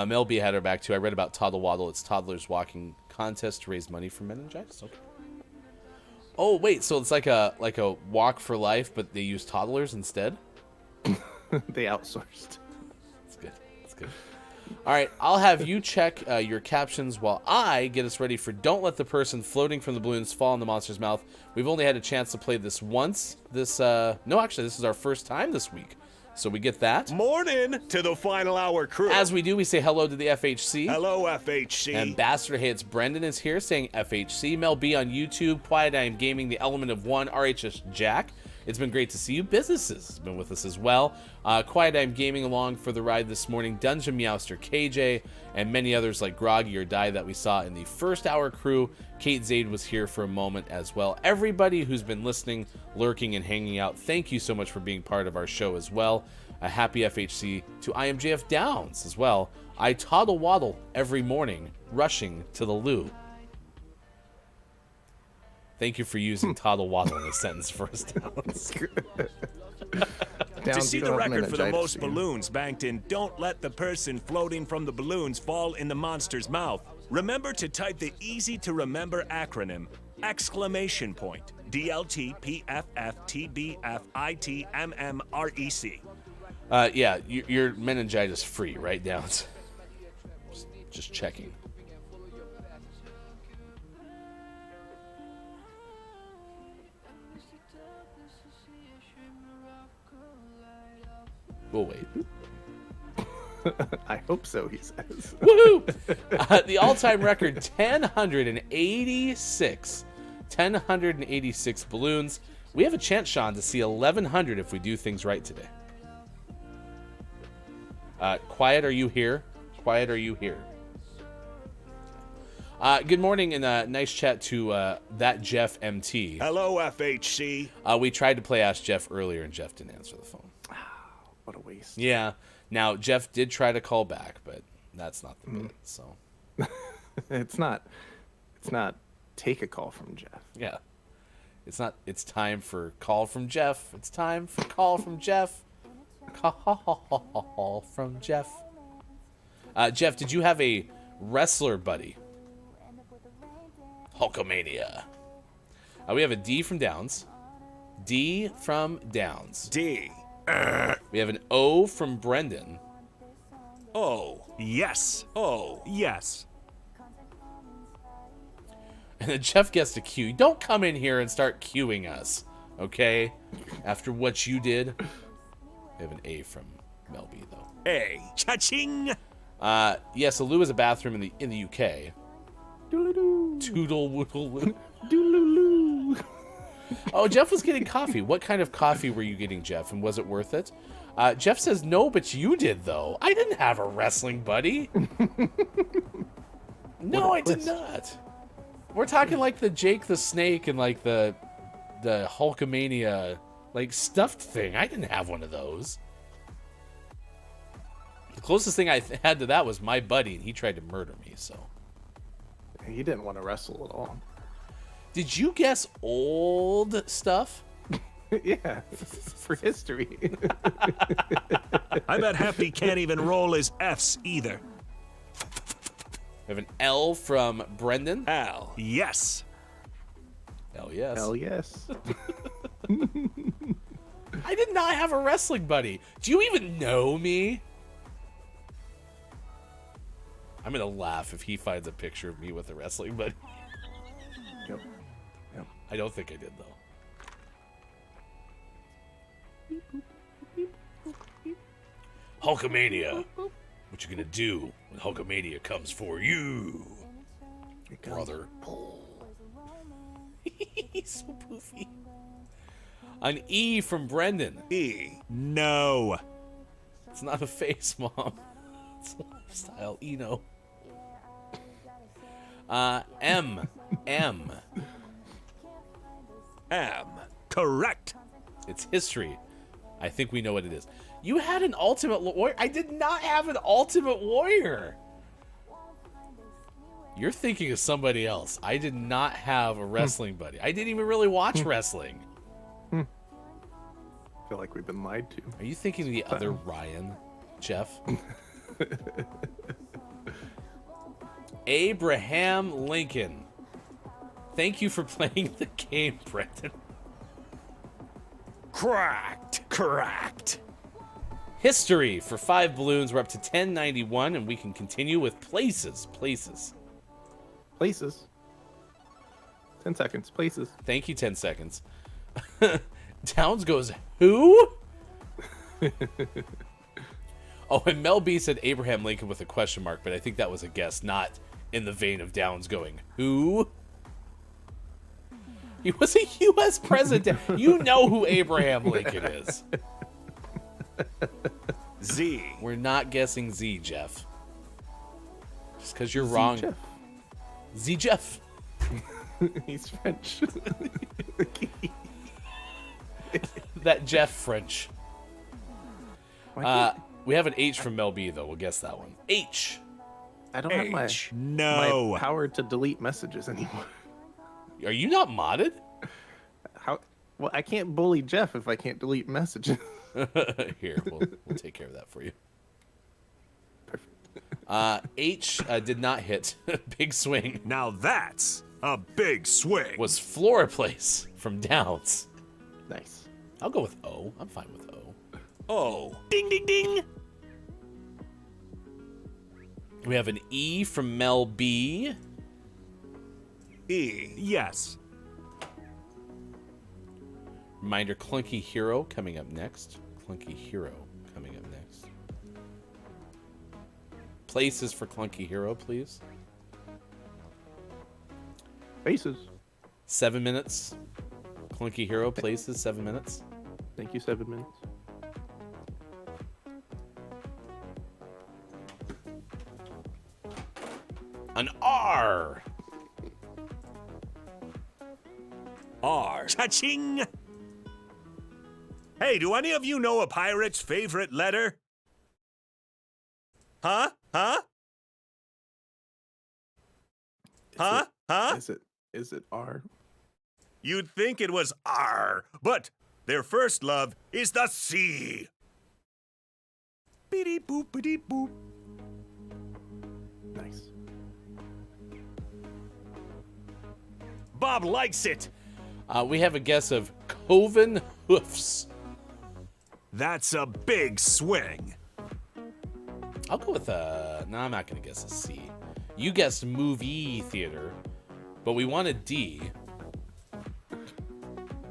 Mel B had her back too. I read about Toddle Waddle. It's toddlers walking contest to raise money for meningitis. Okay. Oh wait, so it's like a walk for life, but they use toddlers instead. They outsourced. That's good. That's good. All right, I'll have you check your captions while I get us ready for Don't Let the Person Floating from the Balloons Fall in the Monster's Mouth. We've only had a chance to play this once. No, actually, this is our first time this week. So we get that. Morning to the final hour crew. As we do, we say hello to the FHC. Hello, FHC. Ambassador Hits Brendan is here saying FHC. Mel B on YouTube. Quiet I Am Gaming. The Element of One. RHS Jack. It's been great to see you. Businesses has been with us as well. Quiet I Am Gaming along for the ride this morning. Dungeon Meowster KJ and many others like Groggy or Die that we saw in the first hour crew. Kate Zaid was here for a moment as well. Everybody who's been listening, lurking, and hanging out, thank you so much for being part of our show as well. A happy FHC to IMJF Downs as well. I toddle waddle every morning, rushing to the loo. Thank you for using toddle waddle in a sentence first. To see the record for the most balloons banked in, don't let the person floating from the balloons fall in the monster's mouth. Remember to type the easy-to-remember acronym, exclamation point, DLTPFFTBFITMMREC. Yeah, you're meningitis free, right, Downs? Just checking. We'll wait. I hope so, he says. Woohoo! The all-time record, 1,086. 1,086 balloons. We have a chance, Sean, to see 1,100 if we do things right today. Quiet, are you here? Quiet, are you here? Good morning and nice chat to that Jeff MT. Hello, FHC. We tried to play Ask Jeff earlier and Jeff didn't answer the phone. What a waste. Yeah. Now, Jeff did try to call back, but that's not the bit, so. It's not take a call from Jeff. Yeah. It's time for call from Jeff. It's time for call from Jeff. Call from Jeff. Jeff, did you have a wrestler buddy? Hulkamania. We have a D from Downs. D from Downs. D. We have an O from Brendan. Oh, yes. Oh, yes. And then Jeff gets to cue. Don't come in here and start cueing us, okay? After what you did. We have an A from Melby, though. A. Cha-ching. Yes, a loo is a bathroom in the UK. Doodle-doo. Toodle woodle loo. Doodle-loo. Oh, Jeff was getting coffee. What kind of coffee were you getting, Jeff? And was it worth it? Jeff says, no, but you did, though. I didn't have a wrestling buddy. No, I did not. We're talking like the Jake the Snake and like the Hulkamania like stuffed thing. I didn't have one of those. The closest thing I had to that was my buddy, and he tried to murder me, so. He didn't want to wrestle at all. Did you guess old stuff? Yeah, for history. I bet Hefty can't even roll his F's either. We have an L from Brendan. Al. Yes. Hell yes. Hell yes. I did not have a wrestling buddy. Do you even know me? I'm going to laugh if he finds a picture of me with a wrestling buddy. Yep. I don't think I did, though. Hulkamania. What you gonna do when Hulkamania comes for you, brother? He's so poofy. An E from Brendan. E. No. It's not a face, Mom. It's a lifestyle. Eno. M. M. M. Correct. It's history. I think we know what it is. You had an Ultimate Warrior. I did not have an Ultimate Warrior. You're thinking of somebody else. I did not have a wrestling buddy. I didn't even really watch wrestling. I feel like we've been lied to. Are you thinking of the other Ryan, Jeff? Abraham Lincoln. Thank you for playing the game, Brendan. Correct. History for 5 balloons. We're up to 1091, and we can continue with places. 10 seconds. Places. Thank you, 10 seconds. Downs goes, who? Oh, and Mel B said Abraham Lincoln with a question mark, but I think that was a guess, not in the vein of Downs going, who? He was a U.S. president. You know who Abraham Lincoln is. Z. We're not guessing Z, Jeff. Just because you're wrong. Jeff. Z Jeff. He's French. That Jeff French. Why can't- We have an H from Mel B, though. We'll guess that one. H. I don't have H. my No. power to delete messages anymore. Are you not modded? How? Well, I can't bully Jeff if I can't delete messages. Here, we'll take care of that for you. H did not hit. Big swing. Now that's a big swing. Was floor place from Downs. Nice. I'll go with O. I'm fine with O. Oh. Ding, ding, ding. We have an E from Mel B. E. Yes. Reminder, Clunky Hero coming up next. Clunky Hero coming up next. Places for Clunky Hero, please. Faces. 7 minutes. Clunky Hero, places, 7 minutes. Thank you, 7 minutes. An R. R. Cha-ching. Hey, do any of you know a pirate's favorite letter? Huh? Huh? Huh? Huh? Is it R? You'd think it was R, but their first love is the C. Beady boop, beady boop. Nice. Bob likes it. We have a guess of Coven Hoofs. That's a big swing. I'll go with no, I'm not going to guess a C. You guessed movie theater, but we want a D.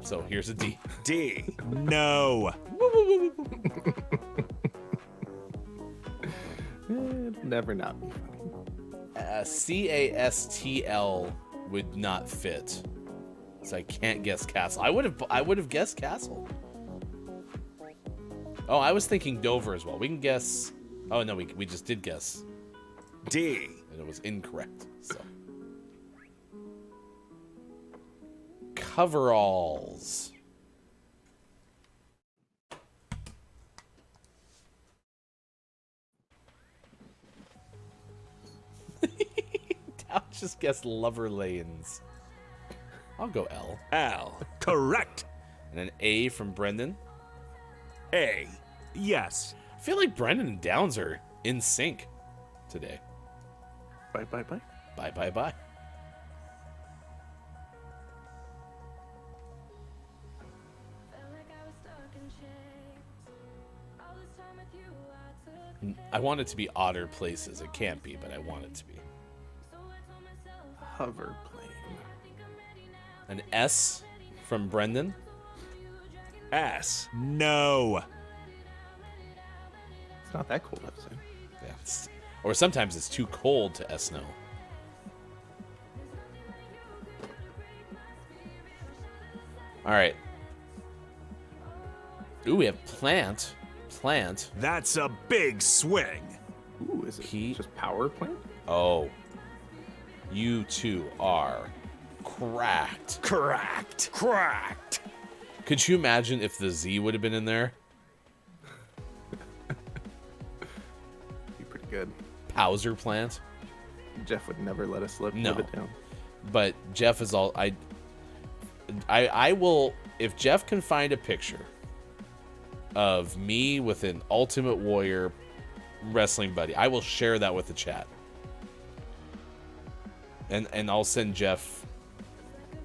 So here's a D. D. No. It'll never not be funny. CASTL would not fit. So I can't guess Castle. I would have guessed Castle. Oh, I was thinking Dover as well. We can guess. Oh no, we just did guess. D. And it was incorrect. So coveralls. I'll just guess Lover Lanes. I'll go L. L. Correct. And an A from Brendan. A. Yes. I feel like Brendan and Downs are in sync today. Bye, bye, bye. Bye, bye, bye. Felt like I was stuck in chains. All this time with you, I took I want it to be odder places. It can't be, but I want it to be. so I told myself Hover plane. An S from Brendan. S. No. It's not that cold outside. Yeah. Or sometimes it's too cold to S no. All right. Ooh, we have plant. Plant. That's a big swing. Ooh, is it P- just power plant? Oh. You two are cracked. Cracked. Cracked. Could you imagine if the Z would have been in there? Be pretty good. Powser plant. Jeff would never let us live No. it down. But Jeff is all I will, if Jeff can find a picture of me with an Ultimate Warrior wrestling buddy, I will share that with the chat. And I'll send Jeff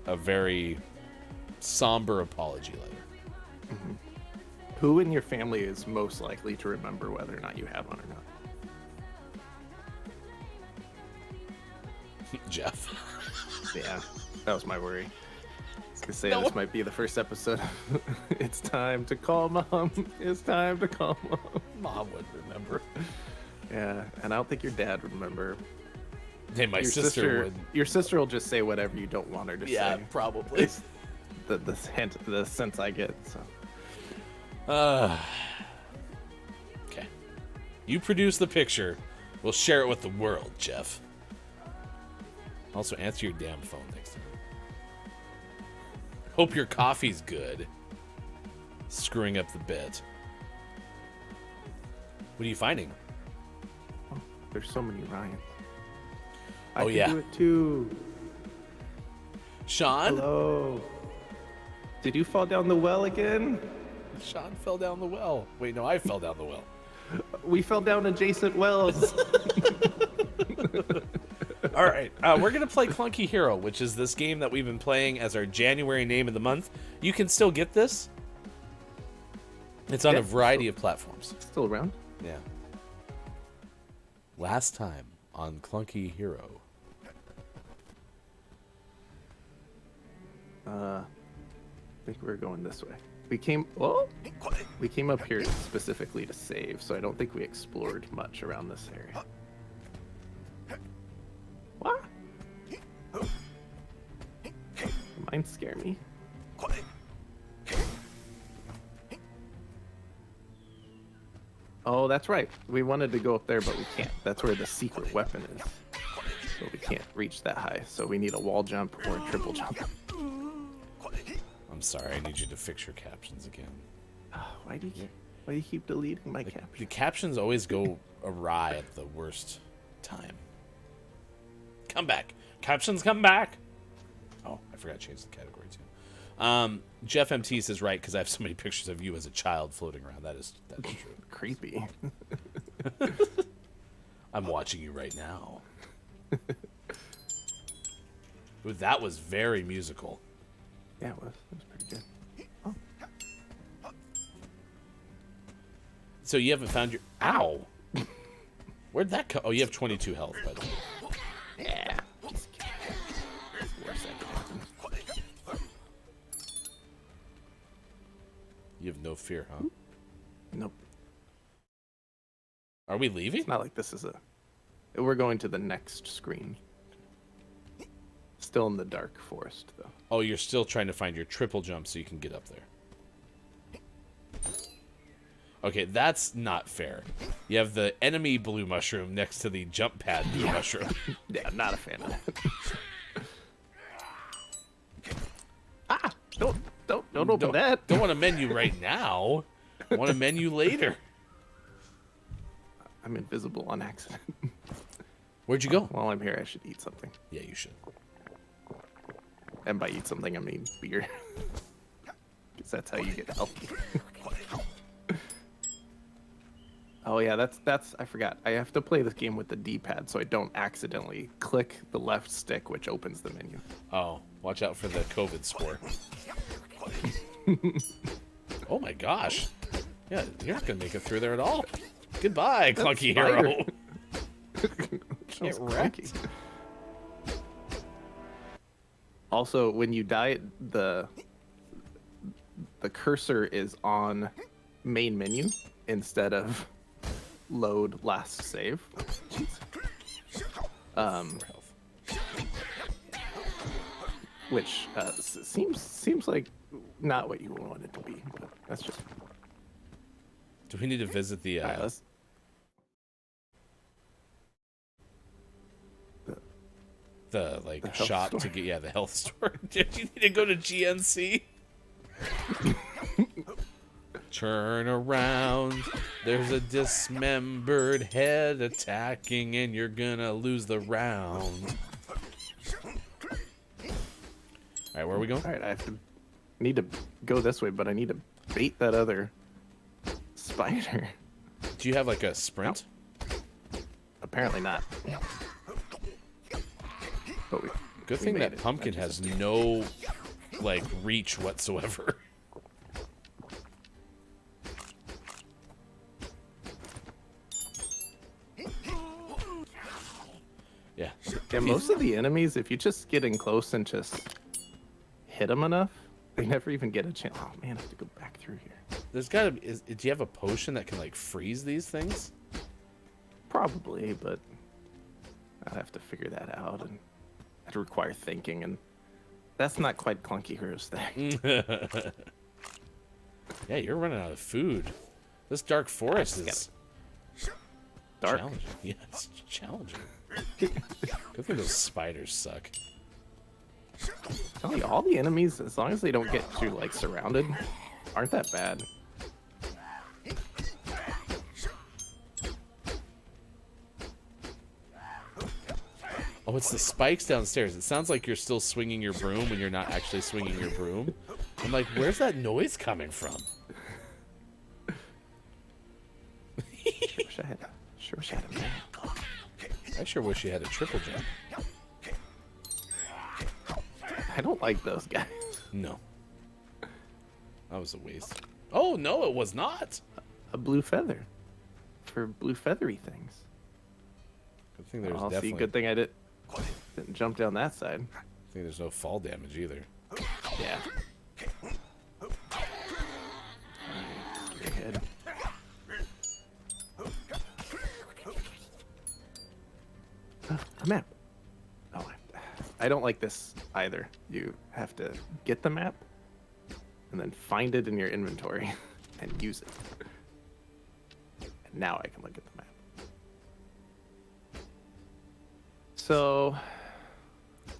a very somber apology letter. Mm-hmm. Who in your family is most likely to remember whether or not you have one or not? Jeff. Yeah, that was my worry. I say this might be the first episode. It's time to call mom. It's time to call mom. Mom would remember. Yeah, and I don't think your dad would remember. Hey, my sister would. Your sister will just say whatever you don't want her to Yeah, say. probably. It's the sense I get. So. Okay. You produce the picture. We'll share it with the world, Jeff. Also, answer your damn phone next time. Hope your coffee's good. Screwing up the bit. What are you finding? Oh, there's so many Ryans. Oh, I yeah. can do it too. Sean? Hello. Did you fall down the well again? Sean fell down the well. Wait, no, I fell down the well. We fell down adjacent wells. All right, we're going to play Clunky Hero, which is this game that we've been playing as our January name of the month. You can still get this. It's on a variety of platforms. Still around? Yeah. Last time on Clunky Hero. I think we're going this way. We came up here specifically to save, so I don't think we explored much around this area. What? Mine scare me. Oh, that's right. We wanted to go up there, but we can't. That's where the secret weapon is. So we can't reach that high. So we need a wall jump or a triple jump. I'm sorry, I need you to fix your captions again. Why do you keep deleting my captions? The captions always go awry at the worst time. Come back. Captions come back. Oh, I forgot to change the category too. Jeff MT says right because I have so many pictures of you as a child floating around. That is true. Creepy. I'm watching you right now. Ooh, that was very musical. Yeah, it was. It was pretty good. Oh. So you haven't found your... Ow! Where'd that come... Oh, you have 22 health, by the way. Yeah. Just kidding. Worst that could happen. You have no fear, huh? Nope. Are we leaving? It's not like this is a... We're going to the next screen. Still in the dark forest, though. Oh, you're still trying to find your triple jump so you can get up there. Okay, that's not fair. You have the enemy blue mushroom next to the jump pad blue mushroom. Yeah, I'm not a fan of that. Don't open that. Don't want a menu right now. I want a menu later. I'm invisible on accident. Where'd you go? While I'm here, I should eat something. Yeah, you should. And by eat something, I mean beer. Because that's how you get healthy. Oh yeah, that's I forgot. I have to play this game with the D-pad so I don't accidentally click the left stick, which opens the menu. Oh, watch out for the COVID spore. Oh my gosh. Yeah, you're not going to make it through there at all. Goodbye, Clunky Hero. Get wrecked. Also, when you die, the cursor is on main menu instead of load last save. Which seems like not what you want it to be, but that's just. Do we need to visit the the shop store. to get the health store? Did you need to go to GNC? Turn around. There's a dismembered head attacking, and you're gonna lose the round. All right, where are we going? All right, need to go this way, but I need to bait that other spider. Do you have like a sprint? Apparently not. But Good thing that pumpkin has no like reach whatsoever. Yeah. Yeah, most of the enemies, if you just get in close and just hit them enough, they never even get a chance. Oh man, I have to go back through here. There's gotta be. Do you have a potion that can like freeze these things? Probably, but I'd have to figure that out, and it'd require thinking, and that's not quite Clunky Hero's thing. Yeah, you're running out of food. This dark forest is Dark. challenging. Yeah, it's challenging. Good thing those spiders suck. Tell you, all the enemies, as long as they don't get too like surrounded, aren't that bad. Oh, it's the spikes downstairs. It sounds like you're still swinging your broom when you're not actually swinging your broom. I'm like, where's that noise coming from? Sure wish I had a map. I sure wish you had a triple jump. I don't like those guys. No. That was a waste. Oh, no, it was not. A blue feather for blue feathery things. Good thing there's I'll definitely... see. Good thing I didn't jump down that side. I think there's no fall damage either. Yeah. Your head. A map. Oh, I don't like this either. You have to get the map and then find it in your inventory and use it. And now I can look at the map. So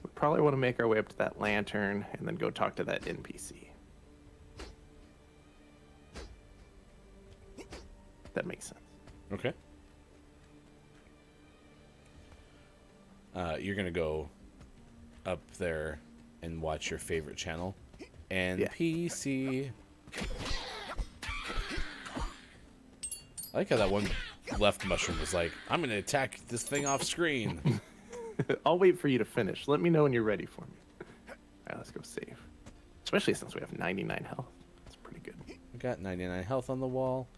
we probably want to make our way up to that lantern and then go talk to that NPC. That makes sense. Okay. You're going to go up there and watch your favorite channel. NPC. I like how that one left mushroom was like, I'm going to attack this thing off screen. I'll wait for you to finish. Let me know when you're ready for me. All right, let's go save. Especially since we have 99 health. That's pretty good. We got 99 health on the wall.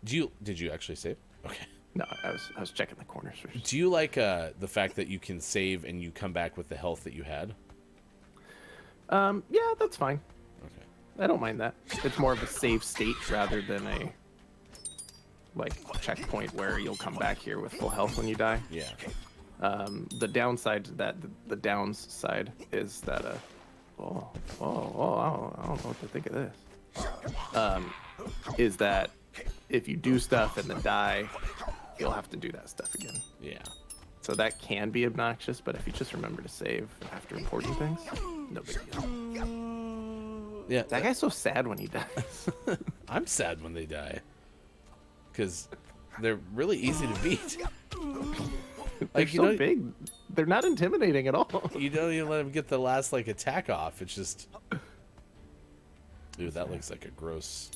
Did you actually save? Okay. No, I was checking the corners first. Do you like the fact that you can save and you come back with the health that you had? Yeah, that's fine. Okay. I don't mind that. It's more of a save state rather than a like checkpoint where you'll come back here with full health when you die. Yeah. The downside to that, the downside is that I don't know what to think of this. Is that if you do stuff and then die, you'll have to do that stuff again. Yeah. So that can be obnoxious, but if you just remember to save after important things, no big deal. Yeah. That guy's so sad when he dies. I'm sad when they die. Because they're really easy to beat. They're so big. They're not intimidating at all. You don't even let them get the last like attack off. It's just... Dude, that looks like a gross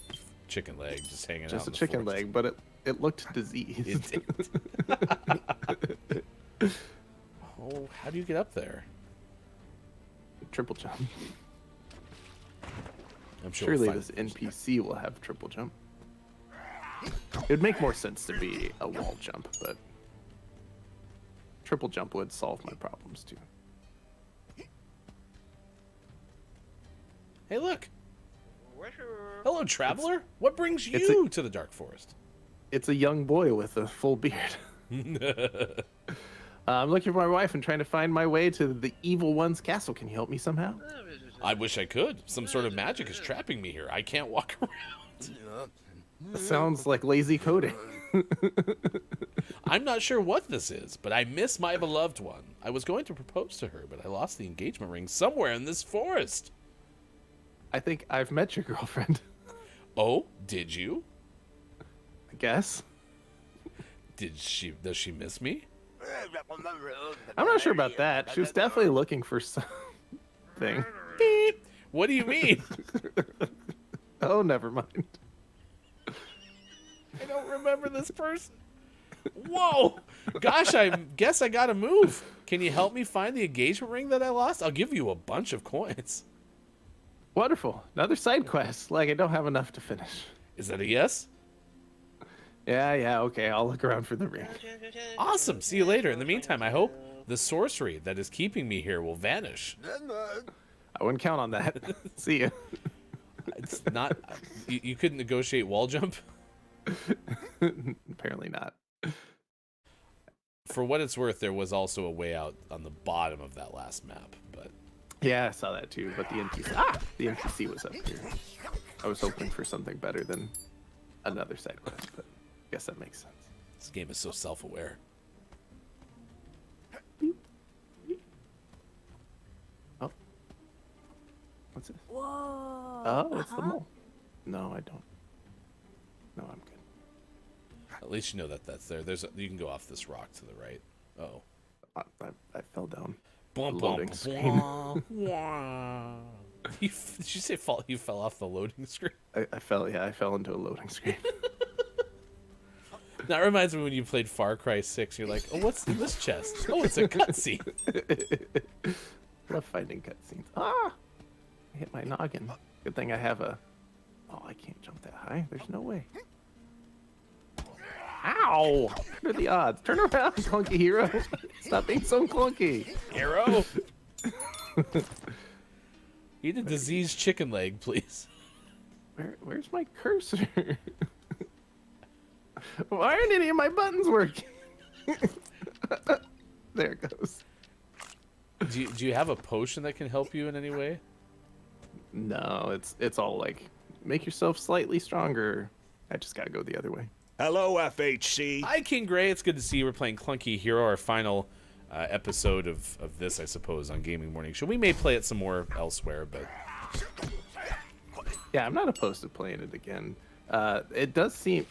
chicken leg just hanging out. Just in a the chicken forest. leg, but it looked diseased. It did. Oh, how do you get up there? Triple jump. I'm sure Surely we'll this find... NPC will have triple jump. It'd make more sense to be a wall jump, but triple jump would solve my problems too. Hey, look. Hello, traveler. What brings you to the dark forest? It's a young boy with a full beard. I'm looking for my wife and trying to find my way to the evil one's castle. Can you help me somehow? I wish I could. Some sort of magic is trapping me here. I can't walk around. Sounds like lazy coding. I'm not sure what this is, but I miss my beloved one. I was going to propose to her, but I lost the engagement ring somewhere in this forest. I think I've met your girlfriend. Oh, did you? I guess. Does she miss me? I'm not sure about that. She was definitely looking for something. Beep. What do you mean? Oh, never mind. I don't remember this person. Whoa! Gosh, I guess I gotta move. Can you help me find the engagement ring that I lost? I'll give you a bunch of coins. Wonderful. Another side quest. Like, I don't have enough to finish. Is that a yes? Yeah, okay. I'll look around for the ring. Awesome. See you later. In the meantime, I hope the sorcery that is keeping me here will vanish. I wouldn't count on that. See ya. It's not. You couldn't negotiate wall jump? Apparently not. For what it's worth, there was also a way out on the bottom of that last map, but Yeah, I saw that too, but the NPC was up here. I was hoping for something better than another side quest, but I guess that makes sense. this game is so self-aware. Oh. What's this? Whoa. Oh, it's the mole. No, I don't. No, I'm good. At least you know that that's there. You can go off this rock to the right. Oh. I fell down. Bum, Loading bum, screen. bum. Did you say you fell off the loading screen? I fell into a loading screen. That reminds me when you played Far Cry 6. You're like, oh, what's in this chest? Oh, it's a cutscene. Love finding cutscenes. Ah! I hit my noggin. Good thing I have a... Oh, I can't jump that high. There's no way. Ow! What are the odds? Turn around, clunky hero. Stop being so clunky. Hero. Eat a diseased chicken leg, please. Where's my cursor? Why aren't any of my buttons working? There it goes. Do you have a potion that can help you in any way? No, it's all like, make yourself slightly stronger. I just gotta go the other way. Hello, FHC. Hi, King Gray. It's good to see you. We're playing Clunky Hero, our final episode of this, I suppose, on Gaming Morning Show. We may play it some more elsewhere, but... Yeah, I'm not opposed to playing it again. It does seem...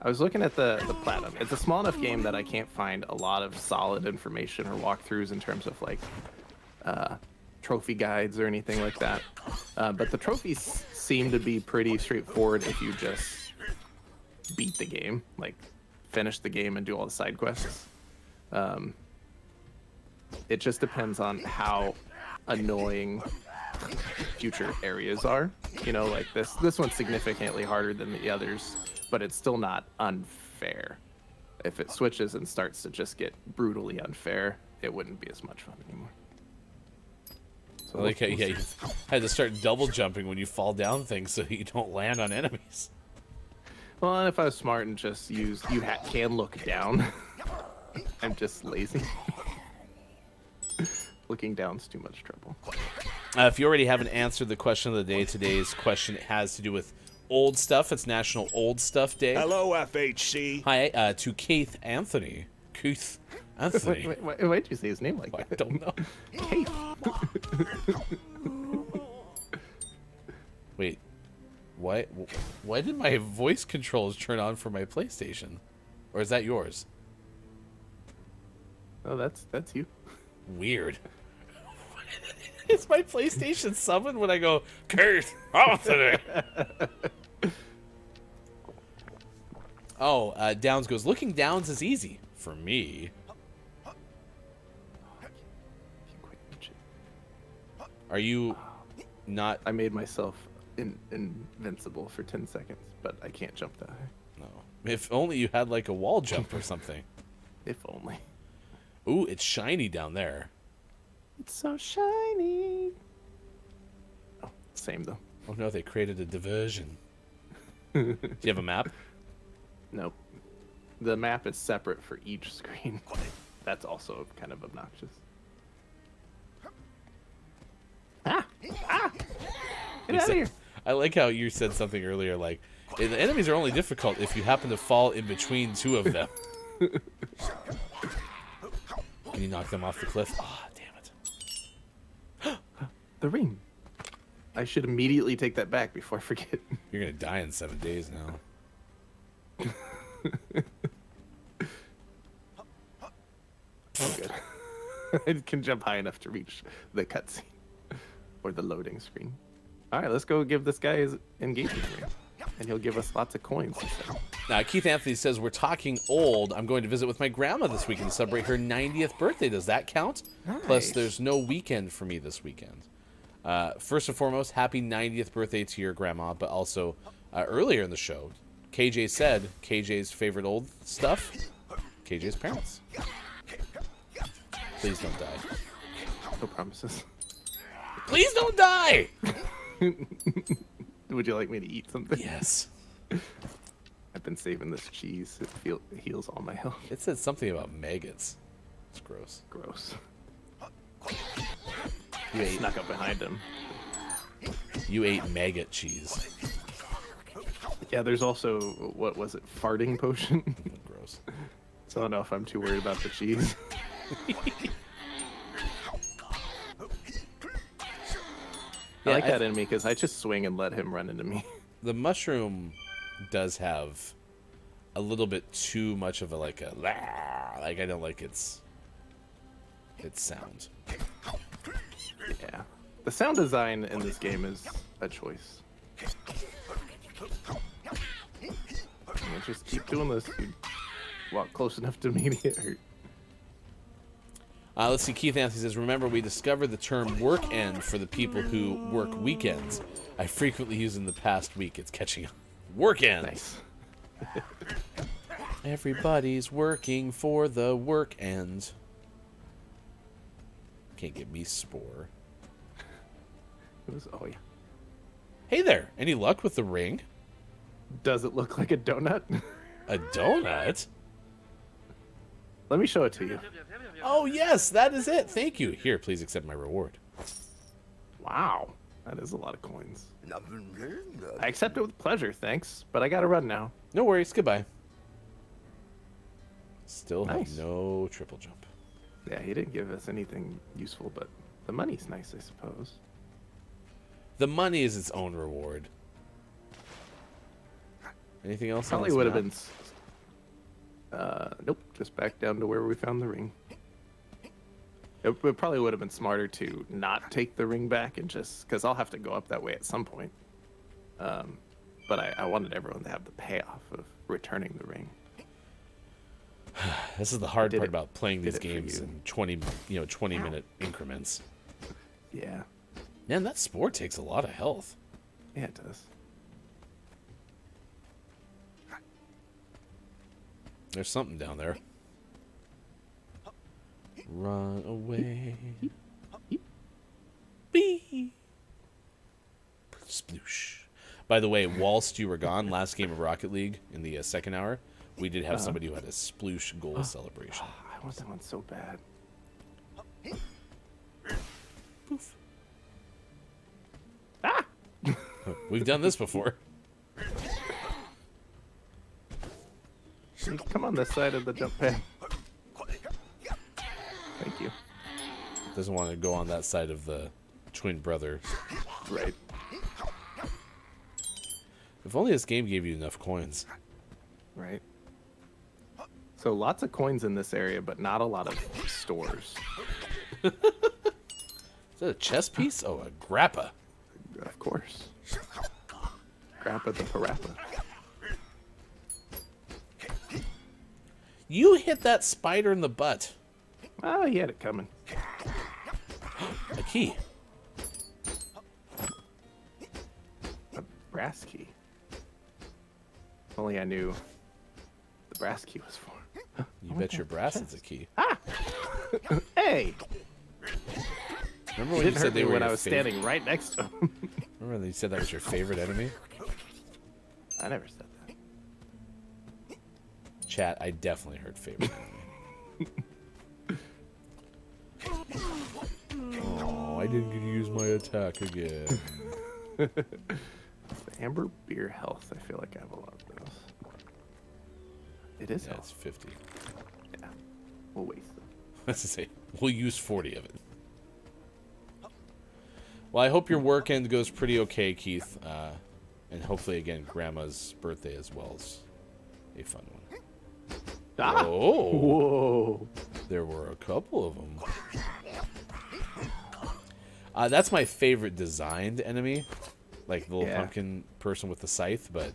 I was looking at the Platinum. It's a small enough game that I can't find a lot of solid information or walkthroughs in terms of, like, trophy guides or anything like that. But the trophies seem to be pretty straightforward if you just beat the game, like finish the game and do all the side quests. It just depends on how annoying future areas are. You know, like this one's significantly harder than the others, but it's still not unfair. If it switches and starts to just get brutally unfair, it wouldn't be as much fun anymore. So I like how you had to start double jumping when you fall down things so you don't land on enemies. Well, and if I was smart and just used can look down. I'm just lazy. Looking down's too much trouble. If you already haven't answered the question of the day, today's question has to do with old stuff. It's National Old Stuff Day. Hello, FHC. Hi, to Keith Anthony. Keith Anthony. Why'd you say his name like that? I don't know. Keith. Wait. Why did my voice controls turn on for my PlayStation? Or is that yours? Oh, that's you. Weird. Is my PlayStation summoned when I go, Keith Anthony? Oh, Downs goes, looking Downs is easy. For me. Are you not... I made myself invincible for 10 seconds, but I can't jump that high. No. If only you had like a wall jump or something. If only. Ooh, it's shiny down there. It's so shiny. Oh, same though. Oh no, they created a diversion. Do you have a map? Nope. The map is separate for each screen. That's also kind of obnoxious. Ah! Get out of here! I like how you said something earlier, like, the enemies are only difficult if you happen to fall in between two of them. Can you knock them off the cliff? Ah, oh, damn it. The ring. I should immediately take that back before I forget. You're gonna die in 7 days now. Oh, good. I can jump high enough to reach the cutscene. Or the loading screen. Alright, let's go give this guy his engagement ring. And he'll give us lots of coins. Now, Keith Anthony says, we're talking old. I'm going to visit with my grandma this weekend to celebrate her 90th birthday. Does that count? Nice. Plus, there's no weekend for me this weekend. First and foremost, happy 90th birthday to your grandma. But also, earlier in the show, KJ said KJ's favorite old stuff, KJ's parents. Please don't die. No promises. Please don't die. Would you like me to eat something? Yes. I've been saving this cheese. It heals all my health. It said something about maggots. It's gross. Gross. You ate, Snuck up behind him. you ate maggot cheese. Yeah, there's also, what was it, farting potion? Gross. So I don't know if I'm too worried about the cheese. I like that enemy because I just swing and let him run into me. The mushroom does have a little bit too much of a like I don't like its sound. Yeah. The sound design in this game is a choice. And just keep doing this. You walk close enough to me to get hurt. Let's see. Keith Anthony says, remember, we discovered the term work end for the people who work weekends. I frequently used in the past week. It's catching on. Work end. Nice. Everybody's working for the work end. Can't get me Spore. Oh, yeah. Hey there. Any luck with the ring? Does it look like a donut? A donut? Let me show it to you. Oh, yes. That is it. Thank you. Here, please accept my reward. Wow. That is a lot of coins. I accept it with pleasure, thanks. But I gotta run now. No worries. Goodbye. Still Nice. have no triple jump. Yeah, he didn't give us anything useful, but the money's nice, I suppose. The money is its own reward. Anything else? Probably would have been... nope, just back down to where we found the ring. It probably would have been smarter to not take the ring back and just... Because I'll have to go up that way at some point. But I wanted everyone to have the payoff of returning the ring. This is the hard Did part it- about playing did these it for games you. in 20-minute increments. Yeah. Man, that Spore takes a lot of health. Yeah, it does. There's something down there. Run away. Bee. Sploosh. By the way, whilst you were gone, last game of Rocket League in the second hour, we did have somebody who had a sploosh goal celebration. I want that one so bad. Poof. Ah! We've done this before. You can come on this side of the jump pad. Thank you. Doesn't want to go on that side of the twin brother. Right. If only this game gave you enough coins. Right. So lots of coins in this area, but not a lot of stores. Is that a chess piece? Oh, a grappa. Of course. Grappa the Parappa. You hit that spider in the butt. Oh, he had it coming. A key. A brass key. If only I knew the brass key was for. You bet your brass it's a key. Hey! Remember It when you didn't said hurt they me were when your I was favorite? standing right next to him. Remember when you said that was your favorite enemy? I never said that. Chat, I definitely heard favorite enemy. Oh, I didn't get to use my attack again. The amber beer health. I feel like I have a lot of those. It is Yeah, health. it's 50. Yeah. We'll waste them. Let's just say, we'll use 40 of it. Well, I hope your work end goes pretty okay, Keith. And hopefully, again, Grandma's birthday as well is a fun one. Ah! Oh, Whoa! there were a couple of them. That's my favorite designed enemy. Like the little Yeah. pumpkin person with the scythe, but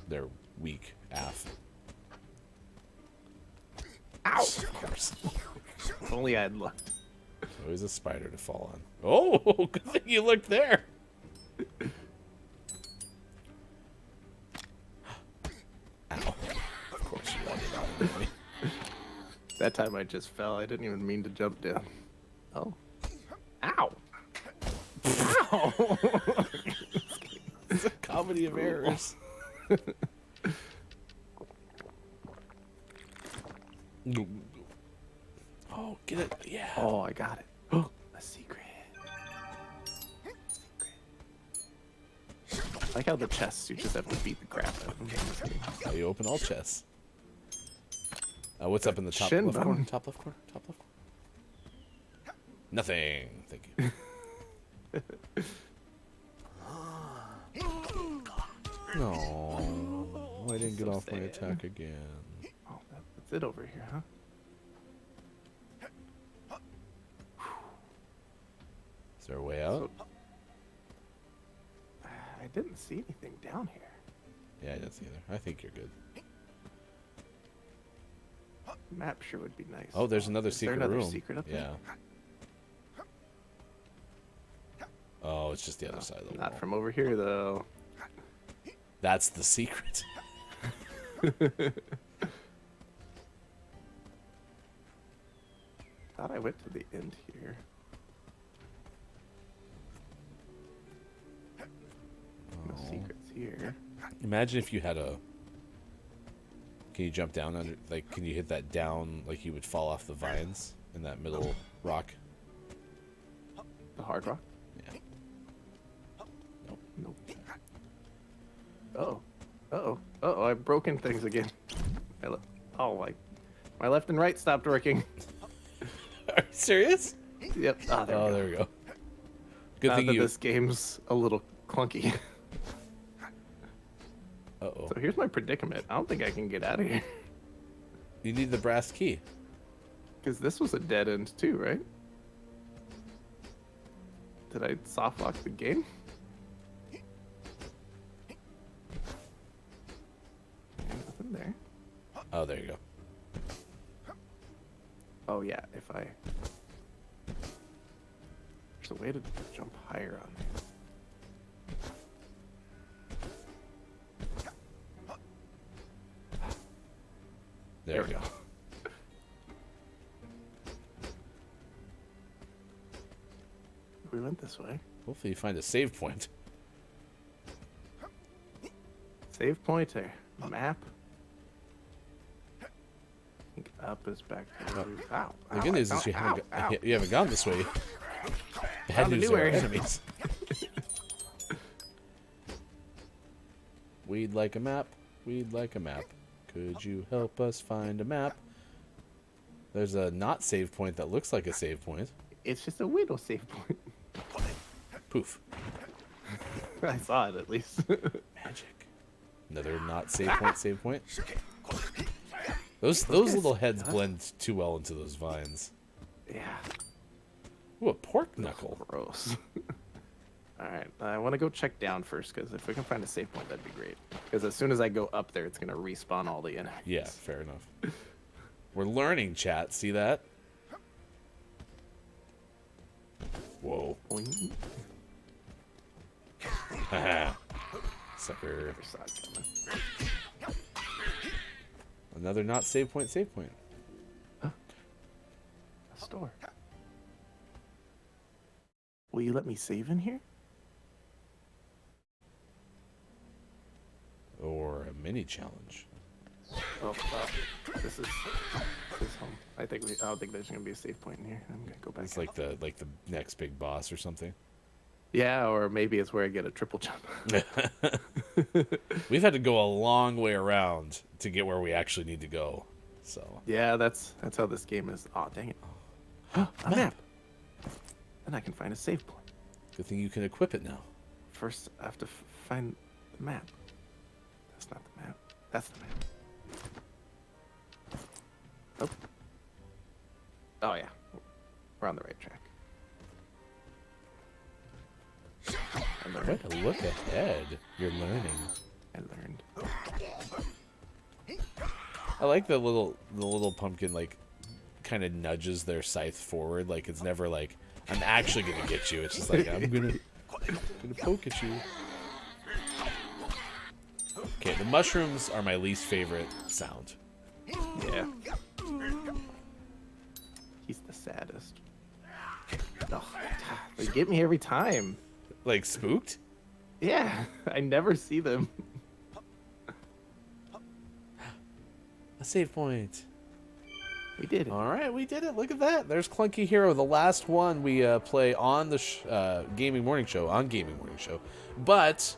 they're weak AF. Ow! Of course. If only I had looked. Always a spider to fall on. Oh, good thing you looked there. Ow. Of course you wanted out of me. That time I just fell. I didn't even mean to jump down. Oh. Ow! Oh. It's a comedy of errors. Oh, get it. Yeah. Oh, I got it. Oh, a secret. I like how the chests, you just have to beat the crap out of them. How you open all chests. What's up in the top Shin left corner? bone. Top left corner? Top left corner? Nothing. Thank you. No, I didn't get So off my sad. attack again. Oh, that's it over here, huh? Is there a way out? I didn't see anything down here. Yeah, I didn't see either. I think you're good. Map sure would be nice. Oh, there's another Is there secret another room. secret up yeah. there? Oh, it's just the other side of the wall. Not from over here, though. That's the secret. Thought I went to the end here. No secrets here. Imagine if you had a... Can you jump down under... Like, can you hit that down like you would fall off the vines in that middle rock? The hard rock? Yeah. Nope. Uh-oh. Uh-oh. Uh-oh, I've broken things again. My left and right stopped working. Are you serious? Yep. Ah, there we Oh, go. there we go. Good Not thing that you... this game's a little clunky. Uh-oh. So here's my predicament. I don't think I can get out of here. You need the brass key. Because this was a dead end too, right? Did I soft lock the game? Nothing there. Oh, there you go. Oh yeah, if I... There's a way to jump higher on there. There we go. We went this way. Hopefully you find a save point. Save pointer. Map. I think up is back to ow. The good news is you haven't gone this way. Bad Found a news new there are area. enemies. We'd like a map. We'd like a map. Could you help us find a map? There's a not save point that looks like a save point. It's just a window save point. Poof. I saw it at least. Magic. Another not save point, save point. Those little heads blend too well into those vines. Yeah. Ooh, a pork knuckle. Gross. Alright, I want to go check down first, because if we can find a save point, that'd be great. Because as soon as I go up there, it's going to respawn all the enemies. Yeah, fair enough. We're learning, chat. See that? Whoa. Boing. Sucker. Never saw it coming. Another not save point, save point. A store. Will you let me save in here? Or a mini challenge. Oh, this is home. I don't think there's gonna be a save point in here. I'm gonna go back. It's like the next big boss or something. Yeah, or maybe it's where I get a triple jump. We've had to go a long way around to get where we actually need to go. So Yeah, that's how this game is. Oh, dang it. A map. Then I can find a save point. good thing you can equip it now. First, I have to find the map. That's not the map. That's the map. Oh. Oh, yeah. We're on the right track. Way to look ahead. You're learning. I learned. I like the little pumpkin like kind of nudges their scythe forward. Like it's never like I'm actually gonna get you. It's just like I'm gonna poke at you. Okay, the mushrooms are my least favorite sound. Yeah. He's the saddest. Oh, they get me every time. Like spooked? Yeah, I never see them. A save point. We did it. All right, we did it. Look at that. There's Clunky Hero, the last one we play on the Gaming Morning Show, But,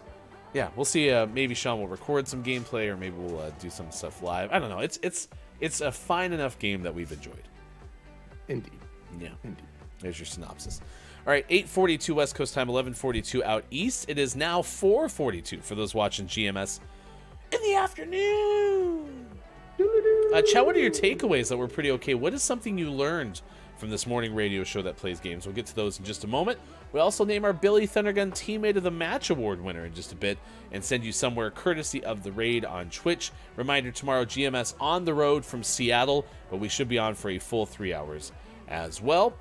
yeah, we'll see. Maybe Sean will record some gameplay, or maybe we'll do some stuff live. I don't know. It's a fine enough game that we've enjoyed. Indeed. Yeah. Indeed. There's your synopsis. All right, 8:42 West Coast time, 11:42 out east. It is now 4:42 for those watching GMS in the afternoon. Chad, what are your takeaways that were pretty okay? What is something you learned from this morning radio show that plays games? We'll get to those in just a moment. We also name our Billy Thundergun Teammate of the Match Award winner in just a bit and send you somewhere courtesy of the raid on Twitch. Reminder, tomorrow GMS on the road from Seattle, but we should be on for a full 3 hours as well.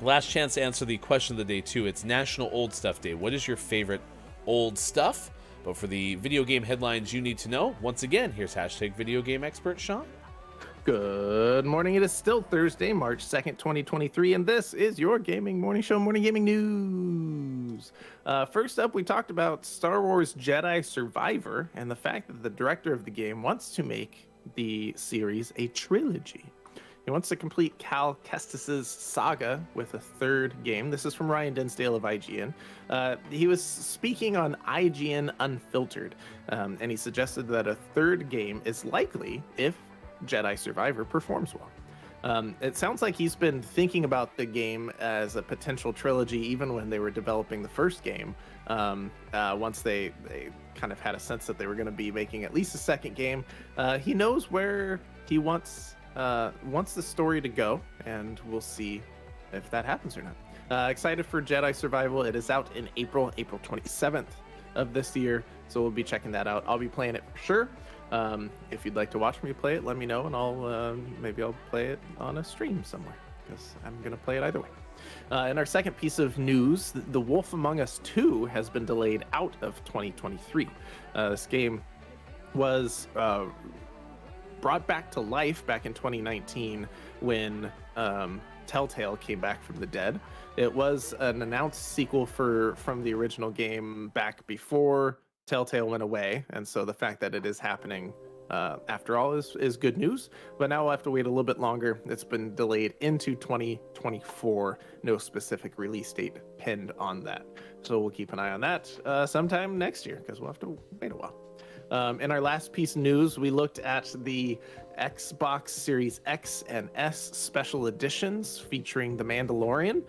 Last chance to answer the question of the day, too. It's National Old Stuff Day. What is your favorite old stuff? But for the video game headlines you need to know, once again, here's hashtag video game expert Sean. Good morning. It is still Thursday, March 2nd, 2023, and this is your Gaming Morning Show, Morning Gaming News. First up, we talked about Star Wars Jedi Survivor and the fact that the director of the game wants to make the series a trilogy. He wants to complete Cal Kestis's saga with a third game. This is from Ryan Dinsdale of IGN. He was speaking on IGN Unfiltered, and he suggested that a third game is likely if Jedi Survivor performs well. It sounds like he's been thinking about the game as a potential trilogy even when they were developing the first game. Once they kind of had a sense that they were going to be making at least a second game. He knows where he wants the story to go, and we'll see if that happens or not. Excited for Jedi Survival. It is out in April 27th of this year, so we'll be checking that out. I'll be playing it for sure. If you'd like to watch me play it, let me know, and maybe I'll play it on a stream somewhere, because I'm gonna play it either way. In our second piece of news, The Wolf Among Us 2 has been delayed out of 2023. This game was brought back to life back in 2019 when Telltale came back from the dead. It was an announced sequel from the original game back before Telltale went away, and so the fact that it is happening after all is good news. But now we'll have to wait a little bit longer. It's been delayed into 2024. No specific release date pinned on that, so we'll keep an eye on that sometime next year, because we'll have to wait a while. In our last piece of news, we looked at the Xbox Series X and S special editions featuring The Mandalorian.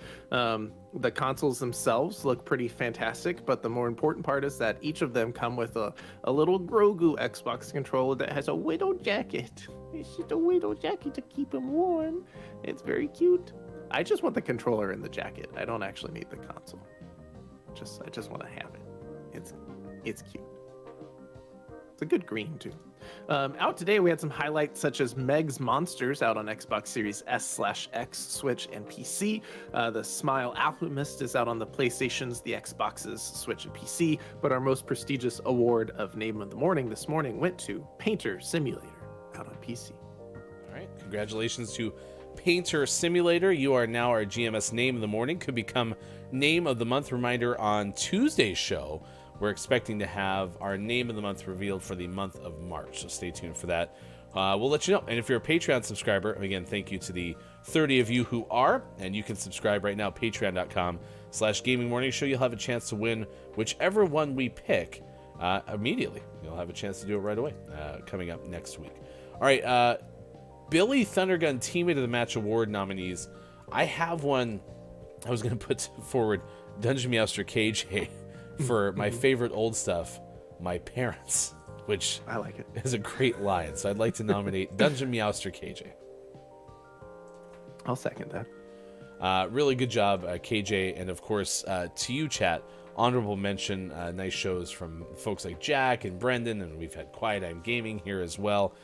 The consoles themselves look pretty fantastic, but the more important part is that each of them come with a little Grogu Xbox controller that has a widow jacket. It's just a widow jacket to keep him warm. It's very cute. I just want the controller and the jacket. I don't actually need the console. I just want to have it. It's cute. It's a good green, too. Out today, we had some highlights such as Meg's Monsters out on Xbox Series S/X, Switch, and PC. The Smile Alchemist is out on the PlayStations, the Xboxes, Switch, and PC. But our most prestigious award of Name of the Morning this morning went to Painter Simulator out on PC. All right. Congratulations to Painter Simulator. You are now our GMS Name of the Morning. Could become Name of the Month. Reminder on Tuesday's show. We're expecting to have our Name of the Month revealed for the month of March, so stay tuned for that. We'll let you know. And if you're a Patreon subscriber, again, thank you to the 30 of you who are, and you can subscribe right now, patreon.com/Gaming Morning Show. You'll have a chance to win whichever one we pick immediately. You'll have a chance to do it right away, coming up next week. All right, Billy Thundergun Teammate of the Match Award nominees. I have one. I was going to put forward Dungeon Meowster KJ. For my favorite old stuff, my parents, which I like it, is a great line. So I'd like to nominate Dungeon Meowster KJ. I'll second that. Really good job, KJ, and of course to you, chat. Honorable mention, nice shows from folks like Jack and Brendan, and we've had Quiet I'm Gaming here as well.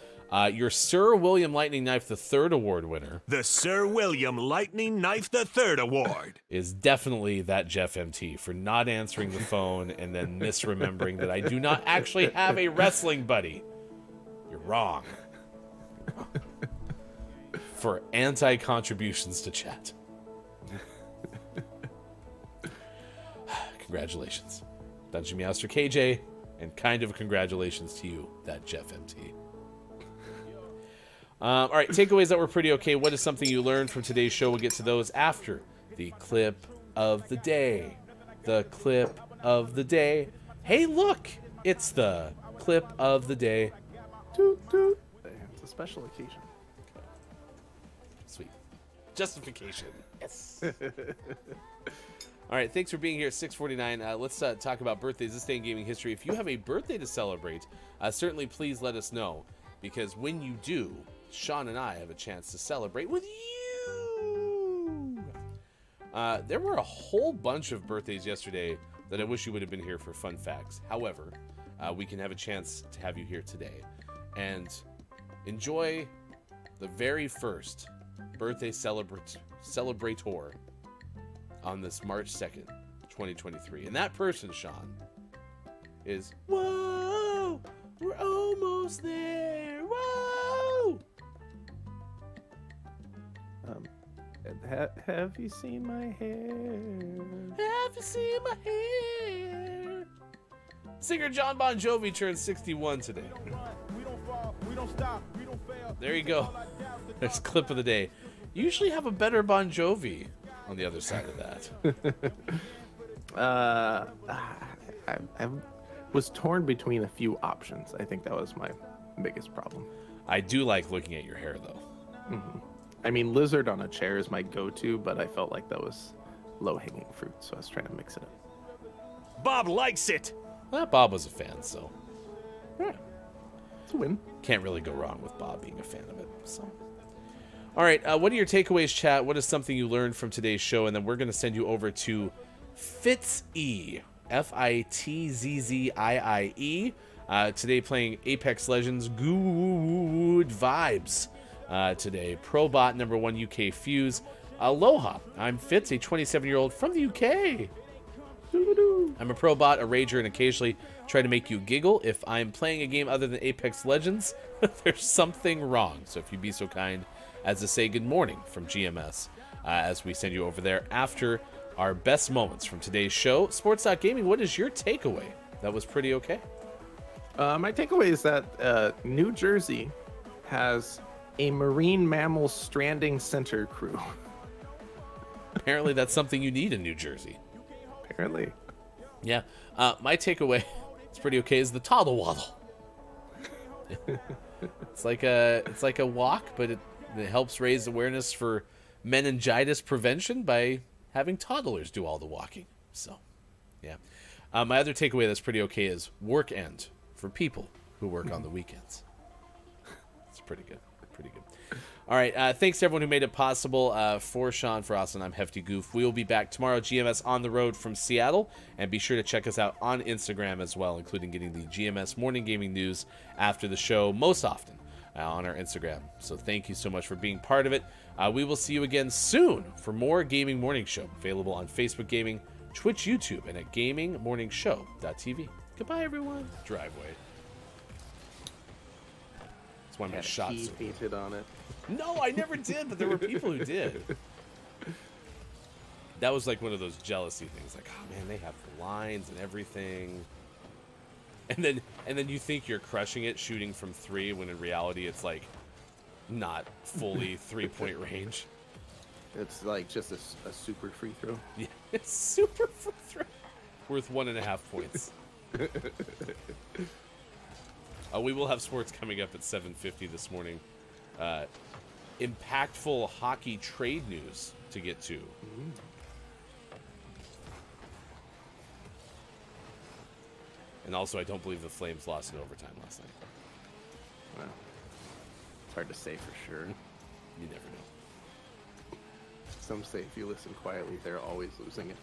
Your Sir William Lightning Knife III award winner. The Sir William Lightning Knife III award is definitely that Jeff MT for not answering the phone and then misremembering that I do not actually have a wrestling buddy. You're wrong. For anti-contributions to chat. congratulations. Dungeon Meowster KJ, and kind of congratulations to you, that Jeff MT. All right, takeaways that were pretty okay. What is something you learned from today's show? We'll get to those after the clip of the day. The clip of the day. Hey, look! It's the clip of the day. Toot, toot. It's a special occasion. Sweet. Justification. Yes. All right, thanks for being here at 6:49. Let's talk about birthdays this day in gaming history. If you have a birthday to celebrate, certainly please let us know, because when you do, Sean and I have a chance to celebrate with you. There were a whole bunch of birthdays yesterday that I wish you would have been here for fun facts. However, we can have a chance to have you here today and enjoy the very first birthday celebrator on this March 2nd, 2023. And that person, Sean, is... Whoa! We're almost there! Whoa! Have you seen my hair? Have you seen my hair? Singer Jon Bon Jovi turned 61 today. There you go. There's clip of the day. You usually have a better Bon Jovi on the other side of that. I was torn between a few options. I think that was my biggest problem. I do like looking at your hair, though. Mm-hmm. I mean, lizard on a chair is my go-to, but I felt like that was low-hanging fruit, so I was trying to mix it up. Bob likes it. Well, Bob was a fan, so Yeah, it's a win. can't really go wrong with Bob being a fan of it. So, all right, what are your takeaways, chat? What is something you learned from today's show? And then we're going to send you over to Fitzie, Fitzzii. Today playing Apex Legends. Good vibes. Today, Probot number 1 UK Fuse. Aloha, I'm Fitz, a 27-year-old from the UK. I'm a Probot, a rager, and occasionally try to make you giggle. If I'm playing a game other than Apex Legends, there's something wrong. So if you'd be so kind as to say good morning from GMS as we send you over there after our best moments from today's show. Sports.gaming, what is your takeaway? That was pretty okay. My takeaway is that New Jersey has a marine mammal stranding center crew. Apparently that's something you need in New Jersey. Apparently. Yeah. My takeaway, it's pretty okay, is the Toddle Waddle. It's like a walk, but it helps raise awareness for meningitis prevention by having toddlers do all the walking. So, yeah. My other takeaway that's pretty okay is work end for people who work on the weekends. It's pretty good. Pretty good. All right. Thanks to everyone who made it possible. For Sean, for Austin, I'm Hefty Goof. We will be back tomorrow, GMS on the road from Seattle. And be sure to check us out on Instagram as well, including getting the GMS Morning Gaming News after the show most often on our Instagram. So thank you so much for being part of it. We will see you again soon for more Gaming Morning Show, available on Facebook Gaming, Twitch, YouTube, and at gamingmorningshow.tv. Goodbye, everyone. Driveway. That's why my shots. He painted on it. No, I never did, but there were people who did. That was like one of those jealousy things. Like, oh man, they have the lines and everything. And then you think you're crushing it shooting from 3 when in reality it's like not fully 3-point range. It's like just a super free throw. Yeah, it's super free throw. Worth 1.5 points. We will have sports coming up at 7:50 this morning. Impactful hockey trade news to get to. And also, I don't believe the Flames lost in overtime last night. Well, it's hard to say for sure. You never know. Some say if you listen quietly, they're always losing it.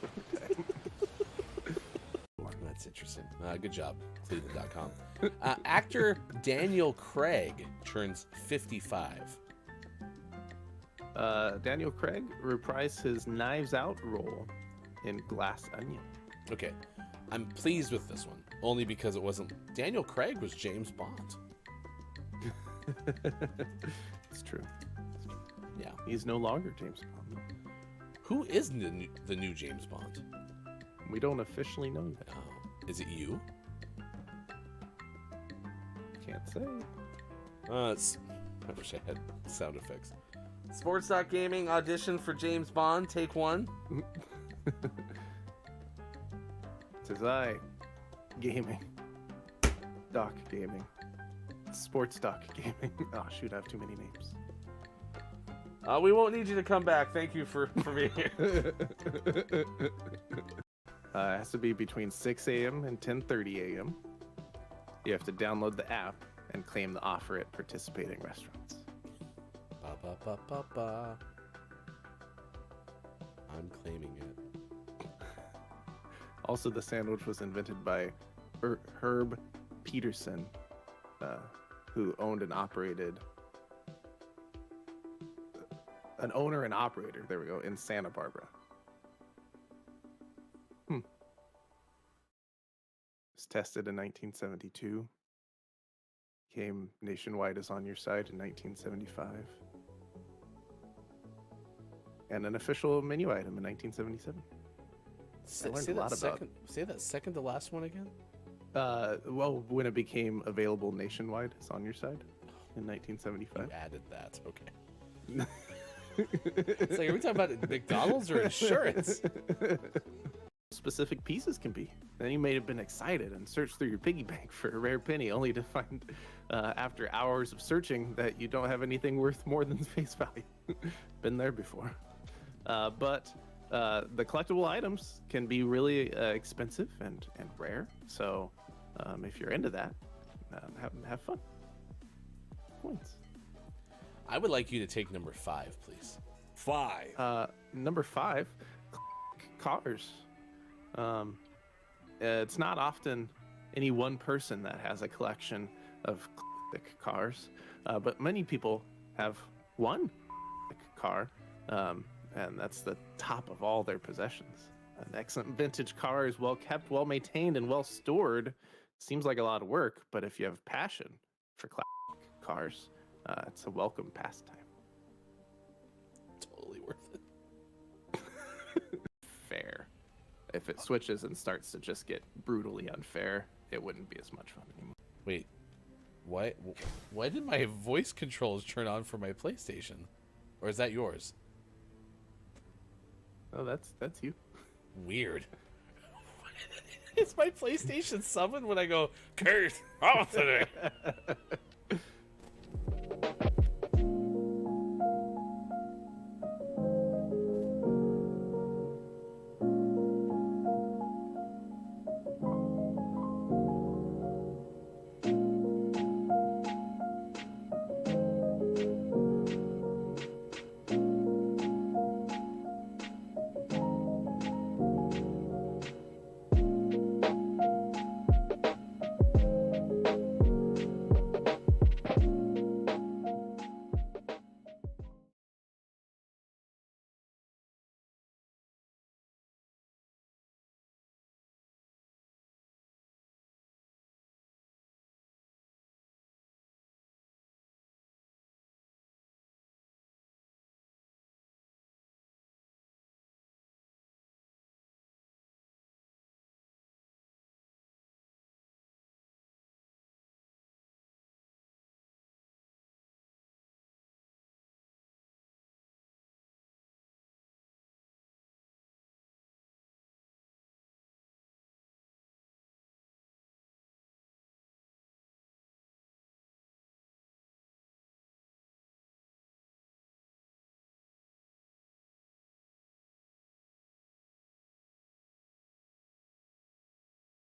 That's interesting. Good job, Cleveland.com. Actor Daniel Craig turns 55. Daniel Craig reprised his Knives Out role in Glass Onion. Okay, I'm pleased with this one, only because it wasn't... Daniel Craig was James Bond. It's true. Yeah. He's no longer James Bond. Who is the new James Bond? We don't officially know yet. Oh, is it you? Can't say. I wish I had sound effects. Sports.gaming audition for James Bond, take one. Tis I, gaming. Doc gaming. Sports doc gaming. Oh shoot, I have too many names. We won't need you to come back. Thank you for being here. It has to be between 6 a.m. and 10:30 a.m. You have to download the app and claim the offer at participating restaurants. Ba, ba, ba, ba, ba. I'm claiming it. Also, the sandwich was invented by Herb Peterson, who owned and operated an owner and operator, there we go, in Santa Barbara. It was tested in 1972. Came nationwide as On Your Side in 1975. And an official menu item in 1977. Say that second to last one again. Well, when it became available nationwide as On Your Side in 1975. You added that, okay. It's like, are we talking about McDonald's or insurance? Specific pieces can be. Then you may have been excited and searched through your piggy bank for a rare penny, only to find, after hours of searching, that you don't have anything worth more than face value. Been there before. But the collectible items can be really expensive and rare. So if you're into that, have fun. Points. I would like you to take number 5, please. 5. Number 5, cars. It's not often any one person that has a collection of cars, but many people have one car, and that's the top of all their possessions. An excellent vintage car is well kept, well maintained, and well stored. Seems like a lot of work, but if you have passion for cars, it's a welcome pastime. Totally worth it. Fair. If it switches and starts to just get brutally unfair, it wouldn't be as much fun anymore. Wait, why did my voice controls turn on for my PlayStation? Or is that yours? Oh, that's you. Weird. Is my PlayStation summoned when I go, Kurt, out today?